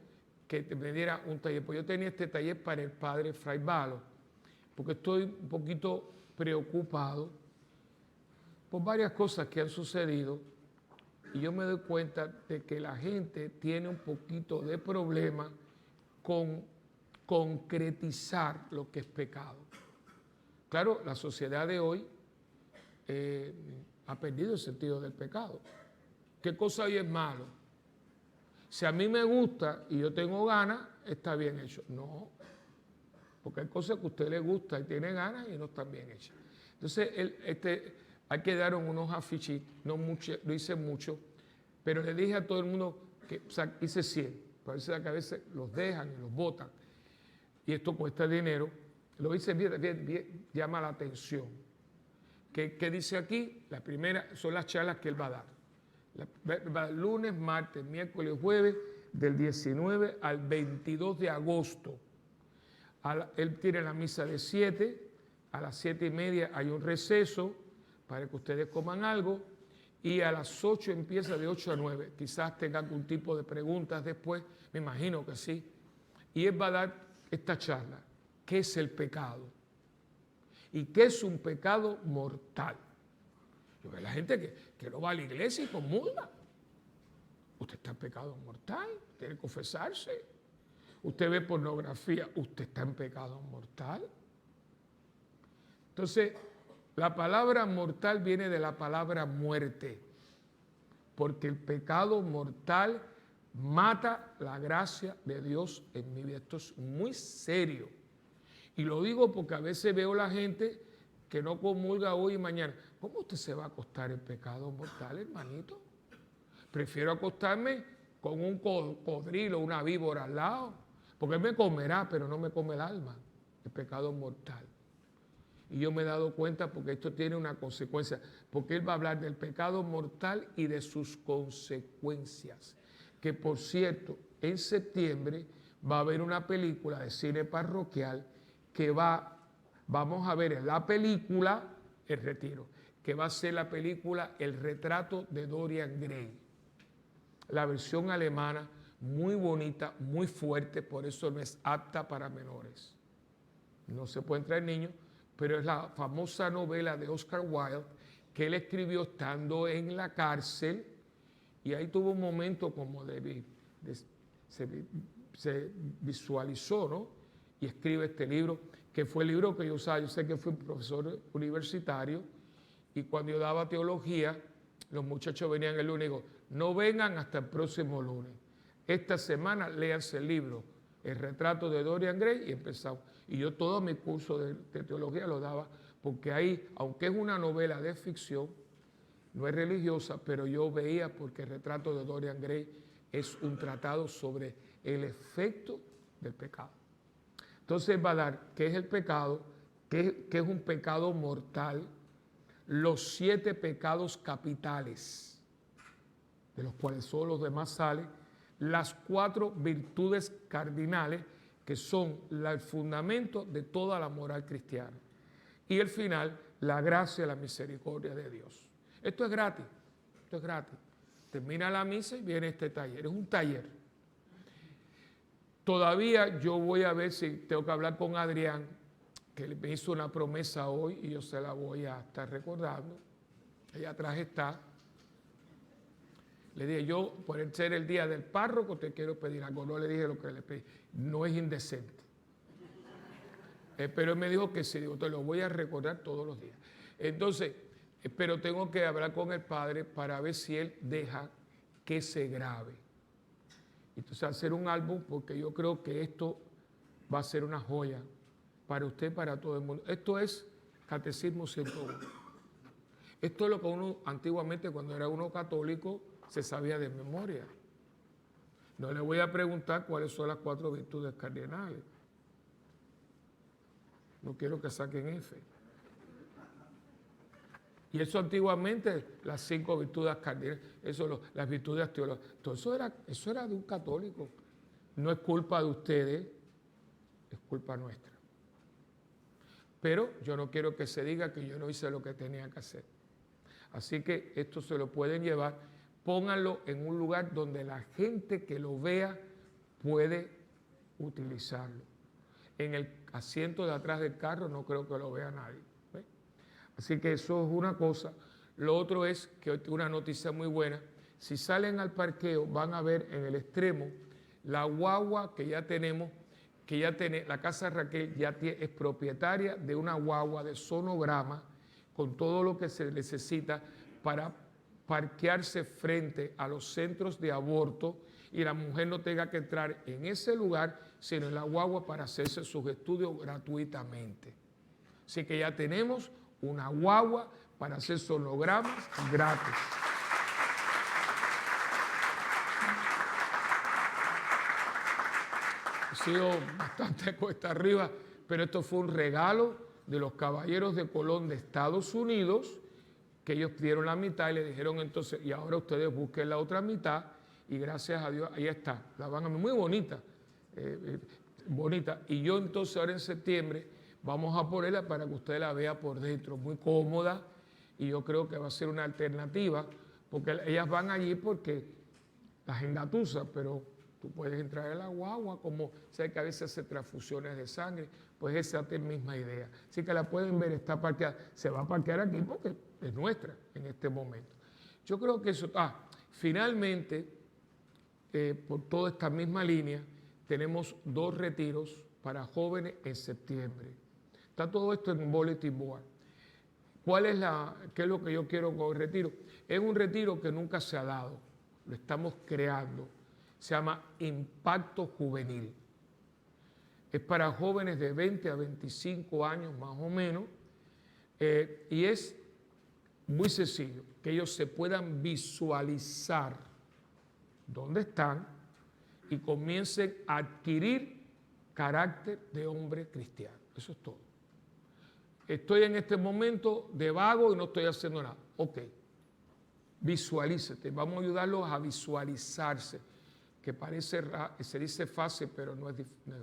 que me diera un taller. Pues yo tenía este taller para el padre Fray Balo, porque estoy un poquito preocupado por varias cosas que han sucedido y yo me doy cuenta de que la gente tiene un poquito de problema con concretizar lo que es pecado. Claro, la sociedad de hoy ha perdido el sentido del pecado. ¿Qué cosa hoy es malo? Si a mí me gusta y yo tengo ganas, está bien hecho. No, porque hay cosas que a usted le gusta y tiene ganas y no están bien hechas. Entonces, hay que dar unos afiches, no hice mucho, pero le dije a todo el mundo que hice 100. Parece que a veces los dejan y los botan. Y esto cuesta dinero. Lo hice bien, llama la atención. ¿Qué dice aquí? La primera son las charlas que él va a dar. Lunes, martes, miércoles, jueves, del 19 al 22 de agosto. Él tiene la misa de 7, a las 7:30 hay un receso para que ustedes coman algo y a las 8 empieza de 8 a 9. Quizás tenga algún tipo de preguntas después, me imagino que sí. Y él va a dar esta charla. ¿Qué es el pecado? ¿Y qué es un pecado mortal? Yo veo a la gente que no va a la iglesia y comulga. Usted está en pecado mortal, tiene que confesarse. Usted ve pornografía, usted está en pecado mortal. Entonces, la palabra mortal viene de la palabra muerte, porque el pecado mortal mata la gracia de Dios en mi vida. Esto es muy serio. Y lo digo porque a veces veo a la gente que no comulga hoy y mañana. ¿Cómo usted se va a acostar en pecado mortal, hermanito? Prefiero acostarme con un cocodrilo, una víbora al lado, porque él me comerá, pero no me come el alma. El pecado mortal. Y yo me he dado cuenta porque esto tiene una consecuencia, porque él va a hablar del pecado mortal y de sus consecuencias. Que por cierto, en septiembre va a haber una película de cine parroquial que vamos a ver en la película El Retiro, que va a ser la película El retrato de Dorian Gray. La versión alemana, muy bonita, muy fuerte, por eso no es apta para menores. No se pueden traer niños, pero es la famosa novela de Oscar Wilde que él escribió estando en la cárcel y ahí tuvo un momento como se visualizó, ¿no? Y escribe este libro, que fue el libro que yo usaba. Yo sé que fui profesor universitario y cuando yo daba teología, los muchachos venían el lunes y digo, no vengan hasta el próximo lunes. Esta semana léanse el libro, El retrato de Dorian Gray, y empezamos. Y yo todo mi curso de teología lo daba, porque ahí, aunque es una novela de ficción, no es religiosa, pero yo veía porque El retrato de Dorian Gray es un tratado sobre el efecto del pecado. Entonces va a dar qué es el pecado, qué es un pecado mortal, los 7 pecados capitales, de los cuales solo los demás salen, las 4 virtudes cardinales, que son el fundamento de toda la moral cristiana. Y el final, la gracia y la misericordia de Dios. Esto es gratis, esto es gratis. Termina la misa y viene este taller, es un taller. Todavía yo voy a ver si tengo que hablar con Adrián, que me hizo una promesa hoy y yo se la voy a estar recordando. Allá atrás está. Le dije, yo, por ser el día del párroco, te quiero pedir algo. No le dije lo que le pedí. No es indecente. Pero él me dijo que sí, digo, te lo voy a recordar todos los días. Entonces, pero tengo que hablar con el padre para ver si él deja que se grabe. Entonces, hacer un álbum, porque yo creo que esto va a ser una joya para usted, para todo el mundo. Esto es Catecismo 101. Esto es lo que uno antiguamente, cuando era uno católico, se sabía de memoria. No le voy a preguntar cuáles son las 4 virtudes cardinales. No quiero que saquen F. Y eso antiguamente, las 5 virtudes cardinales, las virtudes teológicas, todo eso era de un católico. No es culpa de ustedes, es culpa nuestra. Pero yo no quiero que se diga que yo no hice lo que tenía que hacer. Así que esto se lo pueden llevar, pónganlo en un lugar donde la gente que lo vea puede utilizarlo. En el asiento de atrás del carro no creo que lo vea nadie. ¿Ve? Así que eso es una cosa. Lo otro es que una noticia muy buena. Si salen al parqueo van a ver en el extremo la guagua que ya tenemos, la Casa Raquel ya es propietaria de una guagua de sonograma con todo lo que se necesita para parquearse frente a los centros de aborto y la mujer no tenga que entrar en ese lugar, sino en la guagua para hacerse sus estudios gratuitamente. Así que ya tenemos una guagua para hacer sonogramas gratis. Ha sido bastante cuesta arriba, pero esto fue un regalo de los caballeros de Colón de Estados Unidos, que ellos dieron la mitad y le dijeron entonces, y ahora ustedes busquen la otra mitad, y gracias a Dios, ahí está, la van a ver muy bonita, bonita. Y yo entonces ahora en septiembre vamos a ponerla para que usted la vea por dentro, muy cómoda, y yo creo que va a ser una alternativa, porque ellas van allí porque las engatusan, pero tú puedes entrar en la guagua, como sé que a veces hace transfusiones de sangre, pues esa es la misma idea. Así que la pueden ver, está parqueada, se va a parquear aquí porque es nuestra en este momento. Yo creo que eso, finalmente, por toda esta misma línea, tenemos 2 retiros para jóvenes en septiembre. Está todo esto en un bulletin board. ¿Qué es lo que yo quiero con el retiro? Es un retiro que nunca se ha dado, lo estamos creando. Se llama Impacto Juvenil. Es para jóvenes de 20 a 25 años más o menos, y es muy sencillo, que ellos se puedan visualizar dónde están y comiencen a adquirir carácter de hombre cristiano. Eso es todo. Estoy en este momento de vago y no estoy haciendo nada. Ok, visualízate, vamos a ayudarlos a visualizarse, que se dice fácil, pero no es difícil.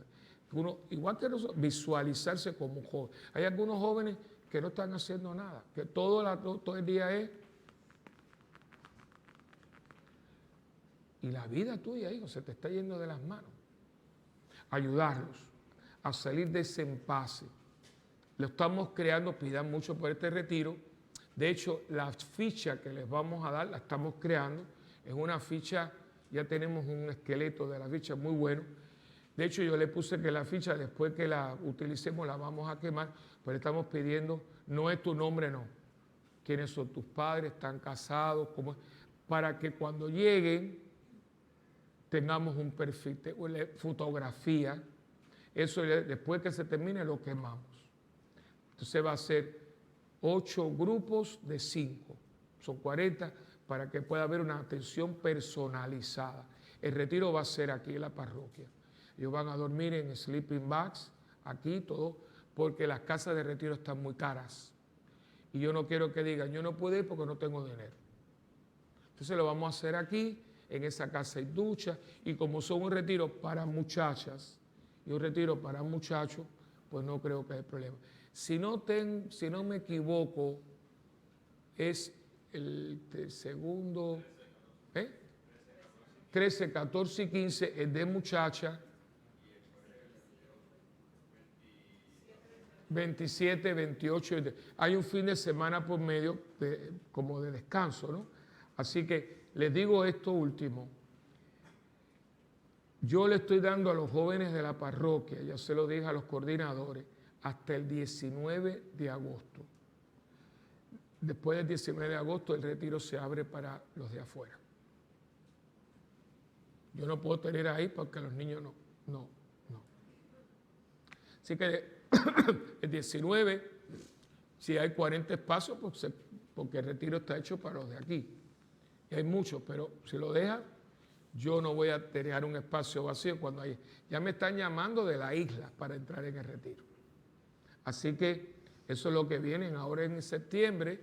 Igual que nosotros, visualizarse como joven. Hay algunos jóvenes que no están haciendo nada, que todo el día es. Y la vida tuya, hijo, se te está yendo de las manos. Ayudarlos a salir de ese impasse. Lo estamos creando, pidan mucho por este retiro. De hecho, la ficha que les vamos a dar, la estamos creando. Es una ficha, ya tenemos un esqueleto de la ficha muy bueno. De hecho, yo le puse que la ficha, después que la utilicemos, la vamos a quemar, pero estamos pidiendo, no es tu nombre, no. ¿Quiénes son tus padres? ¿Están casados? ¿Cómo es? Para que cuando lleguen tengamos un perfil, fotografía. Eso después que se termine lo quemamos. Entonces va a ser 8 grupos de 5. Son 40 para que pueda haber una atención personalizada. El retiro va a ser aquí en la parroquia. Ellos van a dormir en sleeping bags, aquí, todo, porque las casas de retiro están muy caras. Y yo no quiero que digan, yo no puedo ir porque no tengo dinero. Entonces lo vamos a hacer aquí, en esa casa hay ducha, y como son un retiro para muchachas y un retiro para muchachos, pues no creo que haya problema. Si no me equivoco, es el segundo, 13, 14 y 15 es de muchacha, 27, 28, hay un fin de semana por medio como de descanso, ¿no? Así que les digo esto último. Yo le estoy dando a los jóvenes de la parroquia, ya se lo dije a los coordinadores, hasta el 19 de agosto. Después del 19 de agosto el retiro se abre para los de afuera. Yo no puedo tener ahí porque los niños no. Así que el 19, si hay 40 espacios, pues porque el retiro está hecho para los de aquí. Y hay muchos, pero si lo dejan, yo no voy a dejar un espacio vacío cuando hay. Ya me están llamando de la isla para entrar en el retiro. Así que eso es lo que vienen ahora en septiembre,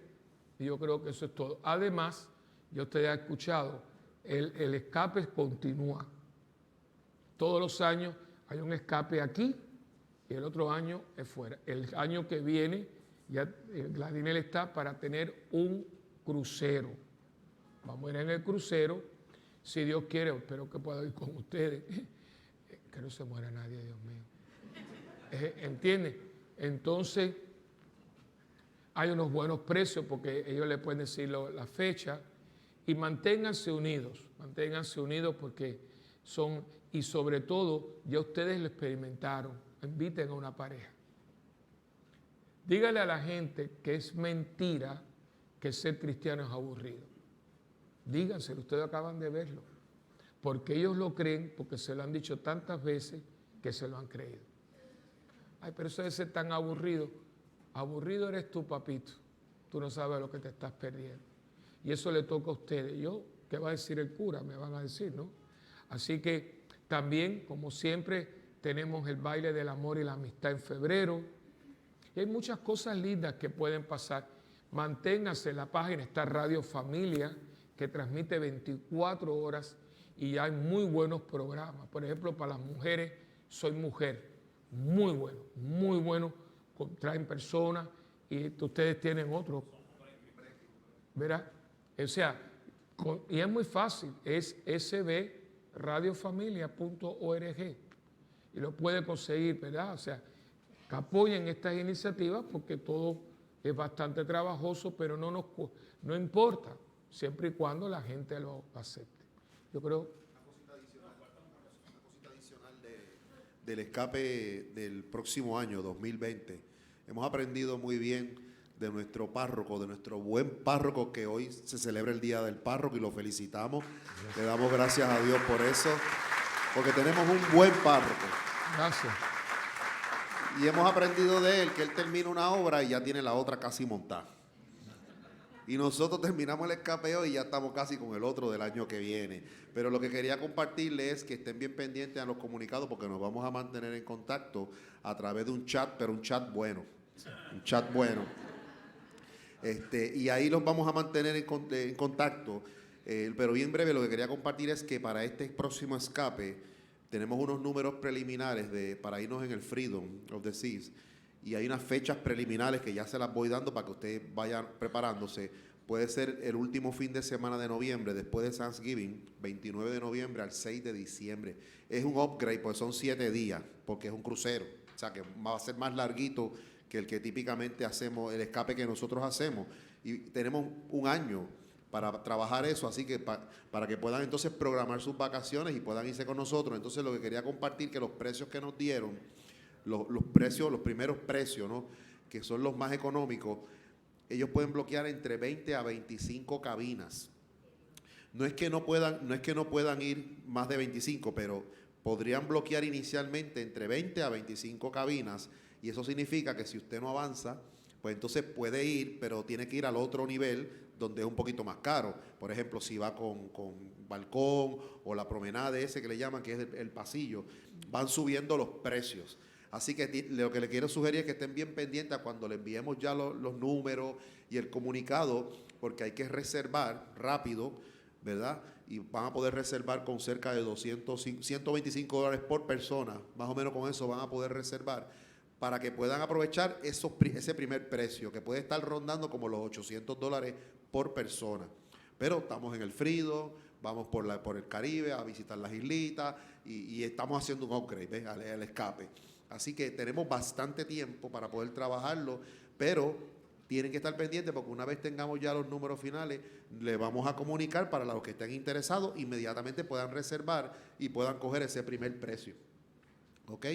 y yo creo que eso es todo. Además, ya usted ha escuchado, el escape continúa. Todos los años hay un escape aquí y el otro año es fuera. El año que viene, ya Gladinel está para tener un crucero. Vamos a ir en el crucero, si Dios quiere, espero que pueda ir con ustedes. Que no se muera nadie, Dios mío. ¿Entiende? Entonces, hay unos buenos precios porque ellos le pueden decir la fecha, y manténganse unidos porque son, y sobre todo, ya ustedes lo experimentaron, inviten a una pareja. Dígale a la gente que es mentira que ser cristiano es aburrido. Díganselo, ustedes acaban de verlo. Porque ellos lo creen, porque se lo han dicho tantas veces que se lo han creído. Ay, pero eso debe ser tan aburrido. Aburrido eres tú, papito. Tú no sabes lo que te estás perdiendo. Y eso le toca a ustedes. ¿Qué va a decir el cura? Me van a decir, ¿no? Así que también, como siempre, tenemos el baile del amor y la amistad en febrero. Y hay muchas cosas lindas que pueden pasar. Manténganse en la página, está Radio Familia, que transmite 24 horas y hay muy buenos programas. Por ejemplo, para las mujeres, Soy Mujer. Muy bueno. Traen personas y ustedes tienen otro. ¿Verdad? O sea, y es muy fácil, es sbradiofamilia.org y lo puede conseguir, ¿verdad? O sea, que apoyen estas iniciativas porque todo es bastante trabajoso, pero no importa, siempre y cuando la gente lo acepte. Yo creo. Una cosita adicional del escape del próximo año, 2020. Hemos aprendido muy bien de nuestro párroco, de nuestro buen párroco, que hoy se celebra el Día del Párroco y lo felicitamos. Le damos gracias a Dios por eso, porque tenemos un buen párroco. Gracias. Y hemos aprendido de él que él termina una obra y ya tiene la otra casi montada. Y nosotros terminamos el escapeo y ya estamos casi con el otro del año que viene. Pero lo que quería compartirles es que estén bien pendientes a los comunicados porque nos vamos a mantener en contacto a través de un chat, pero un chat bueno. Un chat bueno. Y ahí los vamos a mantener en contacto. Pero bien breve, lo que quería compartir es que para este próximo escape tenemos unos números preliminares para irnos en el Freedom of the Seas. Y hay unas fechas preliminares que ya se las voy dando para que ustedes vayan preparándose. Puede ser el último fin de semana de noviembre, después de Thanksgiving, 29 de noviembre al 6 de diciembre. Es un upgrade, pues son 7 días, porque es un crucero. O sea, que va a ser más larguito que el que típicamente hacemos, el escape que nosotros hacemos. Y tenemos un año para trabajar eso, así que para que puedan entonces programar sus vacaciones y puedan irse con nosotros. Entonces lo que quería compartir, que los precios que nos dieron, los primeros precios, ¿no?, que son los más económicos, ellos pueden bloquear entre 20 a 25 cabinas. No es que no puedan ir más de 25, pero podrían bloquear inicialmente entre 20 a 25 cabinas, y eso significa que si usted no avanza, pues entonces puede ir, pero tiene que ir al otro nivel donde es un poquito más caro. Por ejemplo, si va con balcón o la promenade ese que le llaman, que es el pasillo, van subiendo los precios. Así que lo que le quiero sugerir es que estén bien pendientes a cuando le enviemos ya los números y el comunicado, porque hay que reservar rápido, ¿verdad? Y van a poder reservar con cerca de $125 por persona, más o menos con eso van a poder reservar, para que puedan aprovechar ese primer precio, que puede estar rondando como los $800 por persona. Pero estamos en el Frido, vamos por el Caribe a visitar las islitas y estamos haciendo un upgrade, ¿ves? Al escape. Así que tenemos bastante tiempo para poder trabajarlo, pero tienen que estar pendientes porque una vez tengamos ya los números finales, le vamos a comunicar para los que estén interesados, inmediatamente puedan reservar y puedan coger ese primer precio. ¿Ok?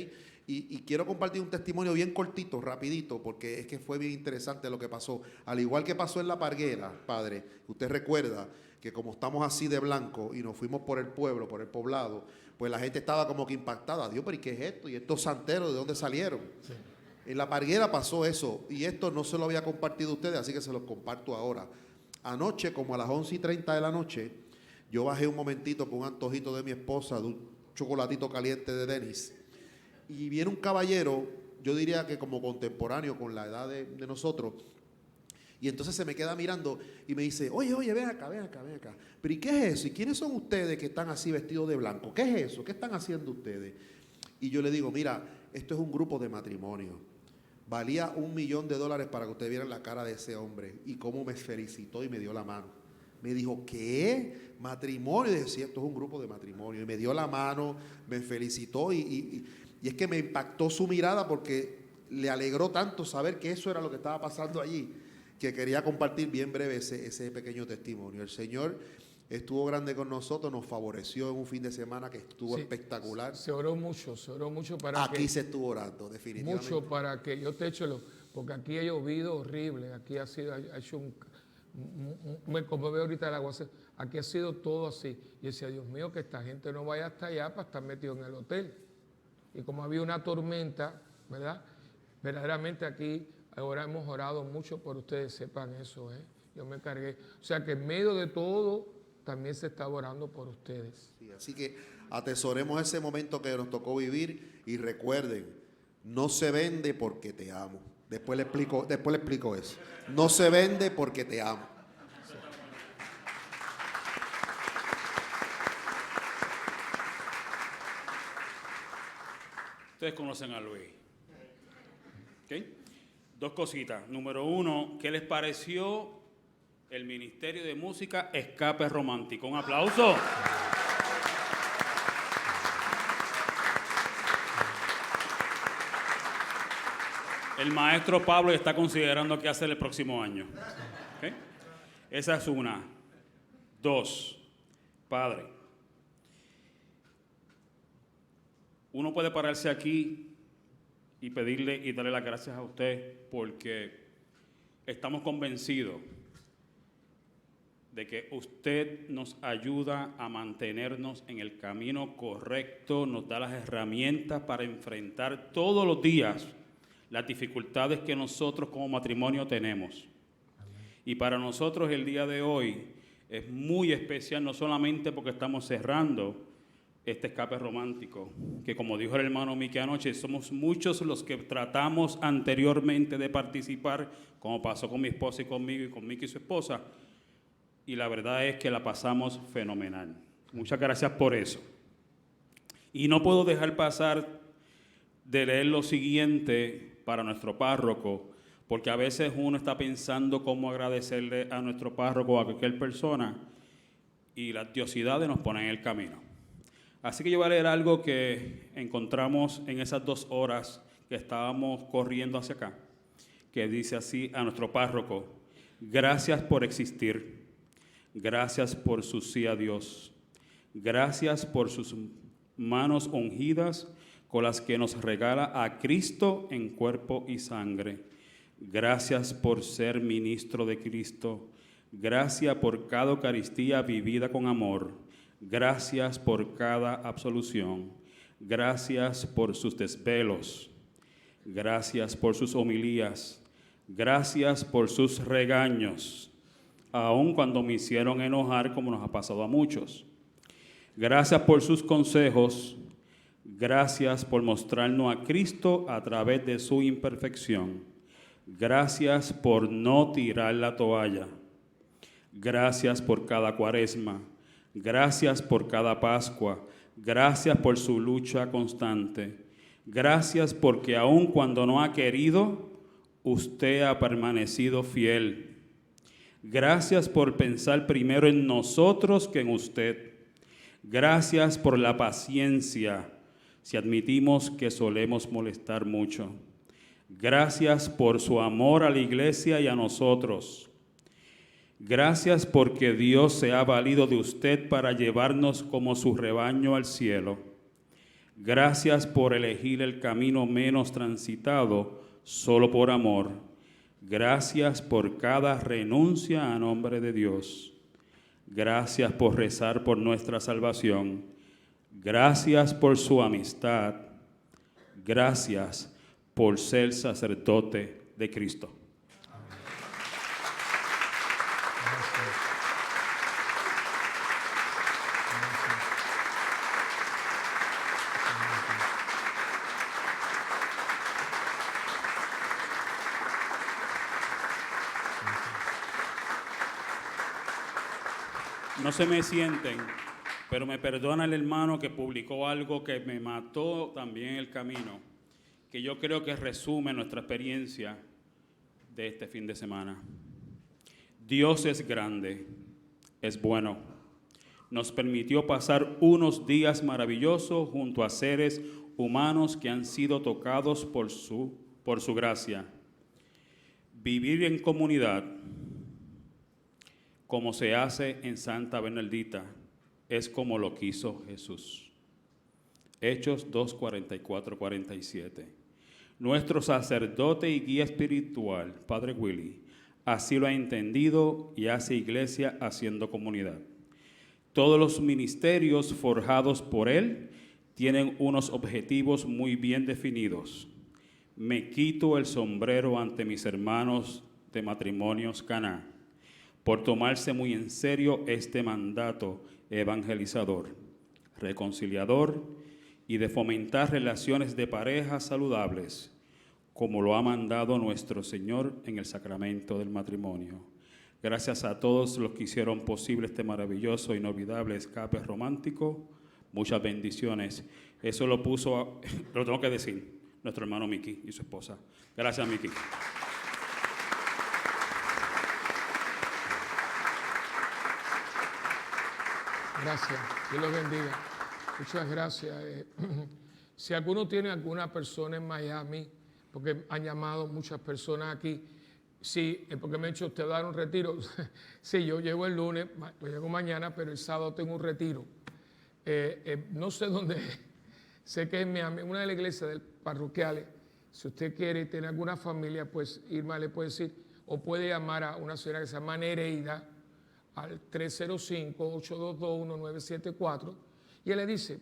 Y quiero compartir un testimonio bien cortito, rapidito, porque es que fue bien interesante lo que pasó. Al igual que pasó en La Parguera, padre, usted recuerda que como estamos así de blanco y nos fuimos por el pueblo, por el poblado, pues la gente estaba como que impactada. Dios, pero ¿y qué es esto? ¿Y estos santeros de dónde salieron? Sí. En La Parguera pasó eso, y esto no se lo había compartido a ustedes, así que se los comparto ahora. Anoche, como a las 11:30 de la noche, yo bajé un momentito con un antojito de mi esposa, de un chocolatito caliente de Dennis, y viene un caballero, yo diría que como contemporáneo con la edad de nosotros, y entonces se me queda mirando y me dice, oye, ven acá. ¿Pero y qué es eso? ¿Y quiénes son ustedes que están así vestidos de blanco? ¿Qué es eso? ¿Qué están haciendo ustedes? Y yo le digo, mira, esto es un grupo de matrimonio. Valía $1 millón para que ustedes vieran la cara de ese hombre y cómo me felicitó y me dio la mano. Me dijo, ¿qué? ¿Matrimonio? Y decía, esto es un grupo de matrimonio. Y me dio la mano, me felicitó y es que me impactó su mirada porque le alegró tanto saber que eso era lo que estaba pasando allí, que quería compartir bien breve ese pequeño testimonio. El Señor estuvo grande con nosotros, nos favoreció en un fin de semana que estuvo espectacular. Se oró mucho para Aquí se estuvo orando, definitivamente. Mucho para que yo te echo porque aquí ha llovido horrible, aquí ha hecho como veo ahorita el aguacero, aquí ha sido todo así. Y decía, Dios mío, que esta gente no vaya hasta allá para estar metido en el hotel. Y como había una tormenta, ¿verdad? Verdaderamente aquí ahora hemos orado mucho por ustedes, sepan eso, ¿eh? Yo me cargué. O sea que en medio de todo también se está orando por ustedes. Sí, así que atesoremos ese momento que nos tocó vivir y recuerden, no se vende porque te amo. Después le explico eso. No se vende porque te amo. Sí. Ustedes conocen a Luis. ¿Okay? 2 cositas. Número 1, ¿qué les pareció el Ministerio de Música Escape Romántico? Un aplauso. El maestro Pablo está considerando qué hacer el próximo año. ¿Okay? Esa es una. 2, Padre, uno puede pararse aquí y pedirle y darle las gracias a usted porque estamos convencidos de que usted nos ayuda a mantenernos en el camino correcto, nos da las herramientas para enfrentar todos los días las dificultades que nosotros como matrimonio tenemos. Y para nosotros el día de hoy es muy especial, no solamente porque estamos cerrando este escape romántico, que como dijo el hermano Miki anoche, somos muchos los que tratamos anteriormente de participar, como pasó con mi esposa y conmigo y con Miki y su esposa, y la verdad es que la pasamos fenomenal. Muchas gracias por eso. Y no puedo dejar pasar de leer lo siguiente para nuestro párroco, porque a veces uno está pensando cómo agradecerle a nuestro párroco o a cualquier persona, y las diosidades nos ponen en el camino. Así que yo voy a leer algo que encontramos en esas 2 horas que estábamos corriendo hacia acá, que dice así a nuestro párroco: gracias por existir, gracias por su sí a Dios, gracias por sus manos ungidas con las que nos regala a Cristo en cuerpo y sangre, gracias por ser ministro de Cristo, gracias por cada Eucaristía vivida con amor, gracias por cada absolución, gracias por sus desvelos, gracias por sus homilías, gracias por sus regaños, aun cuando me hicieron enojar como nos ha pasado a muchos. Gracias por sus consejos, Gracias por mostrarnos a Cristo a través de su imperfección. Gracias por no tirar la toalla. Gracias por cada Cuaresma. Gracias por cada Pascua. Gracias por su lucha constante. Gracias porque aun cuando no ha querido, usted ha permanecido fiel. Gracias por pensar primero en nosotros que en usted. Gracias por la paciencia, si admitimos que solemos molestar mucho. Gracias por su amor a la iglesia y a nosotros. Gracias porque Dios se ha valido de usted para llevarnos como su rebaño al cielo. Gracias por elegir el camino menos transitado solo por amor. Gracias por cada renuncia a nombre de Dios. Gracias por rezar por nuestra salvación. Gracias por su amistad. Gracias por ser sacerdote de Cristo. No se me sienten, pero me perdona el hermano que publicó algo que me mató también en el camino, que yo creo que resume nuestra experiencia de este fin de semana. Dios es grande, es bueno. Nos permitió pasar unos días maravillosos junto a seres humanos que han sido tocados por su gracia. Vivir en comunidad, como se hace en Santa Bernardita, es como lo quiso Jesús. Hechos 2, 44, 47. Nuestro sacerdote y guía espiritual, Padre Willy, así lo ha entendido y hace iglesia haciendo comunidad. Todos los ministerios forjados por él tienen unos objetivos muy bien definidos. Me quito el sombrero ante mis hermanos de Matrimonios Caná por tomarse muy en serio este mandato evangelizador, reconciliador y de fomentar relaciones de pareja saludables, como lo ha mandado nuestro Señor en el sacramento del matrimonio. Gracias a todos los que hicieron posible este maravilloso e inolvidable escape romántico. Muchas bendiciones. Eso lo puso, lo tengo que decir, nuestro hermano Miki y su esposa. Gracias, Miki. Gracias, Dios los bendiga. Muchas gracias. Si alguno tiene alguna persona en Miami, porque han llamado muchas personas aquí, sí, porque me ha dicho usted dar un retiro. Sí, yo llego el lunes, yo llego mañana, pero el sábado tengo un retiro. No sé dónde es. Sé que es una de las iglesias parroquiales. Si usted quiere tener alguna familia, pues Irma le puede decir, o puede llamar a una señora que se llama Nereida, al 305-822-1974, y él le dice,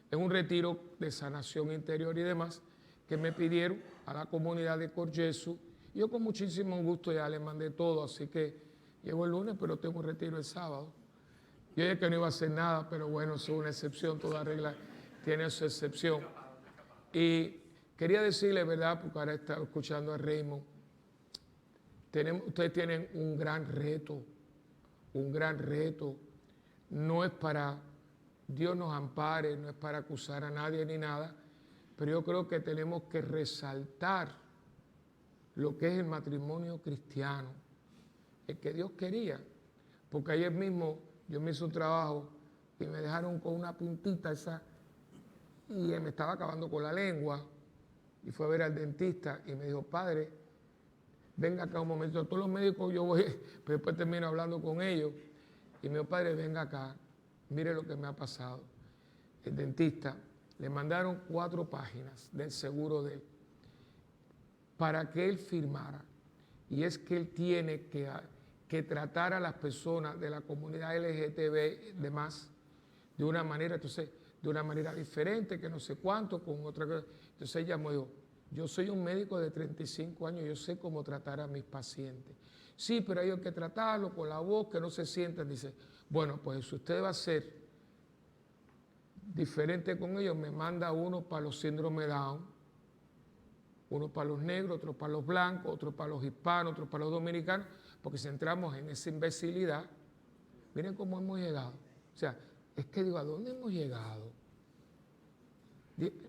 es un retiro de sanación interior y demás, que me pidieron a la comunidad de Coryesu. Yo con muchísimo gusto ya le mandé todo, así que llego el lunes, pero tengo un retiro el sábado. Yo dije que no iba a hacer nada, pero bueno, eso es una excepción, toda regla tiene su excepción. Y quería decirle, ¿verdad? Porque ahora estaba escuchando a Raymond, ustedes tienen un gran reto. Un gran reto. No es para Dios nos ampare, no es para acusar a nadie ni nada, pero yo creo que tenemos que resaltar lo que es el matrimonio cristiano, el que Dios quería. Porque ayer mismo yo me hice un trabajo y me dejaron con una puntita esa y me estaba acabando con la lengua y fue a ver al dentista y me dijo, padre, venga acá un momento. Todos los médicos yo voy, pero después termino hablando con ellos. Y me dijo, padre, venga acá, mire lo que me ha pasado. El dentista, le mandaron 4 páginas del seguro de él para que él firmara. Y es que él tiene que tratar a las personas de la comunidad LGTB demás de una manera, entonces, de una manera diferente, que no sé cuánto, con otra cosa. Entonces ella me dijo, yo soy un médico de 35 años, yo sé cómo tratar a mis pacientes. Sí, pero hay que tratarlo con la voz, que no se sientan. Dice, bueno, pues usted va a ser diferente con ellos, me manda uno para los síndromes Down, uno para los negros, otro para los blancos, otro para los hispanos, otro para los dominicanos, porque si entramos en esa imbecilidad, miren cómo hemos llegado. O sea, es que digo, ¿a dónde hemos llegado?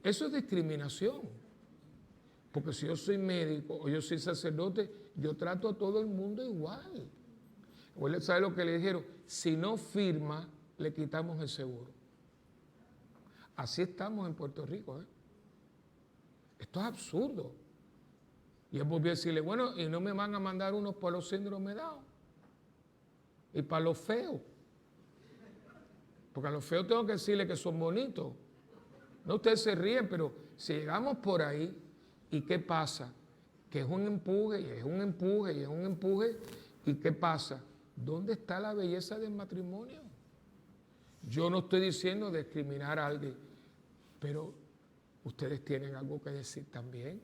Eso es discriminación. Porque si yo soy médico o yo soy sacerdote, yo trato a todo el mundo igual. ¿Sabe lo que le dijeron? Si no firma, le quitamos el seguro. Así estamos en Puerto Rico, ¿eh? Esto es absurdo. Y él volvió a decirle, bueno, y no me van a mandar unos para los síndromes Down y para los feos. Porque a los feos tengo que decirle que son bonitos. No, ustedes se ríen, pero si llegamos por ahí, ¿y qué pasa? Que es un empuje, y es un empuje, y es un empuje. ¿Y qué pasa? ¿Dónde está la belleza del matrimonio? Yo no estoy diciendo discriminar a alguien, pero ustedes tienen algo que decir también.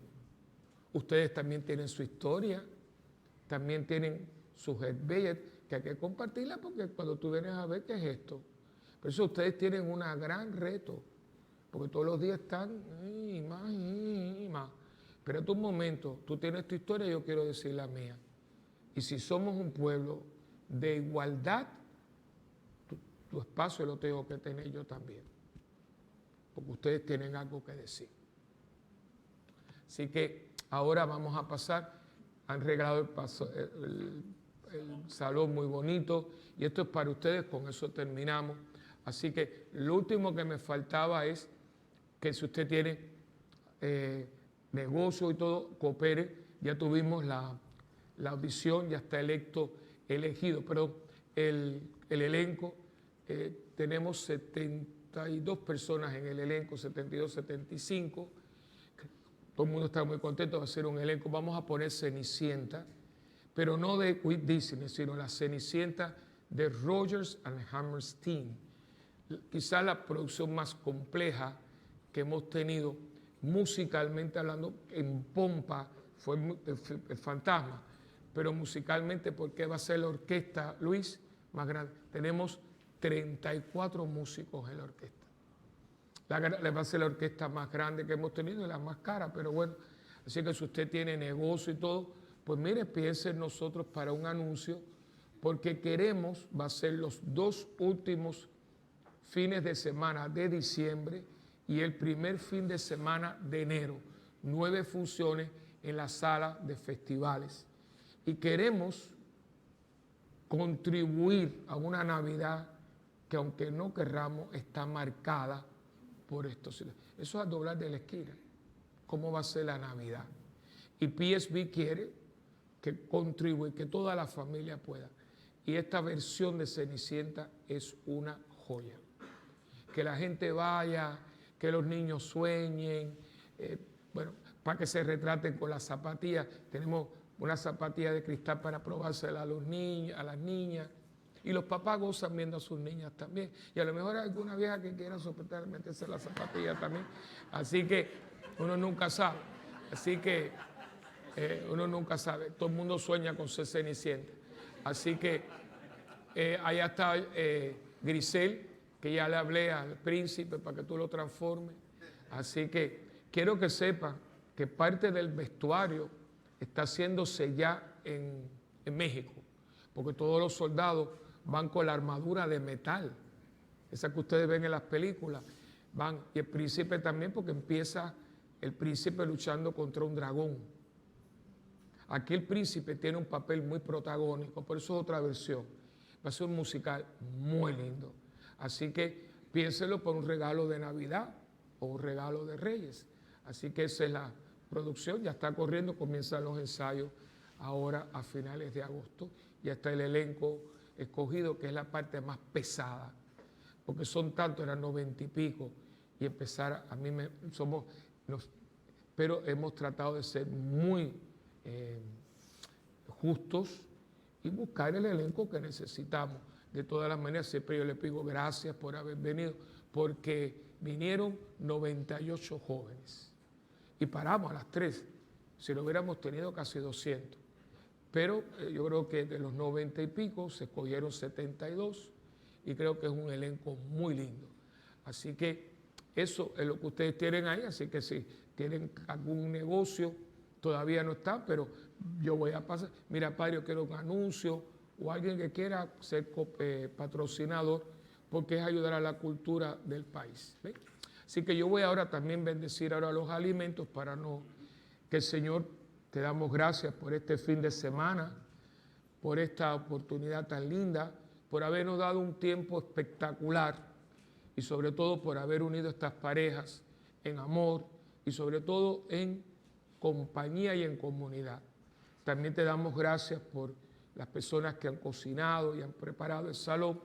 Ustedes también tienen su historia, también tienen sus bellas que hay que compartirla, porque cuando tú vienes a ver qué es esto. Por eso ustedes tienen un gran reto, porque todos los días están y más. Espérate un momento, tú tienes tu historia, yo quiero decir la mía. Y si somos un pueblo de igualdad, tu espacio lo tengo que tener yo también, porque ustedes tienen algo que decir. Así que ahora vamos a pasar, han regalado el salón muy bonito, y esto es para ustedes, con eso terminamos. Así que lo último que me faltaba es que si usted tiene negocio y todo, coopere. Ya tuvimos la audición, ya está elegido, pero el elenco, tenemos 72 personas en el elenco, 72, 75. Todo el mundo está muy contento de hacer un elenco. Vamos a poner Cenicienta, pero no de Walt Disney, sino la Cenicienta de Rodgers and Hammerstein. Quizás la producción más compleja que hemos tenido musicalmente hablando, en pompa, fue el Fantasma, pero musicalmente, porque va a ser la orquesta, Luis, más grande. Tenemos 34 músicos en la orquesta. Va a ser la orquesta más grande que hemos tenido y la más cara, pero bueno, así que si usted tiene negocio y todo, pues mire, piense en nosotros para un anuncio, porque queremos, va a ser los 2 últimos fines de semana de diciembre y el primer fin de semana de enero, 9 funciones en la sala de festivales. Y queremos contribuir a una Navidad que, aunque no querramos, está marcada por esto. Eso es a doblar de la esquina. ¿Cómo va a ser la Navidad? Y PSB quiere que contribuya, que toda la familia pueda. Y esta versión de Cenicienta es una joya. Que la gente vaya, que los niños sueñen, para que se retraten con las zapatillas. Tenemos una zapatilla de cristal para probársela a los niños, a las niñas. Y los papás gozan viendo a sus niñas también. Y a lo mejor hay alguna vieja que quiera soportar meterse la zapatilla también. Así que uno nunca sabe. Así que uno nunca sabe. Todo el mundo sueña con ser Cenicienta. Así que allá está Grisel, que ya le hablé al príncipe para que tú lo transformes. Así que quiero que sepan que parte del vestuario está haciéndose ya en México, porque todos los soldados van con la armadura de metal, esa que ustedes ven en las películas, van, y el príncipe también, porque empieza el príncipe luchando contra un dragón. Aquí el príncipe tiene un papel muy protagónico, por eso es otra versión. Va a ser un musical muy lindo. Así que piénselo por un regalo de Navidad o un regalo de Reyes. Así que esa es la producción, ya está corriendo, comienzan los ensayos ahora a finales de agosto. Ya está el elenco escogido, que es la parte más pesada, porque son tantos, eran 90 y pico, y empezar, pero hemos tratado de ser muy justos y buscar el elenco que necesitamos. De todas las maneras, siempre yo le pido gracias por haber venido, porque vinieron 98 jóvenes y paramos a las 3. Si lo hubiéramos tenido casi 200. Pero yo creo que de los 90 y pico se escogieron 72 y creo que es un elenco muy lindo. Así que eso es lo que ustedes tienen ahí, así que si tienen algún negocio, todavía no está, pero yo voy a pasar. Mira, padre, yo quiero un anuncio o alguien que quiera ser patrocinador, porque es ayudar a la cultura del país. ¿Ve? Así que yo voy ahora también bendecir ahora los alimentos para no, que el Señor, te damos gracias por este fin de semana, por esta oportunidad tan linda, por habernos dado un tiempo espectacular y sobre todo por haber unido estas parejas en amor y sobre todo en compañía y en comunidad. También te damos gracias por las personas que han cocinado y han preparado el salón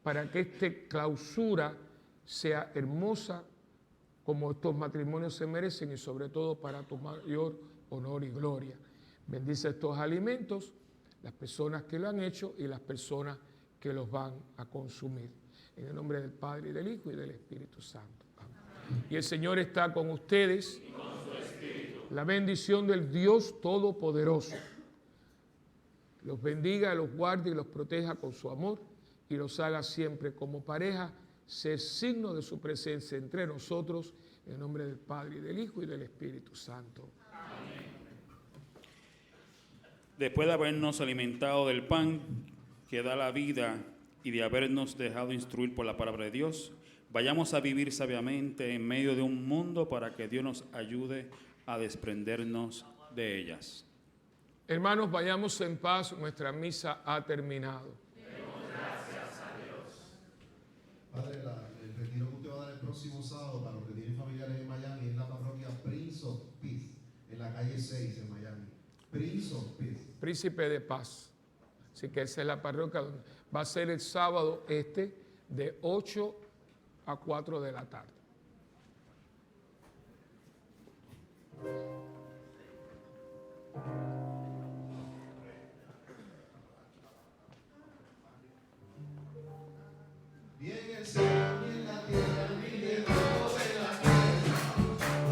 para que esta clausura sea hermosa como estos matrimonios se merecen y sobre todo para tu mayor honor y gloria. Bendice estos alimentos, las personas que lo han hecho y las personas que los van a consumir. En el nombre del Padre, y del Hijo, y del Espíritu Santo. Amén. Y el Señor está con ustedes. Y con su espíritu. La bendición del Dios Todopoderoso los bendiga, los guarde y los proteja con su amor y los haga siempre como pareja ser signo de su presencia entre nosotros, en el nombre del Padre, y del Hijo, y del Espíritu Santo. Amén. Después de habernos alimentado del pan que da la vida y de habernos dejado instruir por la palabra de Dios, vayamos a vivir sabiamente en medio de un mundo para que Dios nos ayude a desprendernos de ellas. Hermanos, vayamos en paz, nuestra misa ha terminado. Demos gracias a Dios. Padre, el retiro que usted va a dar el próximo sábado para los que tienen familiares en Miami es la parroquia Prince of Peace, en la calle 6 en Miami. Prince of Peace. Príncipe de Paz. Así que esa es la parroquia donde va a ser el sábado de 8 a 4 de la tarde. Bien el cielo y en la tierra, ni debajo de la tierra,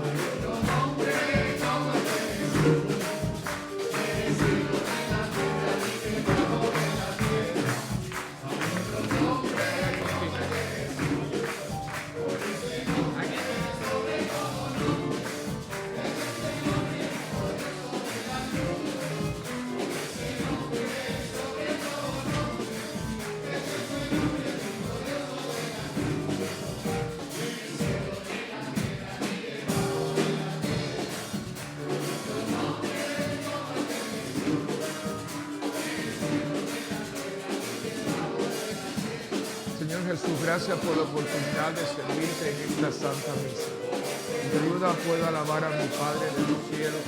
hay otro nombre como el de Jesús. En el cielo y en la tierra, ni debajo de la tierra, hay otro nombre como el de Jesús. Por ese nombre es sobre todo nombre, es el Señor y el poderoso de la cruz. Por ese nombre es sobre todo nombre, es el Señor y el poderoso de la Señor Jesús, gracias por la oportunidad de servirte en esta Santa Misa. Que tu ayuda pueda alabar a mi Padre de los cielos